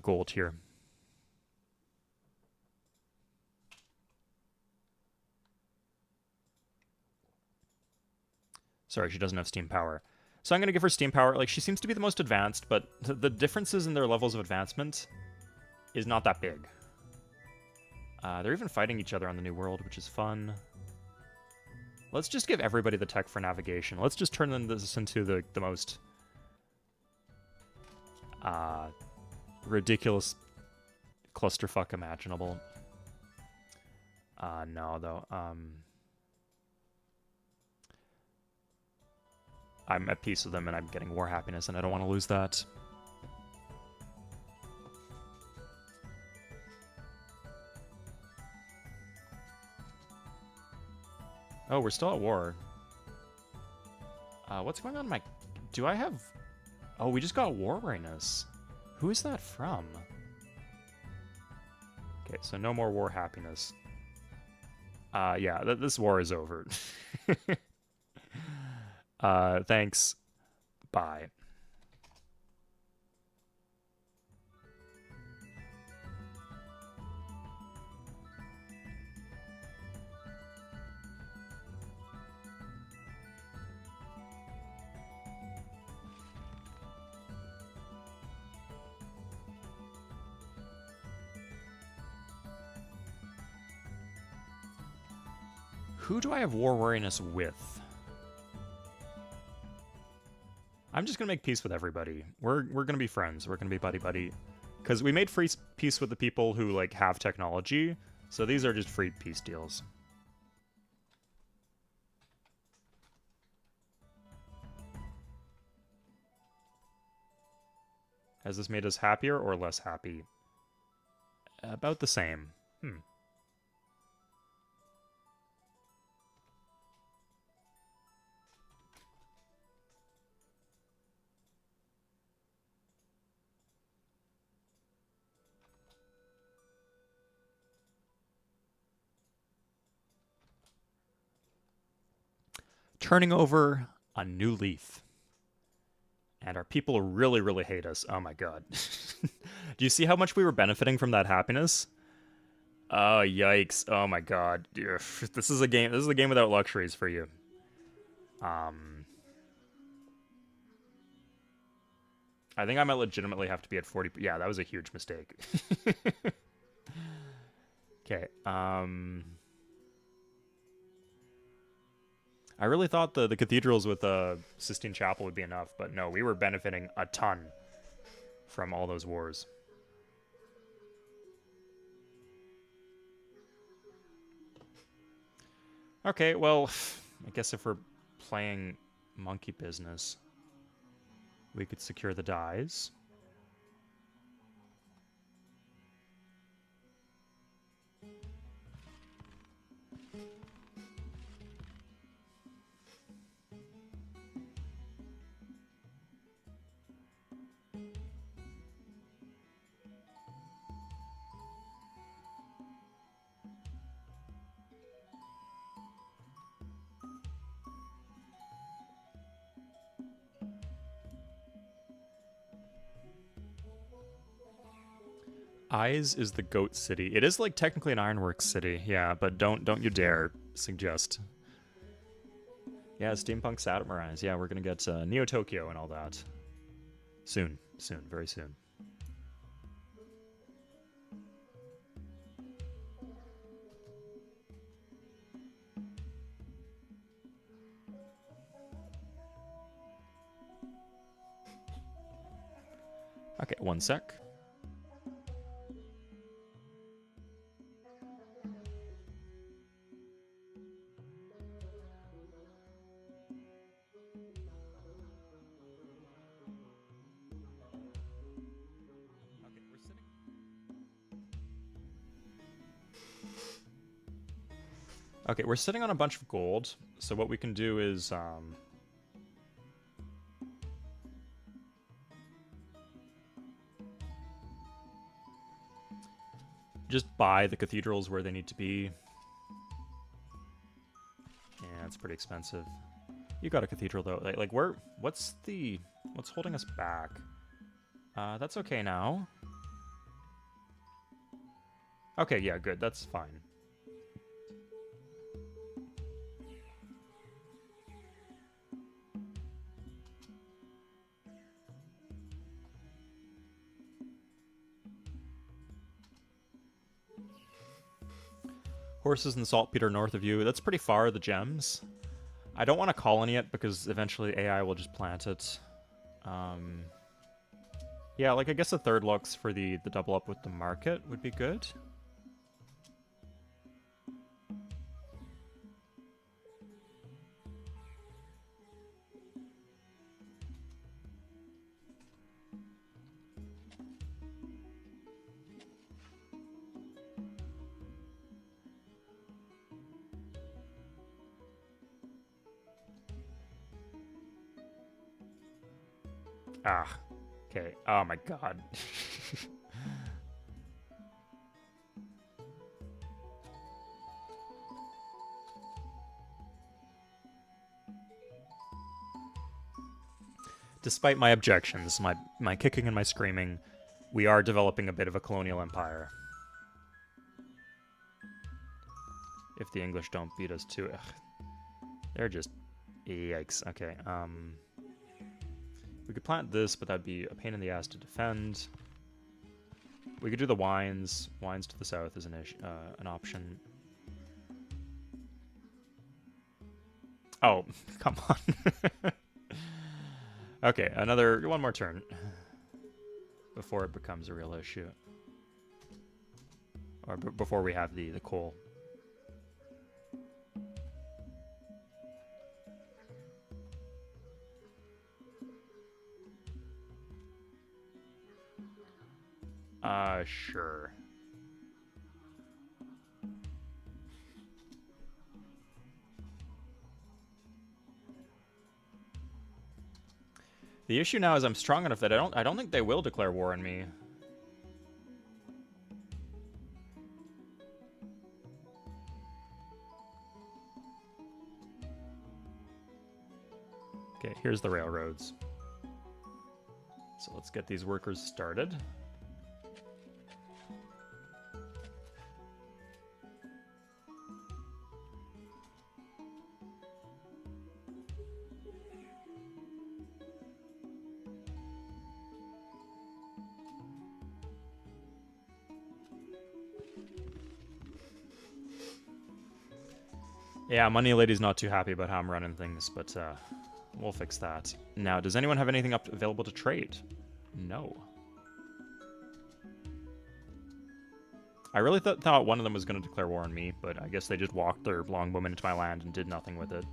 gold here. Sorry, she doesn't have steam power. So I'm going to give her steam power. Like, she seems to be the most advanced, but the differences in their levels of advancement is not that big. They're even fighting each other on the New World, which is fun. Let's just give everybody the tech for navigation. Let's just turn this into the most ridiculous clusterfuck imaginable. No, though. I'm at peace with them, and I'm getting war happiness, and I don't want to lose that. Oh, we're still at war. What's going on in my... Do I have... Oh, we just got war readiness. Who is that from? Okay, so no more war happiness. Yeah, this war is over. Thanks. Bye. Who do I have war weariness with? I'm just gonna make peace with everybody. We're gonna be friends. We're gonna be buddy. Because we made free peace with the people who, like, have technology. So these are just free peace deals. Has this made us happier or less happy? About the same. Turning over a new leaf. And our people really hate us. Oh my god. Do you see how much we were benefiting from that happiness? Oh, yikes. Oh my god. This is a game without luxuries for you. I think I might legitimately have to be at 40. Yeah, that was a huge mistake. Okay. I really thought the cathedrals with the Sistine Chapel would be enough, but no, we were benefiting a ton from all those wars. Okay, well, I guess if we're playing monkey business, we could secure the dies. Eyes is the goat city. It is like technically an ironworks city, yeah, but don't you dare suggest. Yeah, steampunk Saturnized. Yeah, we're gonna get Neo Tokyo and all that soon, very soon. Okay, one sec. Okay, we're sitting on a bunch of gold, so what we can do is just buy the cathedrals where they need to be. Yeah, it's pretty expensive. You got a cathedral though. Like what's holding us back? That's okay now. Okay, yeah, good. That's fine. Horses and saltpeter north of you. That's pretty far, the gems. I don't want to colony it because eventually AI will just plant it. Yeah, like I guess a third looks for the double up with the market would be good. Okay. Oh my god. Despite my objections, my kicking and my screaming, we are developing a bit of a colonial empire. If the English don't beat us too. Ugh. They're just... Yikes. Okay, we could plant this, but that'd be a pain in the ass to defend. We could do the wines. Wines to the south is an option. Oh, come on. Okay, one more turn before it becomes a real issue. Or before we have the coal. Sure. The issue now is I'm strong enough that I don't think they will declare war on me. Okay, here's the railroads. So let's get these workers started. Yeah, Money Lady's not too happy about how I'm running things, but we'll fix that. Now, does anyone have anything available to trade? No. I really thought one of them was going to declare war on me, but I guess they just walked their longbowmen into my land and did nothing with it.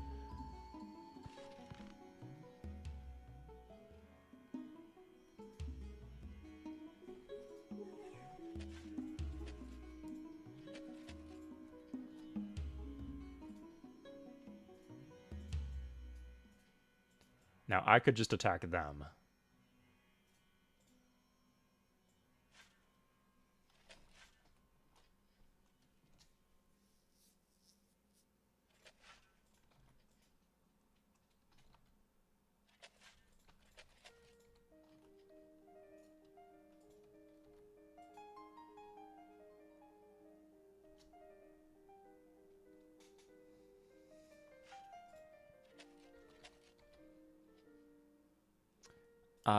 Now, I could just attack them.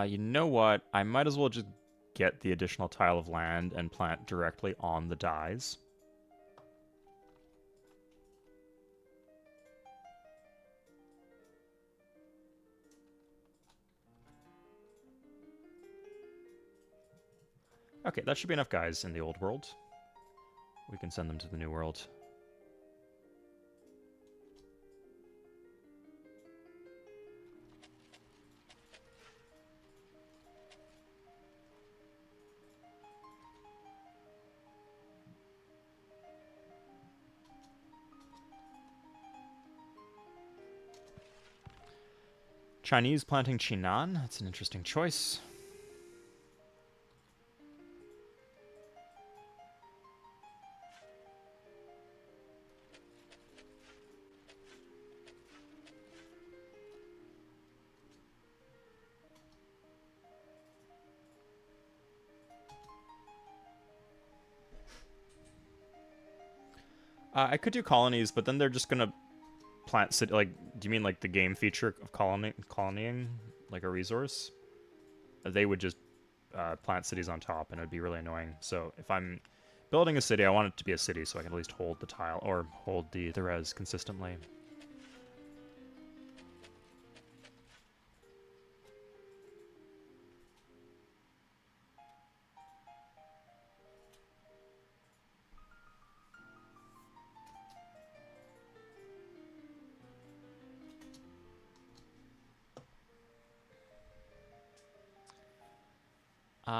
You know what? I might as well just get the additional tile of land and plant directly on the dyes. Okay, that should be enough guys in the old world. We can send them to the new world. Chinese planting Chinan. That's an interesting choice. I could do colonies, but then they're just gonna plant city. Like, do you mean like the game feature of colonying, like a resource? They would just plant cities on top, and it would be really annoying. So if I'm building a city, I want it to be a city, so I can at least hold the tile or hold the res consistently.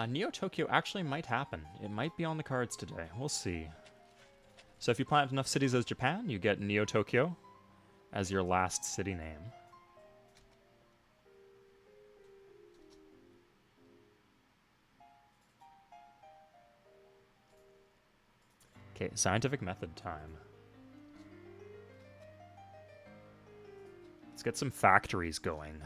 Neo-Tokyo actually might happen. It might be on the cards today. We'll see. So if you plant enough cities as Japan, you get Neo-Tokyo as your last city name. Okay, scientific method time. Let's get some factories going.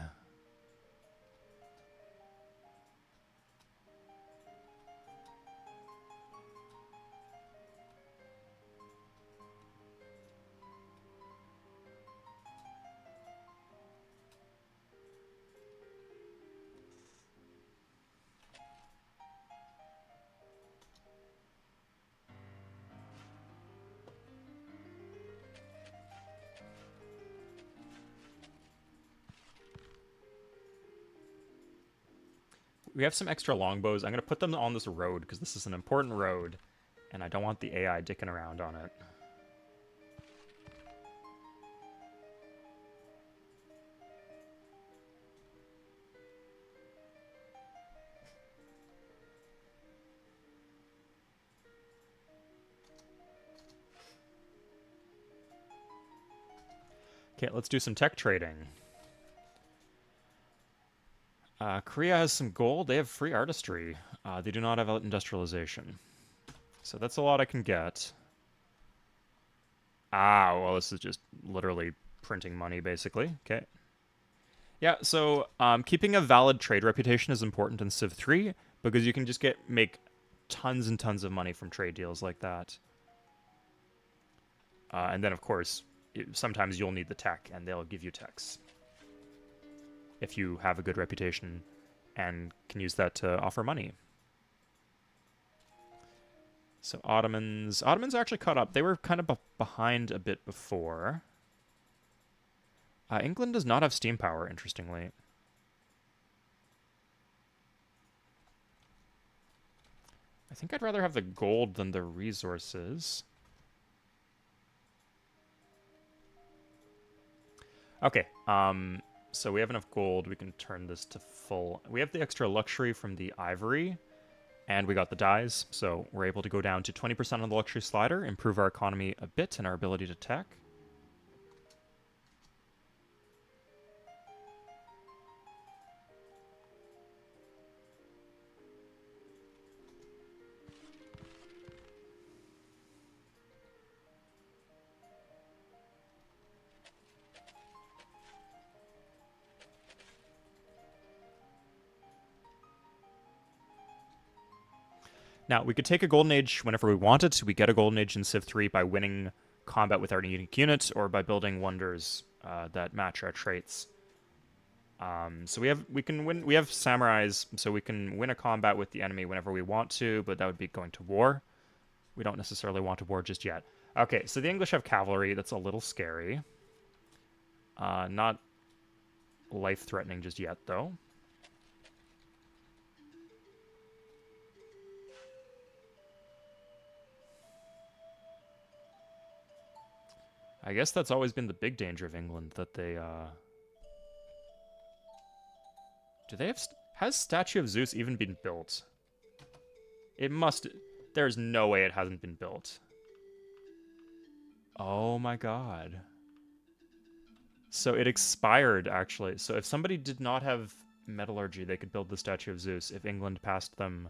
We have some extra longbows. I'm going to put them on this road because this is an important road, and I don't want the AI dicking around on it. Okay, let's do some tech trading. Korea has some gold. They have free artistry. They do not have industrialization. So that's a lot I can get. Well, this is just literally printing money, basically. Okay. Yeah, so keeping a valid trade reputation is important in Civ 3 because you can just make tons and tons of money from trade deals like that. And then, of course, sometimes you'll need the tech, and they'll give you techs if you have a good reputation and can use that to offer money. So Ottomans actually caught up. They were kind of behind a bit before. England does not have steam power, interestingly. I think I'd rather have the gold than the resources. Okay, so we have enough gold. We can turn this to full. We have the extra luxury from the ivory, and we got the dyes, so we're able to go down to 20% on the luxury slider, improve our economy a bit and our ability to tech. Now, we could take a Golden Age whenever we wanted. So we get a Golden Age in Civ 3 by winning combat with our unique units or by building wonders that match our traits. So we have samurais, so we can win a combat with the enemy whenever we want to, but that would be going to war. We don't necessarily want to war just yet. Okay, so the English have cavalry. That's a little scary. Not life-threatening just yet, though. I guess that's always been the big danger of England, that they, Do they have... Has Statue of Zeus even been built? It must... There's no way it hasn't been built. Oh my god. So it expired, actually. So if somebody did not have metallurgy, they could build the Statue of Zeus if England passed them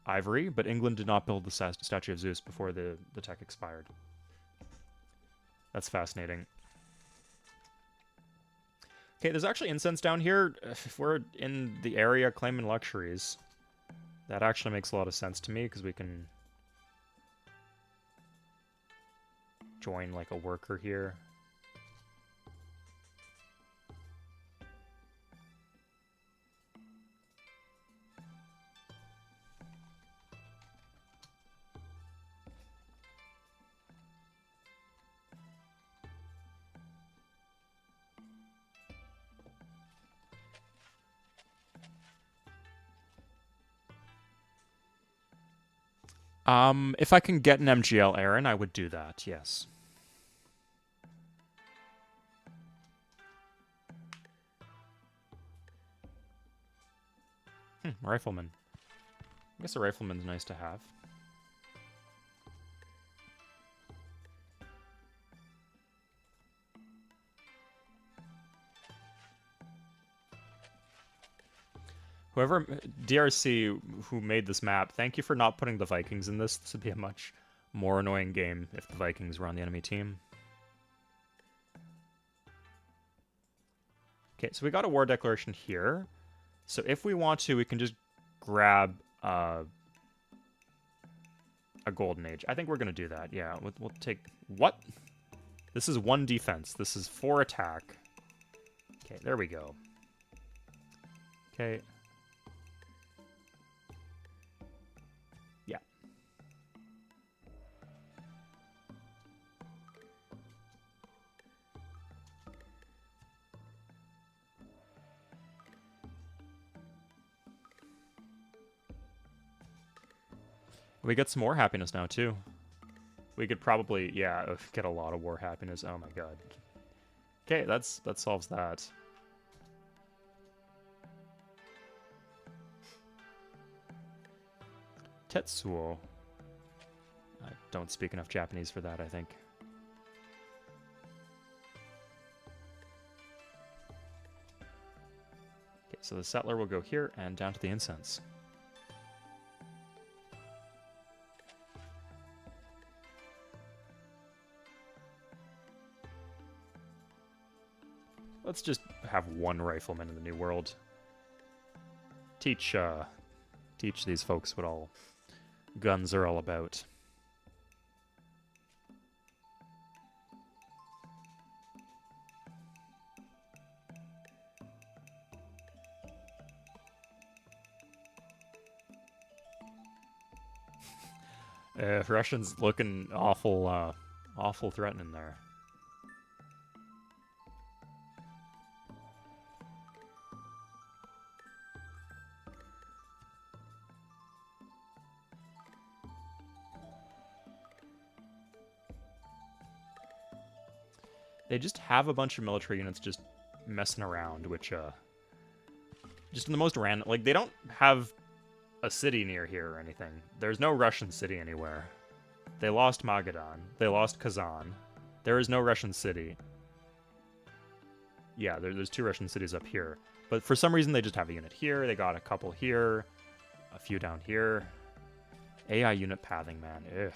ivory, but England did not build the Statue of Zeus before the tech expired. That's fascinating. Okay, there's actually incense down here. If we're in the area claiming luxuries, that actually makes a lot of sense to me, because we can join, like, a worker here. If I can get an MGL Aaron, I would do that, yes. Rifleman. I guess a rifleman's nice to have. Whoever, DRC, who made this map, thank you for not putting the Vikings in this. This would be a much More annoying game if the Vikings were on the enemy team. Okay, so we got a war declaration here. So if we want to, we can just grab a golden age. I think we're going to do that. Yeah, we'll take... What? This is 1 defense. This is 4 attack. Okay, there we go. Okay. Yeah. We get some more happiness now, too. We could probably, yeah, get a lot of war happiness. Oh my god. Okay, that solves that. Tetsuo. I don't speak enough Japanese for that, I think. Okay, so the settler will go here and down to the incense. Let's just have 1 rifleman in the New World. Teach these folks what all guns are all about. Russians looking awful, awful threatening there. They just have a bunch of military units just messing around, which, just in the most random... Like, they don't have a city near here or anything. There's no Russian city anywhere. They lost Magadan. They lost Kazan. There is no Russian city. Yeah, there's 2 Russian cities up here. But for some reason, they just have a unit here. They got a couple here. A few down here. AI unit pathing, man. Ugh.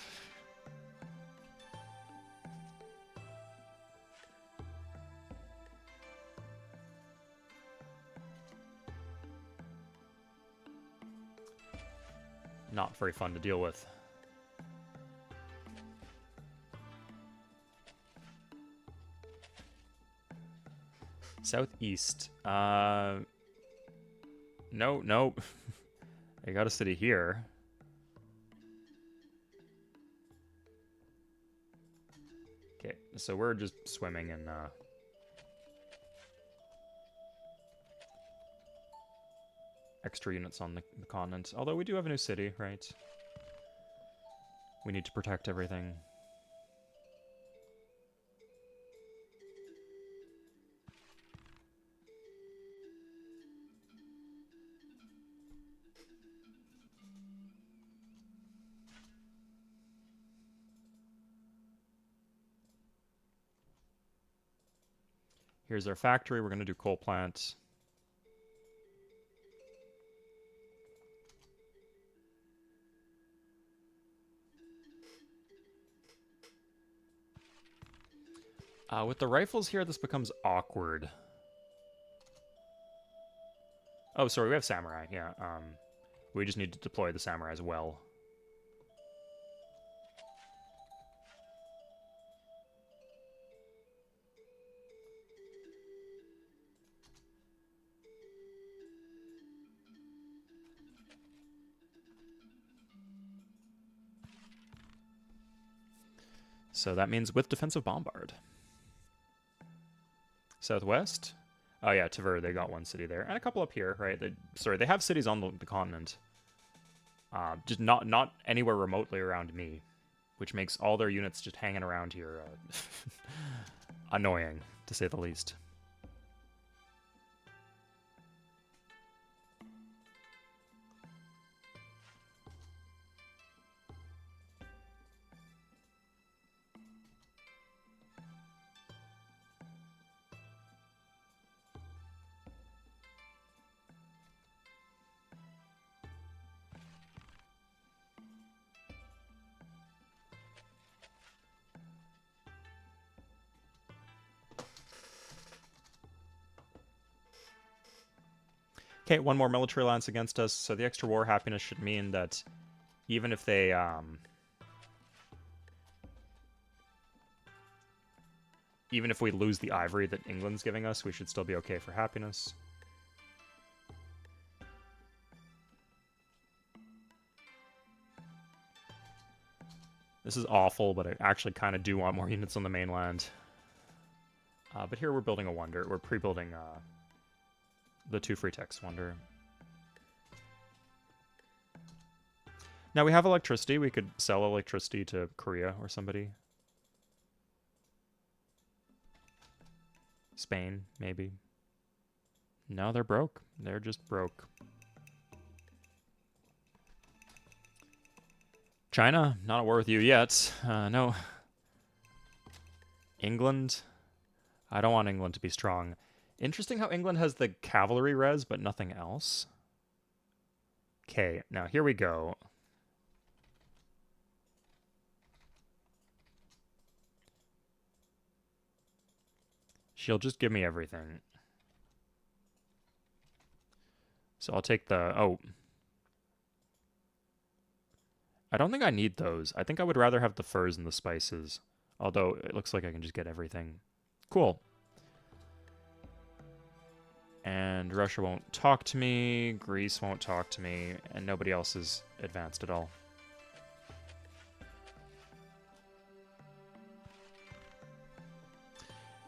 Not very fun to deal with. Southeast. No. I got a city here. Okay, so we're just swimming in, extra units on the continent. Although we do have a new city, right? We need to protect everything. Here's our factory. We're going to do coal plant. With the rifles here, this becomes awkward. Oh, sorry, we have samurai, yeah. We just need to deploy the samurai as well. So that means with defensive bombard. Southwest? Oh yeah, Tver, they got 1 city there. And a couple up here, right? They have cities on the continent. Just not anywhere remotely around me. Which makes all their units just hanging around here annoying, to say the least. Okay, one more military alliance against us. So the extra war happiness should mean that even if they, even if we lose the ivory that England's giving us, we should still be okay for happiness. This is awful, but I actually kind of do want more units on the mainland. But here we're building a wonder. We're pre-building the 2 free text wonder. Now we have electricity. We could sell electricity to Korea or somebody. Spain, maybe. No, they're broke. They're just broke. China, not at war with you yet. No. England. I don't want England to be strong. Interesting how England has the cavalry res, but nothing else. Okay, now here we go. She'll just give me everything. So I'll take the... Oh. I don't think I need those. I think I would rather have the furs and the spices. Although, it looks like I can just get everything. Cool. And Russia won't talk to me. Greece won't talk to me. And nobody else is advanced at all.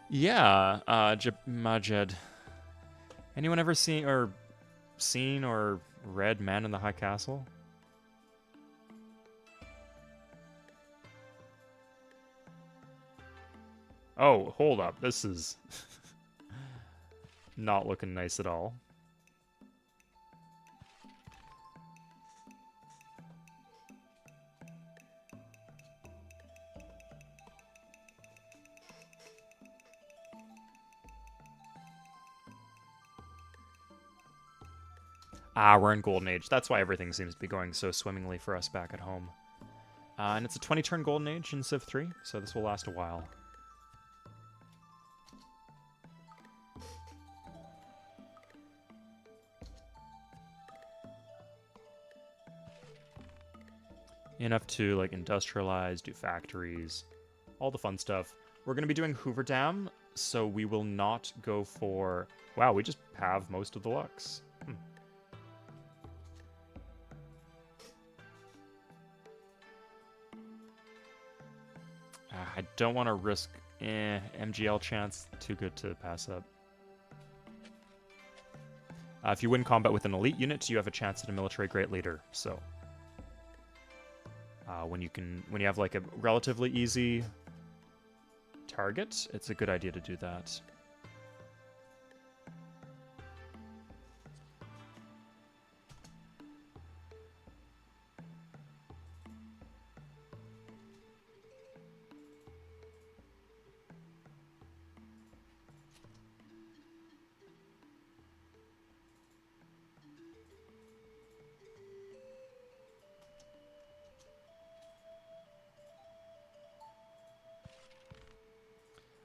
Yeah, Majed. Anyone ever seen or read Man in the High Castle? Oh, hold up. This is not looking nice at all. Ah, we're in Golden Age. That's why everything seems to be going so swimmingly for us back at home. And it's a 20-turn Golden Age in Civ 3, so this will last a while. Enough to, like, industrialize, do factories, all the fun stuff. We're going to be doing Hoover Dam, so we will not go for... Wow, we just have most of the Lux. I don't want to risk MGL chance. Too good to pass up. If you win combat with an elite unit, you have a chance at a military great leader. So when you have like a relatively easy target, it's a good idea to do that.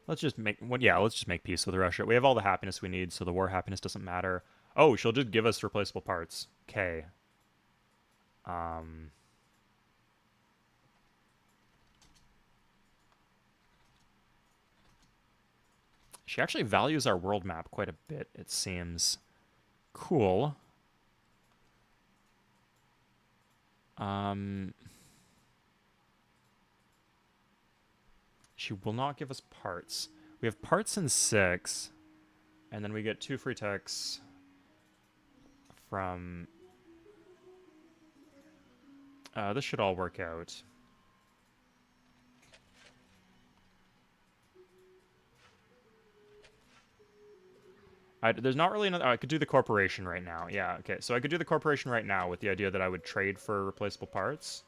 Let's just make let's just make peace with Russia. We have all the happiness we need, so the war happiness doesn't matter. Oh, she'll just give us replaceable parts. Okay. She actually values our world map quite a bit, it seems. Cool. She will not give us parts. We have parts in 6, and then we get 2 free techs from... this should all work out. There's not really another... I could do the corporation right now. Yeah, okay. So I could do the corporation right now with the idea that I would trade for replaceable parts.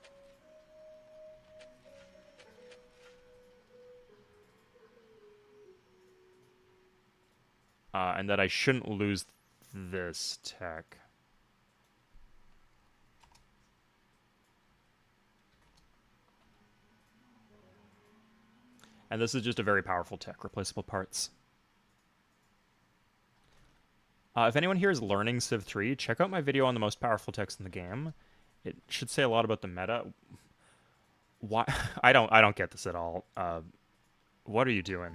And that I shouldn't lose this tech. And this is just a very powerful tech, replaceable parts. If anyone here is learning Civ 3, check out my video on the most powerful techs in the game. It should say a lot about the meta. Why? I don't get this at all. What are you doing?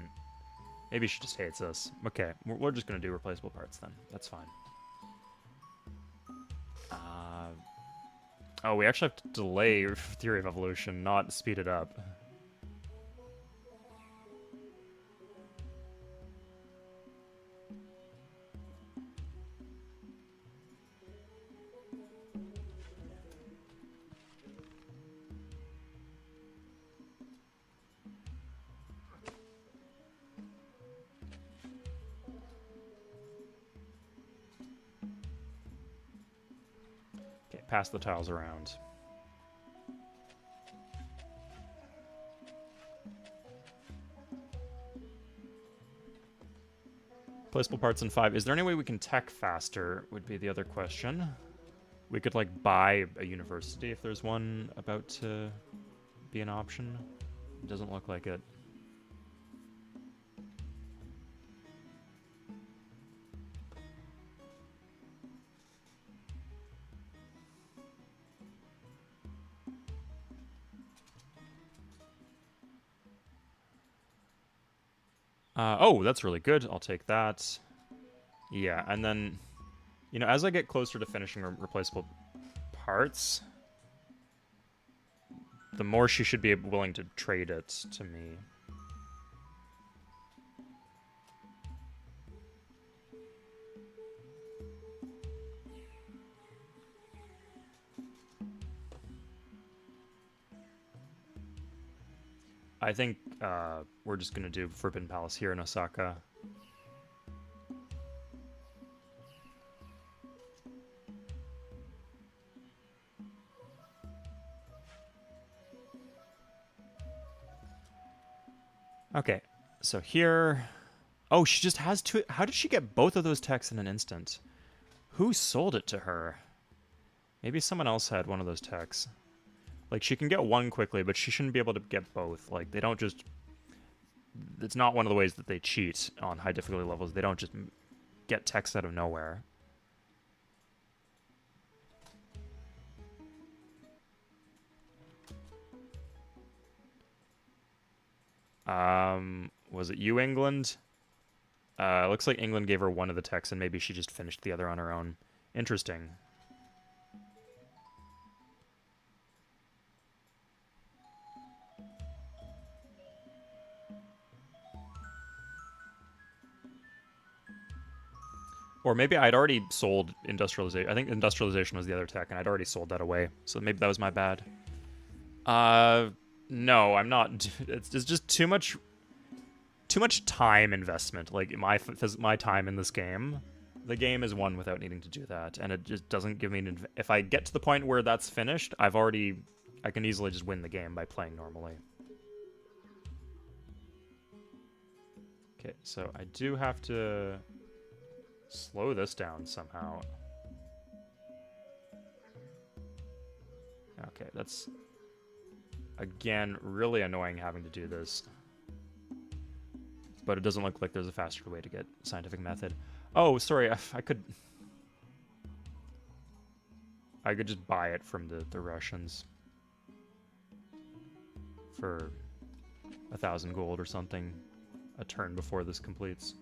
Maybe she just hates us. Okay, we're just gonna do replaceable parts then. That's fine. Oh, we actually have to delay Theory of Evolution, not speed it up. Okay, pass the tiles around. Placeable parts in 5. Is there any way we can tech faster, would be the other question. We could, like, buy a university if there's one about to be an option. It doesn't look like it. Oh, that's really good. I'll take that. Yeah, and then, you know, as I get closer to finishing replaceable parts, the more she should be willing to trade it to me. I think we're just going to do Forbidden Palace here in Osaka. Okay, so here... Oh, she just has two... How did she get both of those techs in an instant? Who sold it to her? Maybe someone else had one of those techs. Like, she can get one quickly, but she shouldn't be able to get both. Like, they don't just... It's not one of the ways that they cheat on high difficulty levels. They don't just get techs out of nowhere. Was it you, England? Looks like England gave her one of the techs, and maybe she just finished the other on her own. Interesting. Or maybe I'd already sold Industrialization. I think Industrialization was the other tech, and I'd already sold that away. So maybe that was my bad. No, I'm not. It's just too much time investment. Like, my time in this game. The game is won without needing to do that, and it just doesn't give me an... If I get to the point where that's finished, I can easily just win the game by playing normally. Okay, so I do have to slow this down somehow. Okay, that's, again, really annoying having to do this. But it doesn't look like there's a faster way to get scientific method. Oh, sorry, I could just buy it from the Russians for 1,000 gold or something a turn before this completes.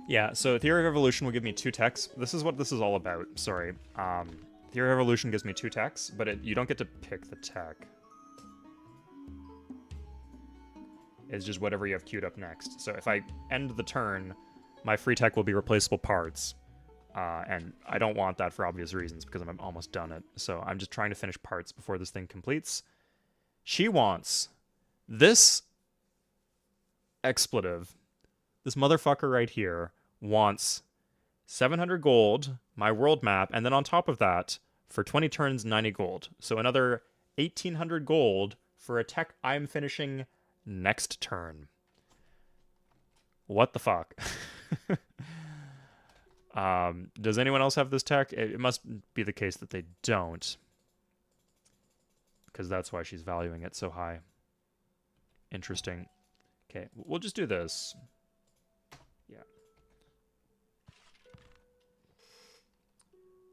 Yeah, so Theory of Evolution will give me 2 techs. This is what this is all about, sorry. Theory of Evolution gives me 2 techs, but you don't get to pick the tech. It's just whatever you have queued up next. So if I end the turn, my free tech will be replaceable parts. And I don't want that for obvious reasons, because I'm almost done it. So I'm just trying to finish parts before this thing completes. She wants this expletive. This motherfucker right here wants 700 gold, my world map, and then on top of that, for 20 turns, 90 gold. So another 1,800 gold for a tech I'm finishing next turn. What the fuck? Does anyone else have this tech? It must be the case that they don't, because that's why she's valuing it so high. Interesting. Okay, we'll just do this. Yeah.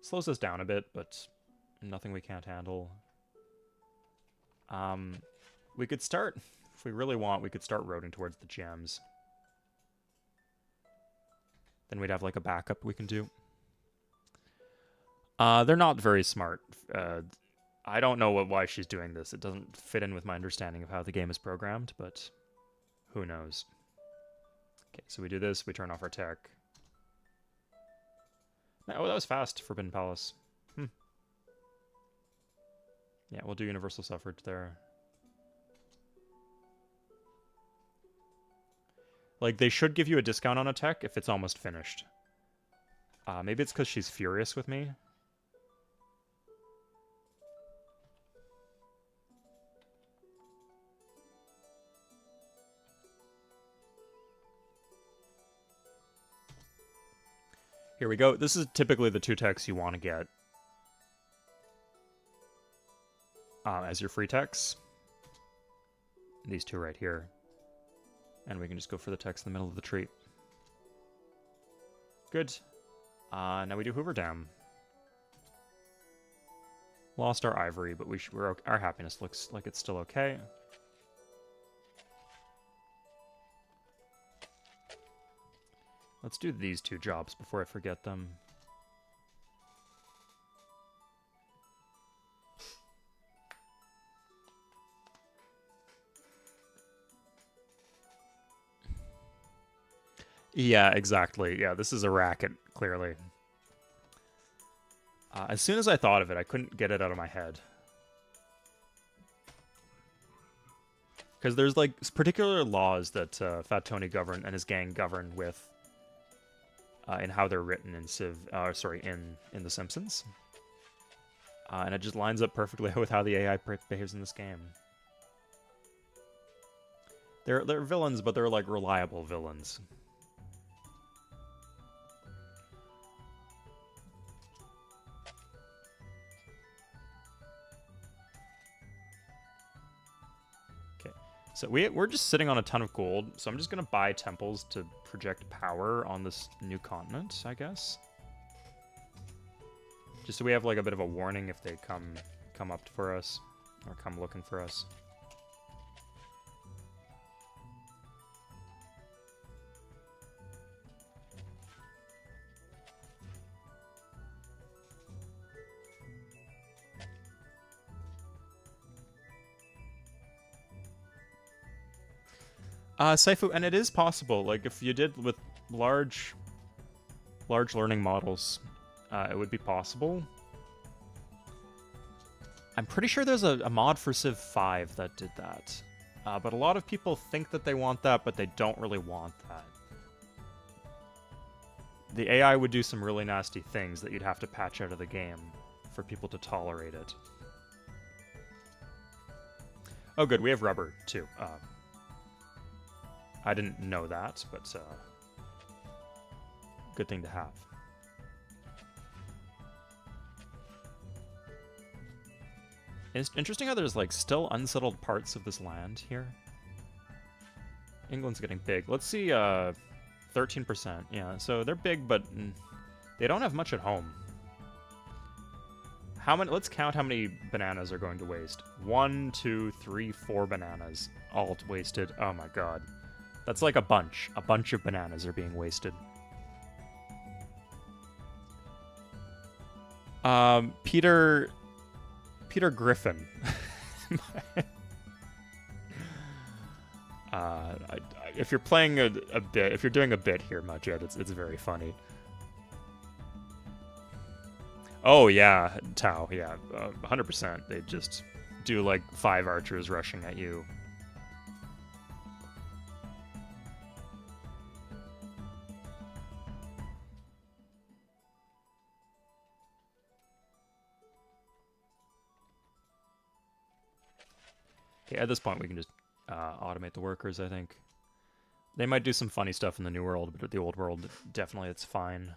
Slows us down a bit, but nothing we can't handle. We could start, if we really want, we could start roading towards the gems. Then we'd have like a backup we can do. They're not very smart. I don't know why she's doing this. It doesn't fit in with my understanding of how the game is programmed, but who knows. Okay, so we do this, we turn off our tech. Oh, that was fast, Forbidden Palace. Yeah, we'll do Universal Suffrage there. Like, they should give you a discount on a tech if it's almost finished. Maybe it's because she's furious with me. Here we go. This is typically the 2 techs you want to get as your free techs. These 2 right here. And we can just go for the techs in the middle of the tree. Good. Now we do Hoover Dam. Lost our ivory, but our happiness looks like it's still okay. Let's do these 2 jobs before I forget them. Yeah, exactly. Yeah, this is a racket, clearly. As soon as I thought of it, I couldn't get it out of my head. Because there's, like, particular laws that Fat Tony and his gang govern with in how they're written in in The Simpsons. And it just lines up perfectly with how the AI behaves in this game. They're villains, but they're, like, reliable villains. So we're just sitting on a ton of gold, so I'm just going to buy temples to project power on this new continent, I guess. Just so we have like a bit of a warning if they come up for us, or come looking for us. Saifu, and it is possible, like, if you did with large learning models, it would be possible. I'm pretty sure there's a mod for Civ 5 that did that. But a lot of people think that they want that, but they don't really want that. The AI would do some really nasty things that you'd have to patch out of the game for people to tolerate it. Oh good, we have rubber, too. I didn't know that, but good thing to have. It's interesting how there's like still unsettled parts of this land here. England's getting big. Let's see, 13%. Yeah, so they're big, but they don't have much at home. How many? Let's count how many bananas are going to waste. 1, 2, 3, 4 bananas, all wasted. Oh my god. That's like a bunch. A bunch of bananas are being wasted. Peter Griffin. If you're playing a bit, if you're doing a bit here, Mudjed, it's very funny. Oh yeah, Tau, yeah, 100%. They just do like 5 archers rushing at you. Okay, at this point we can just automate the workers, I think. They might do some funny stuff in the new world, but at the old world, definitely it's fine.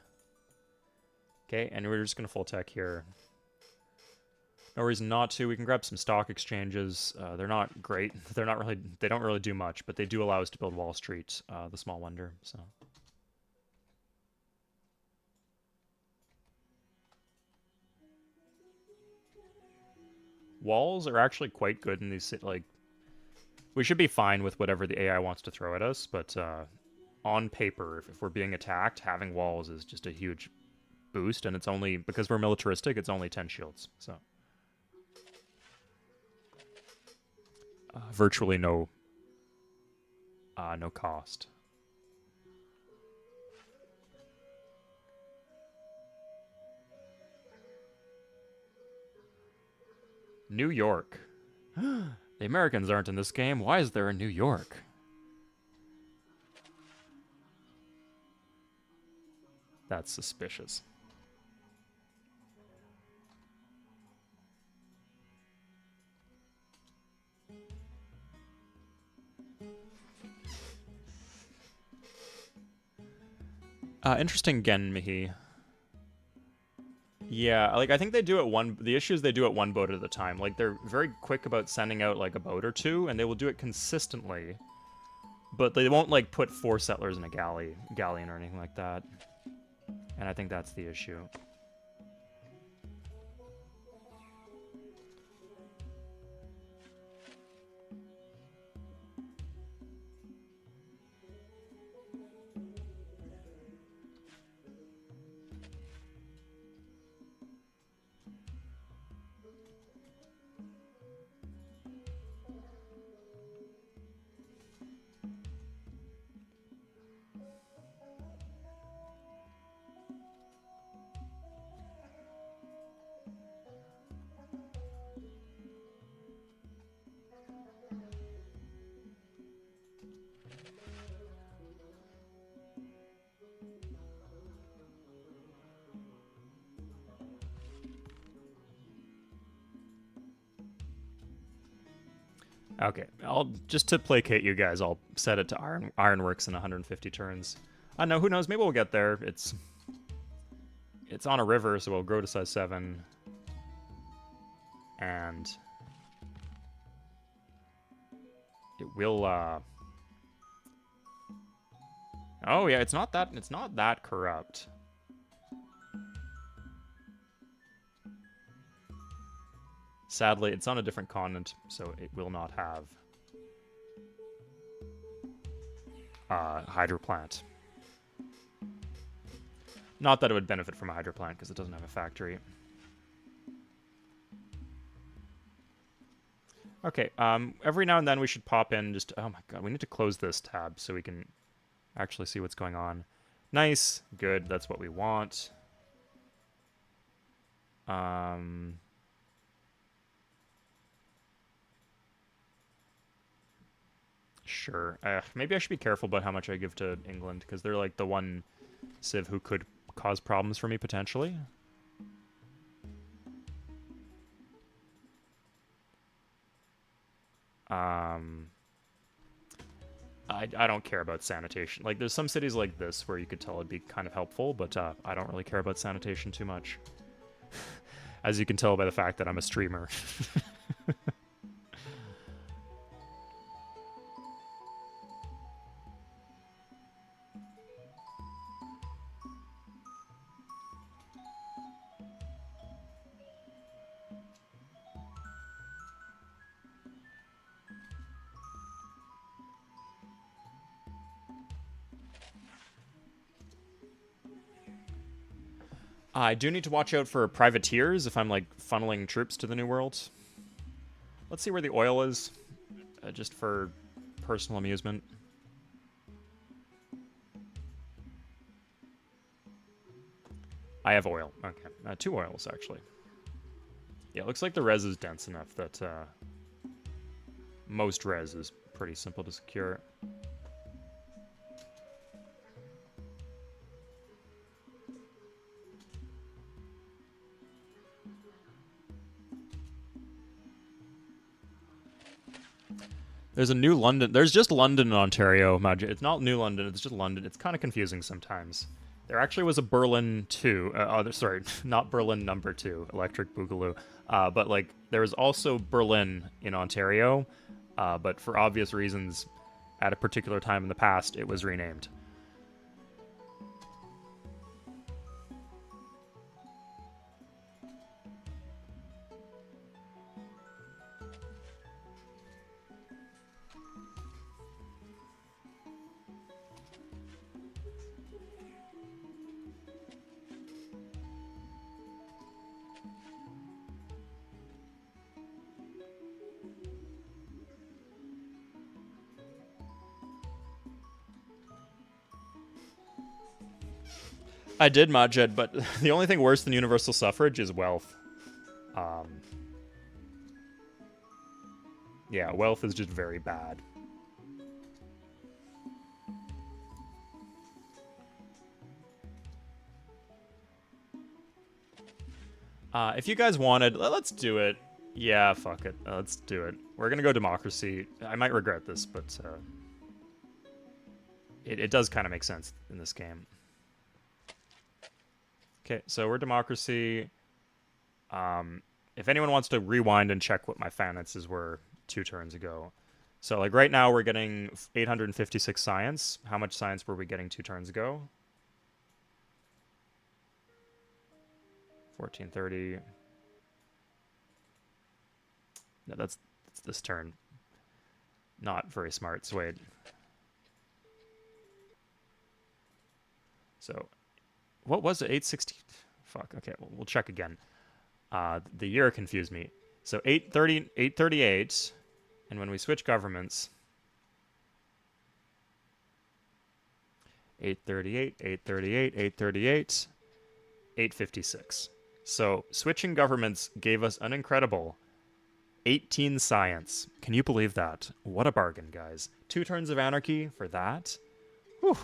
Okay, and we're just going to full tech here. No reason not to. We can grab some stock exchanges. They're not great. They're not really. They don't really do much, but they do allow us to build Wall Street. The small wonder. So. Walls are actually quite good in these. Like, we should be fine with whatever the AI wants to throw at us, but on paper, if we're being attacked, having walls is just a huge boost, and it's only because we're militaristic. It's only 10 shields. So. Virtually no cost. New York. The Americans aren't in this game. Why is there a New York? That's suspicious. Interesting Genmihi. Yeah, like I think they do it one. The issue is they do it one boat at a time. Like they're very quick about sending out like a boat or two, and they will do it consistently. But they won't like put 4 settlers in a galleon or anything like that. And I think that's the issue. Okay, I'll just to placate you guys, I'll set it to ironworks in 150 turns. I know, who knows? Maybe we'll get there. It's on a river, so we'll grow to size 7, and it will. Oh yeah, it's not that corrupt. Sadly, it's on a different continent, so it will not have hydro plant. Not that it would benefit from a hydro plant because it doesn't have a factory. Okay, every now and then we should pop in just... Oh my god, we need to close this tab so we can actually see what's going on. Nice, good, that's what we want. Sure. Maybe I should be careful about how much I give to England, because they're like the one civ who could cause problems for me, potentially. I don't care about sanitation. Like, there's some cities like this where you could tell it'd be kind of helpful, but I don't really care about sanitation too much. As you can tell by the fact that I'm a streamer. I do need to watch out for privateers if I'm, like, funneling troops to the New World. Let's see where the oil is, just for personal amusement. I have oil. Okay. 2 oils, actually. Yeah, it looks like the res is dense enough that most res is pretty simple to secure. There's a new London. There's just London and Ontario. It's not New London. It's just London. It's kind of confusing sometimes. There actually was a Berlin 2. Sorry, not Berlin number 2, Electric Boogaloo. But like there was also Berlin in Ontario. But for obvious reasons, at a particular time in the past, it was renamed. I did Majed, but the only thing worse than universal suffrage is wealth. Um, yeah, wealth is just very bad. If you guys wanted, let's do it. Yeah, fuck it. Let's do it. We're gonna go democracy. I might regret this, but it does kind of make sense in this game. Okay, so we're democracy. If anyone wants to rewind and check what my finances were 2 turns ago. So like right now we're getting 856 science. How much science were we getting 2 turns ago? 1430. No, that's this turn. Not very smart, Swade. So, what was it? 860? Fuck, okay, we'll check again. The year confused me. So 838, and when we switch governments, 838, 838, 838, 856. So switching governments gave us an incredible 18 science. Can you believe that? What a bargain, guys. 2 turns of anarchy for that. Whew.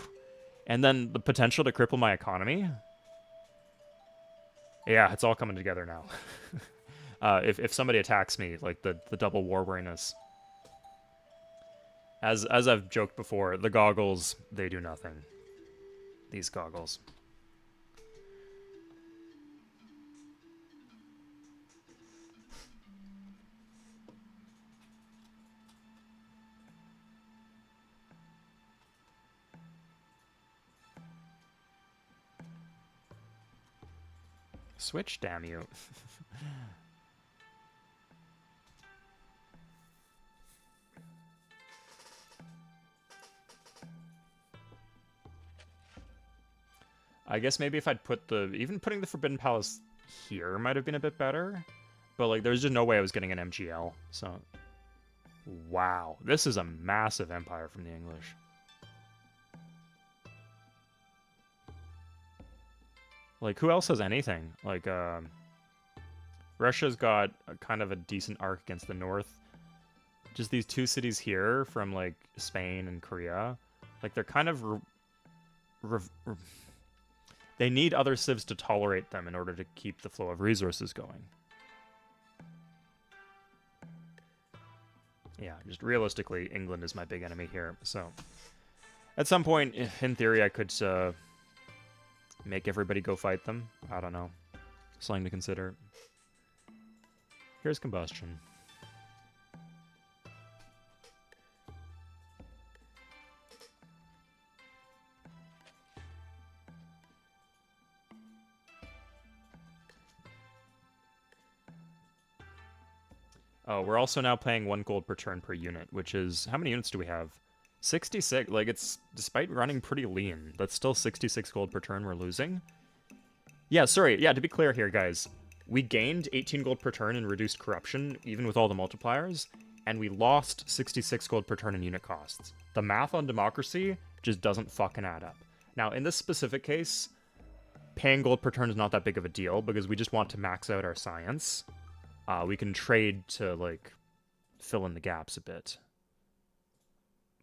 And then the potential to cripple my economy. Yeah, it's all coming together now. If somebody attacks me, like the double war weariness. As I've joked before, the goggles, they do nothing. These goggles. Switch, damn you. I guess maybe if I'd put even putting the Forbidden Palace here might have been a bit better. But like there's just no way I was getting an MGL, so. Wow. This is a massive empire from the English. Like, who else has anything? Like, Russia's got kind of a decent arc against the north. Just these 2 cities here from, like, Spain and Korea. Like, they're kind of... they need other civs to tolerate them in order to keep the flow of resources going. Yeah, just realistically, England is my big enemy here, so... At some point, in theory, I could, make everybody go fight them. I don't know. Something to consider. Here's combustion. Oh, we're also now paying 1 gold per turn per unit, which is... How many units do we have? 66. Like, it's... Despite running pretty lean, that's still 66 gold per turn we're losing. Yeah, sorry. Yeah, to be clear here, guys. We gained 18 gold per turn and reduced corruption, even with all the multipliers, and we lost 66 gold per turn in unit costs. The math on democracy just doesn't fucking add up. Now, in this specific case, paying gold per turn is not that big of a deal, because we just want to max out our science. We can trade to, like, fill in the gaps a bit.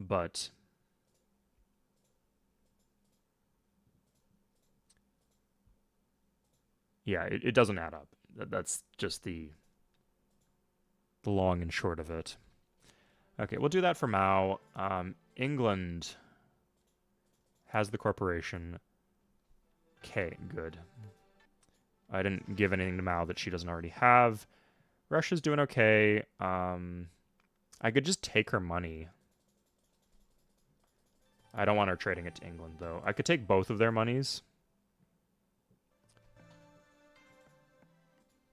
But... yeah, it doesn't add up. That's just the long and short of it. Okay, we'll do that for Mao. England has the corporation. Okay, good. I didn't give anything to Mao that she doesn't already have. Russia's doing okay. I could just take her money. I don't want her trading it to England, though. I could take both of their monies.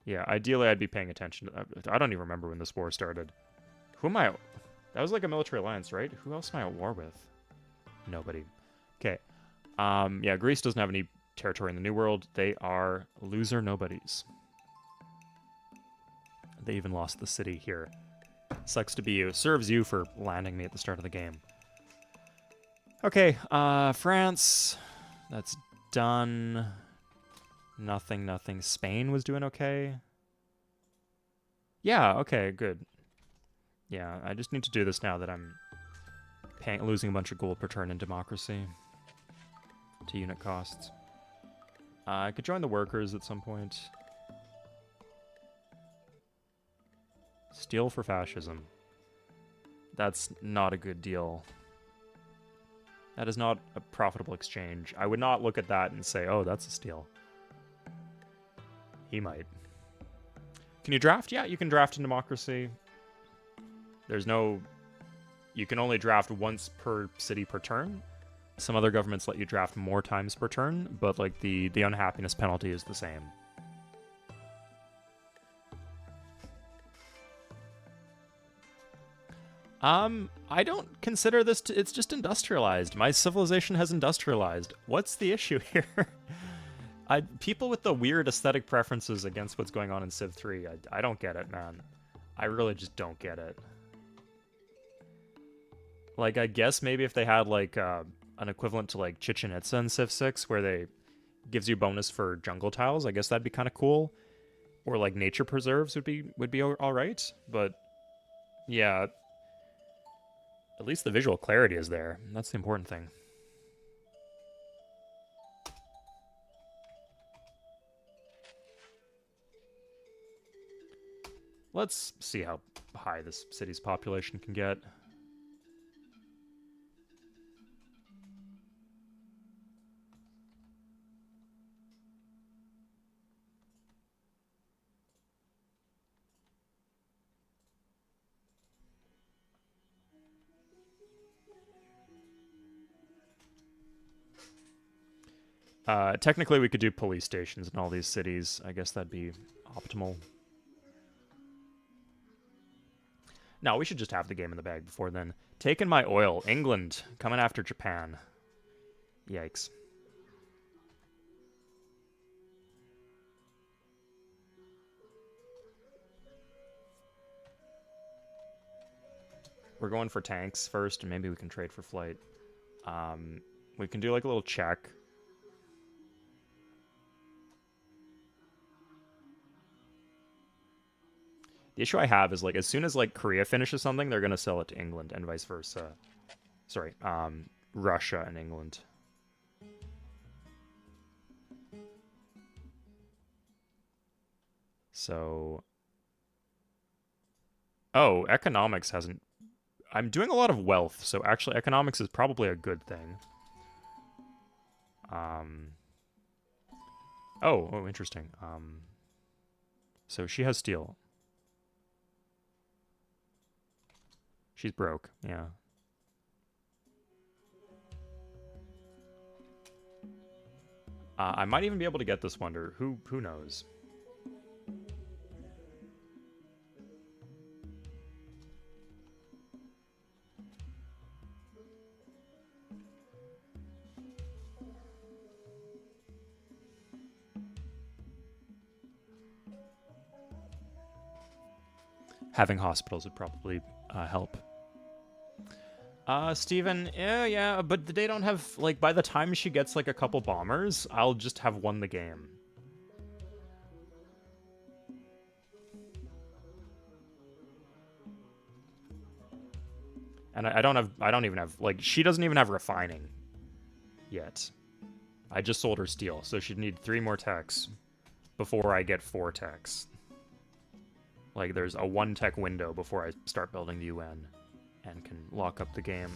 Yeah, ideally I'd be paying attention to that. I don't even remember when this war started. Who am I? That was like a military alliance, right? Who else am I at war with? Nobody. Okay. Yeah, Greece doesn't have any territory in the New World. They are loser nobodies. They even lost the city here. Sucks to be you. Serves you for landing me at the start of the game. Okay, France. That's done. Nothing, nothing. Spain was doing okay. Yeah, okay, good. Yeah, I just need to do this now that I'm losing a bunch of gold per turn in democracy to unit costs. I could join the workers at some point. Steal for fascism. That's not a good deal. That is not a profitable exchange. I would not look at that and say, oh, that's a steal. He might. Can you draft? Yeah, you can draft in democracy. There's no... You can only draft once per city per turn. Some other governments let you draft more times per turn, but like the unhappiness penalty is the same. I don't consider this it's just industrialized. My civilization has industrialized. What's the issue here? People with the weird aesthetic preferences against what's going on in Civ 3, I don't get it, man. I really just don't get it. Like, I guess maybe if they had, like, an equivalent to, like, Chichen Itza in Civ 6, where they gives you bonus for jungle tiles, I guess that'd be kind of cool. Or, like, nature preserves would be alright. But, yeah, at least the visual clarity is there. That's the important thing. Let's see how high this city's population can get. Technically, we could do police stations in all these cities. I guess that'd be optimal. No, we should just have the game in the bag before then. Taking my oil. England coming after Japan. Yikes. We're going for tanks first, and maybe we can trade for flight. We can do like a little check. The issue I have is, like, as soon as, like, Korea finishes something, they're gonna sell it to England, and vice versa. Sorry, Russia and England. So... Oh, economics hasn't... I'm doing a lot of wealth, so actually economics is probably a good thing. Oh, interesting. So she has steel. She's broke, yeah. I might even be able to get this wonder. Who knows? Having hospitals would probably help. Steven, yeah, but they don't have, like, by the time she gets, like, a couple bombers, I'll just have won the game. And I don't even have, like, she doesn't even have refining yet. I just sold her steel, so she'd need 3 more techs before I get 4 techs. Like, there's a 1 tech window before I start building the UN. and can lock up the game.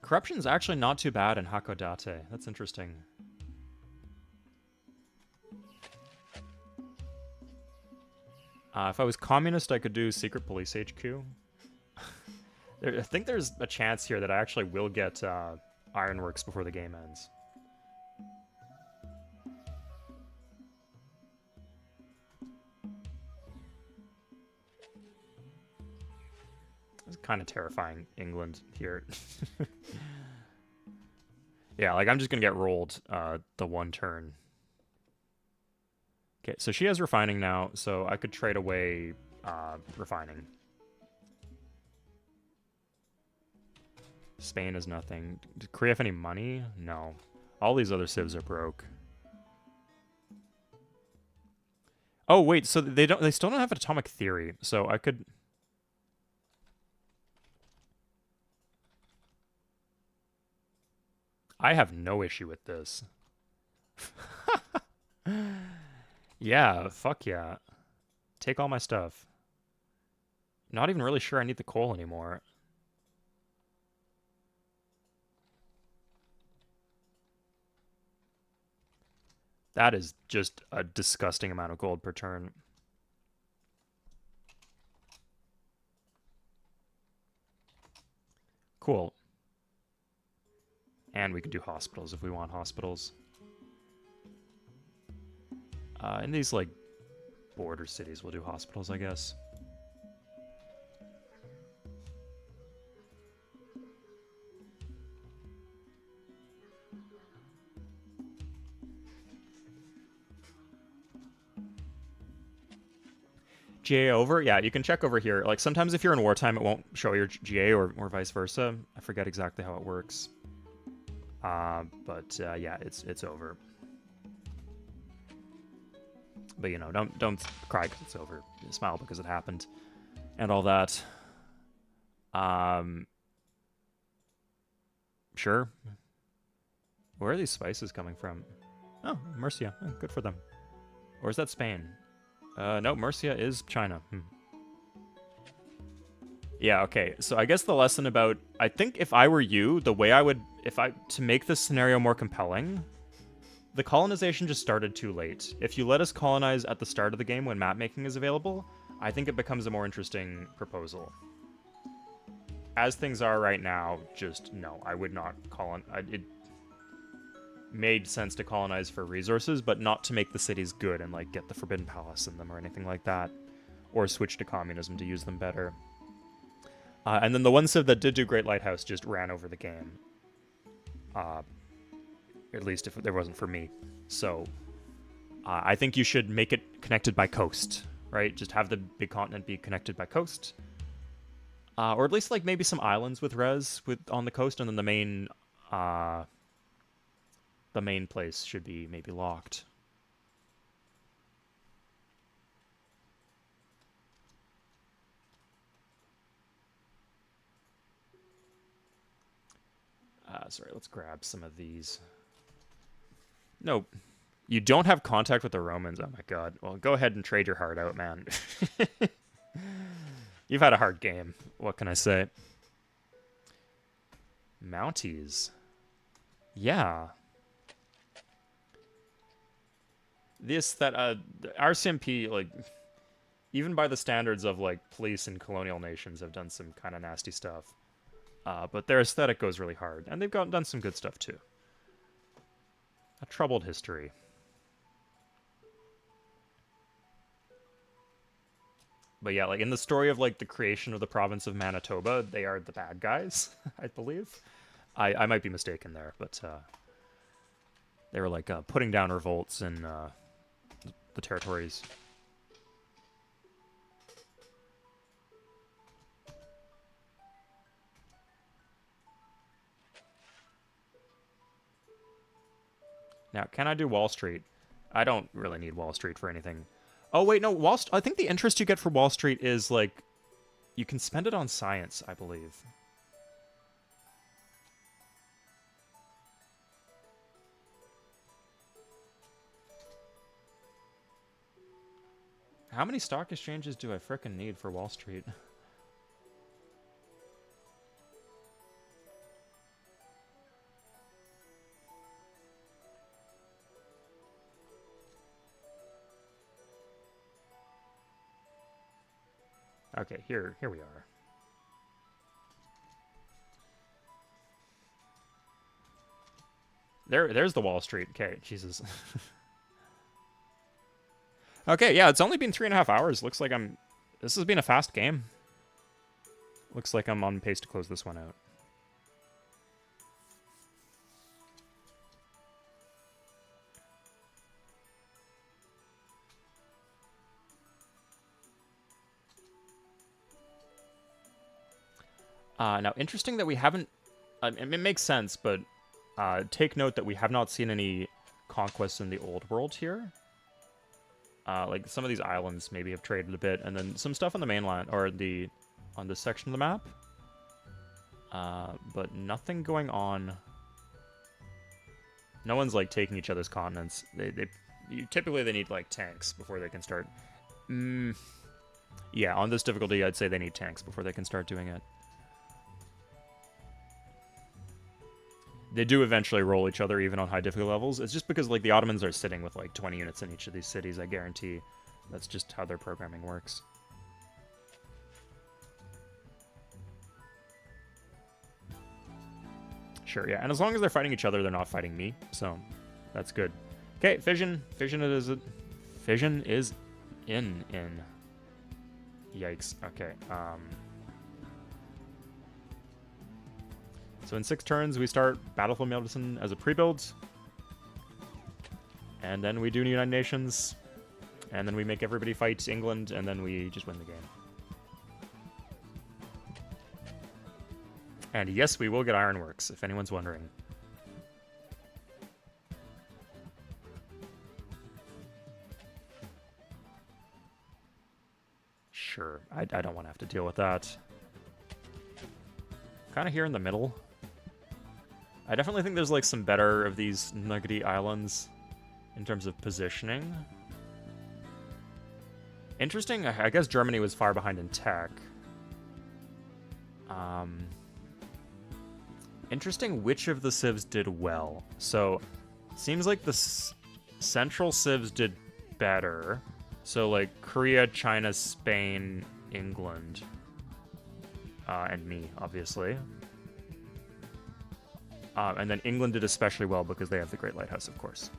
Corruption's actually not too bad in Hakodate. That's interesting. If I was communist, I could do Secret Police HQ. I think there's a chance here that I actually will get Ironworks before the game ends. It's kind of terrifying, England here. Yeah, like I'm just gonna get rolled the one turn. Okay, so she has refining now, so I could trade away refining. Spain is nothing. Did Korea have any money? No. All these other civs are broke. Oh wait, so they still don't have an atomic theory, so I could. I have no issue with this. Yeah, fuck yeah. Take all my stuff. Not even really sure I need the coal anymore. That is just a disgusting amount of gold per turn. Cool. And we could do hospitals if we want hospitals. In these, like, border cities, we'll do hospitals, I guess. GA over? Yeah, you can check over here. Like, sometimes if you're in wartime, it won't show your GA or vice versa. I forget exactly how it works. But yeah, it's over. But you know, don't cry because it's over. Smile because it happened, and all that. Sure. Where are these spices coming from? Oh, Murcia. Oh, good for them. Or is that Spain? No, Murcia is China. Yeah, okay. So I guess the lesson about... I think if I were you, the way I would... to make this scenario more compelling, the colonization just started too late. If you let us colonize at the start of the game when map making is available, I think it becomes a more interesting proposal. As things are right now, just no, I would not colonize. It made sense to colonize for resources, but not to make the cities good and like get the Forbidden Palace in them or anything like that, or switch to communism to use them better. And then the one civ that did do Great Lighthouse just ran over the game. At least if it wasn't for me. So I think you should make it connected by coast, right? Just have the big continent be connected by coast. Or at least like maybe some islands with res on the coast, and then the main place should be maybe locked. Sorry, let's grab some of these. No, you don't have contact with the Romans. Oh my god. Well, go ahead and trade your heart out, man. You've had a hard game. What can I say? Mounties. Yeah. RCMP, like, even by the standards of, like, police and colonial nations have done some kind of nasty stuff. But their aesthetic goes really hard. And they've done some good stuff, too. A troubled history. But yeah, like, in the story of, like, the creation of the province of Manitoba, they are the bad guys, I believe. I might be mistaken there, but they were, like, putting down revolts in the territories. Now, can I do Wall Street? I don't really need Wall Street for anything. Oh, wait, no, I think the interest you get for Wall Street is, like, you can spend it on science, I believe. How many stock exchanges do I frickin' need for Wall Street? Okay, here we are. There's the Wall Street. Okay, Jesus. Okay, yeah, it's only been 3.5 hours. Looks like this has been a fast game. Looks like I'm on pace to close this one out. Now, interesting that we haven't... it makes sense, but take note that we have not seen any conquests in the old world here. Like, some of these islands maybe have traded a bit, and then some stuff on the mainland, or on this section of the map. But nothing going on. No one's, like, taking each other's continents. Typically, they need, like, tanks before they can start... yeah, on this difficulty, I'd say they need tanks before they can start doing it. They do eventually roll each other, even on high difficulty levels. It's just because, like, the Ottomans are sitting with, like, 20 units in each of these cities, I guarantee. That's just how their programming works. Sure, yeah. And as long as they're fighting each other, they're not fighting me. So, that's good. Okay, fission. Fission it is. Fission is in. Yikes. Okay, so in 6 turns, we start Battlefield Medicine as a pre-build. And then we do United Nations. And then we make everybody fight England, and then we just win the game. And yes, we will get Ironworks, if anyone's wondering. Sure, I don't want to have to deal with that. Kind of here in the middle. I definitely think there's, like, some better of these nuggety islands in terms of positioning. Interesting, I guess Germany was far behind in tech. Interesting which of the civs did well. So, seems like the central civs did better. So, like, Korea, China, Spain, England. And me, obviously. And then England did especially well because they have the Great Lighthouse, of course.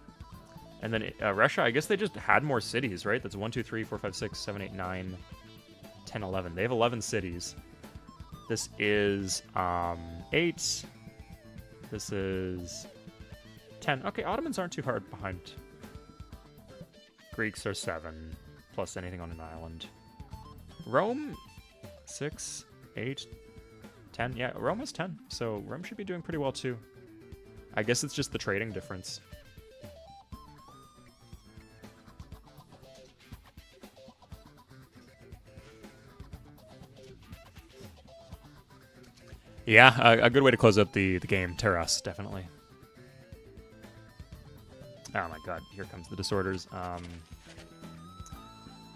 And then Russia, I guess they just had more cities, right? That's 1, 2, 3, 4, 5, 6, 7, 8, 9, 10, 11. They have 11 cities. This is 8. This is 10. Okay, Ottomans aren't too hard behind. Greeks are 7, plus anything on an island. Rome, 6, 8, 10. Yeah, Rome is 10, so Rome should be doing pretty well too. I guess it's just the trading difference. Yeah, a good way to close out the game. Terras, definitely. Oh my god, here comes the disorders.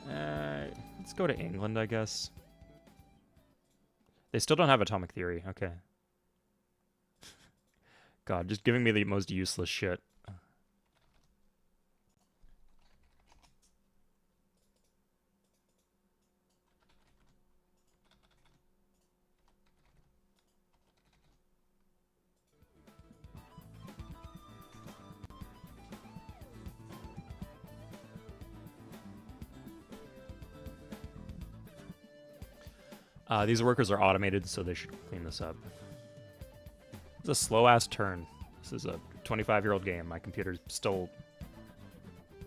Let's go to England, I guess. They still don't have atomic theory. Okay. God, just giving me the most useless shit. These workers are automated, so they should clean this up. It's a slow-ass turn. This is a 25-year-old game. My computer's still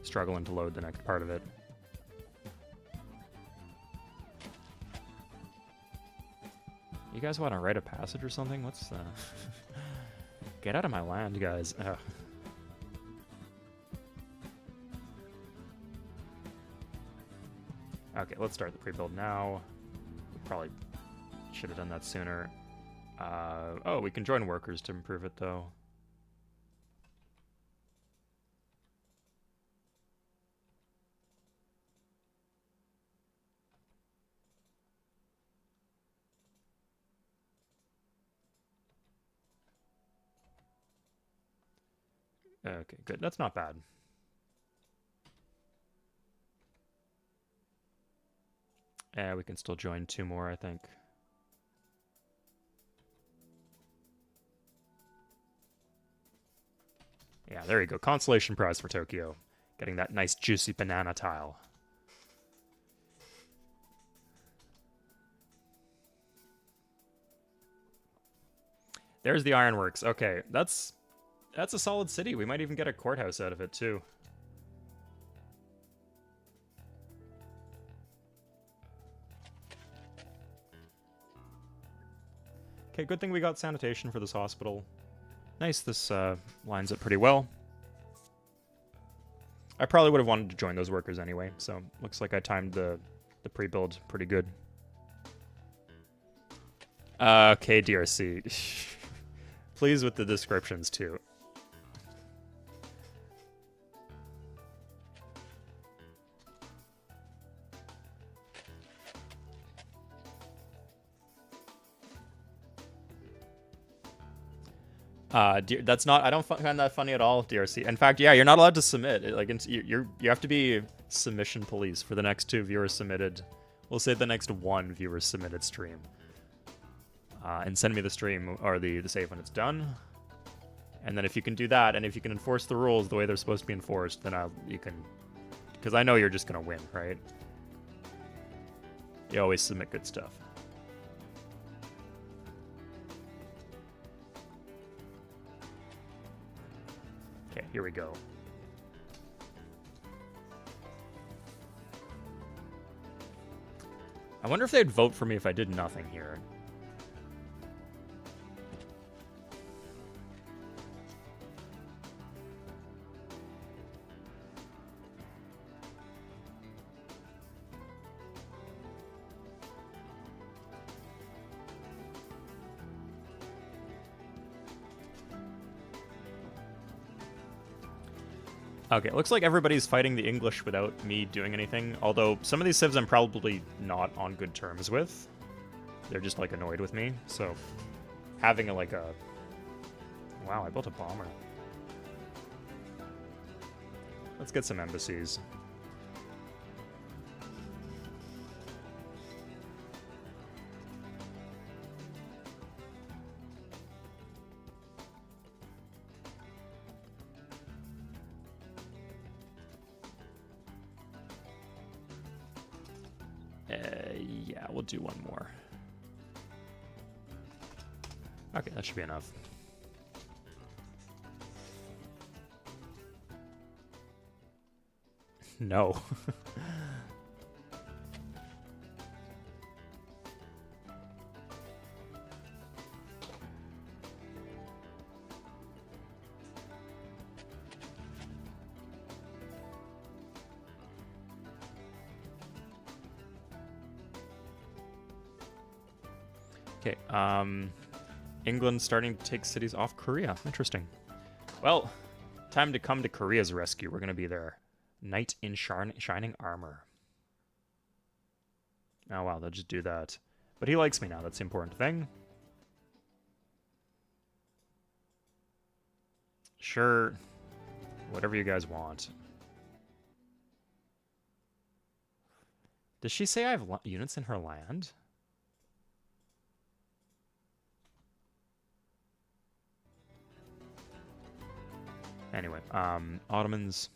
struggling to load the next part of it. You guys want to write a passage or something? What's Get out of my land, guys. Ugh. Okay, let's start the pre-build now. Probably should have done that sooner. Oh, we can join workers to improve it, though. Okay, good. That's not bad. Yeah, we can still join 2 more, I think. Yeah, there you go. Consolation prize for Tokyo. Getting that nice juicy banana tile. There's the ironworks. Okay, that's a solid city. We might even get a courthouse out of it, too. Okay, good thing we got sanitation for this hospital. Nice, this lines up pretty well. I probably would have wanted to join those workers anyway, so looks like I timed the pre-build pretty good. Okay, DRC. Please with the descriptions, too. That's not. I don't find that funny at all, DRC. In fact, yeah, you're not allowed to submit. You have to be submission police for the next 2 viewers submitted. We'll say the next 1 viewer submitted stream. And send me the stream or the save when it's done. And then if you can do that, and if you can enforce the rules the way they're supposed to be enforced, then you can. Because I know you're just gonna win, right? You always submit good stuff. Okay, here we go. I wonder if they'd vote for me if I did nothing here. Okay, looks like everybody's fighting the English without me doing anything, although some of these civs I'm probably not on good terms with. They're just, like, annoyed with me, so having a... Wow, I built a bomber. Let's get some embassies. Yeah, we'll do 1 more. Okay, that should be enough. No. Okay, England starting to take cities off Korea. Interesting. Well, time to come to Korea's rescue. We're going to be their knight in shining armor. Oh, wow, they'll just do that. But he likes me now. That's the important thing. Sure. Whatever you guys want. Does she say I have units in her land? Anyway, Ottomans,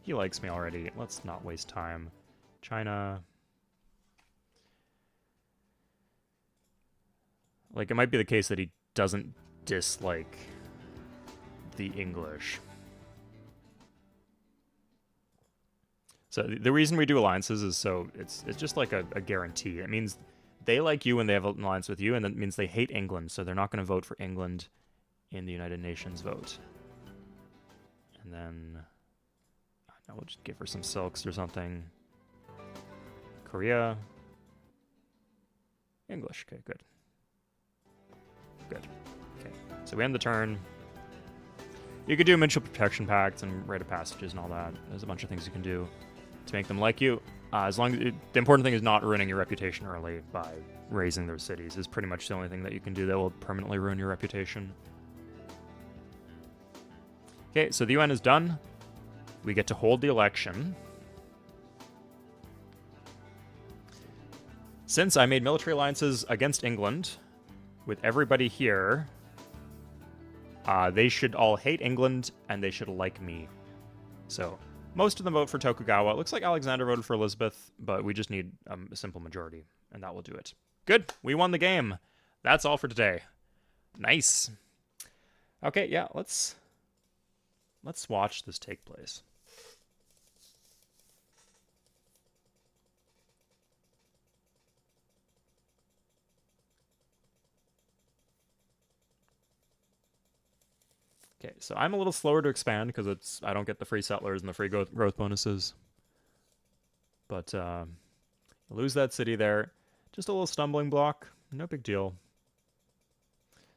he likes me already. Let's not waste time. China. Like, it might be the case that he doesn't dislike the English. So the reason we do alliances is so it's just like a guarantee. It means they like you when they have an alliance with you, and that means they hate England, so they're not going to vote for England in the United Nations vote. And then, I don't know, we'll just give her some silks or something. Korea. English. Okay, good. Good. Okay, so we end the turn. You could do mutual protection pacts and rite of passages and all that. There's a bunch of things you can do to make them like you. As long as the important thing is not ruining your reputation early by raising their cities is pretty much the only thing that you can do that will permanently ruin your reputation. Okay, so the UN is done. We get to hold the election. Since I made military alliances against England with everybody here, they should all hate England and they should like me. So most of them vote for Tokugawa. It looks like Alexander voted for Elizabeth, but we just need a simple majority, and that will do it. Good, we won the game. That's all for today. Nice. Okay, yeah, let's watch this take place. Okay, so I'm a little slower to expand because I don't get the free settlers and the free growth bonuses. But lose that city there. Just a little stumbling block. No big deal.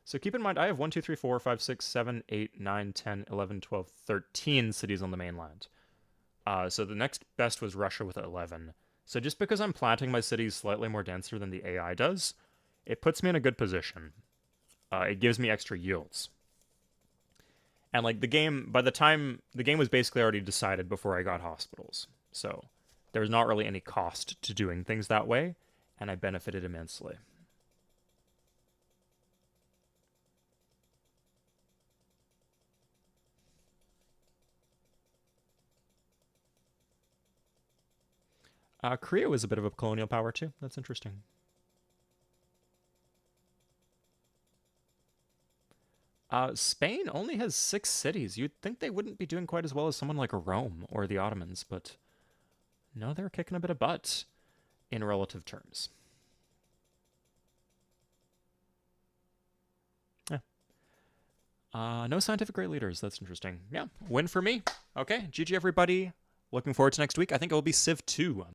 So keep in mind, I have 1, 2, 3, 4, 5, 6, 7, 8, 9, 10, 11, 12, 13 cities on the mainland. So the next best was Russia with 11. So just because I'm planting my cities slightly more denser than the AI does, it puts me in a good position. It gives me extra yields. And like the game, by the time the game was basically already decided before I got hospitals. So there was not really any cost to doing things that way, and I benefited immensely. Korea was a bit of a colonial power too. That's interesting. Spain only has 6 cities. You'd think they wouldn't be doing quite as well as someone like Rome or the Ottomans, but no, they're kicking a bit of butt in relative terms. Yeah. No scientific great leaders. That's interesting. Yeah, win for me. Okay, GG everybody. Looking forward to next week. I think it will be Civ 2.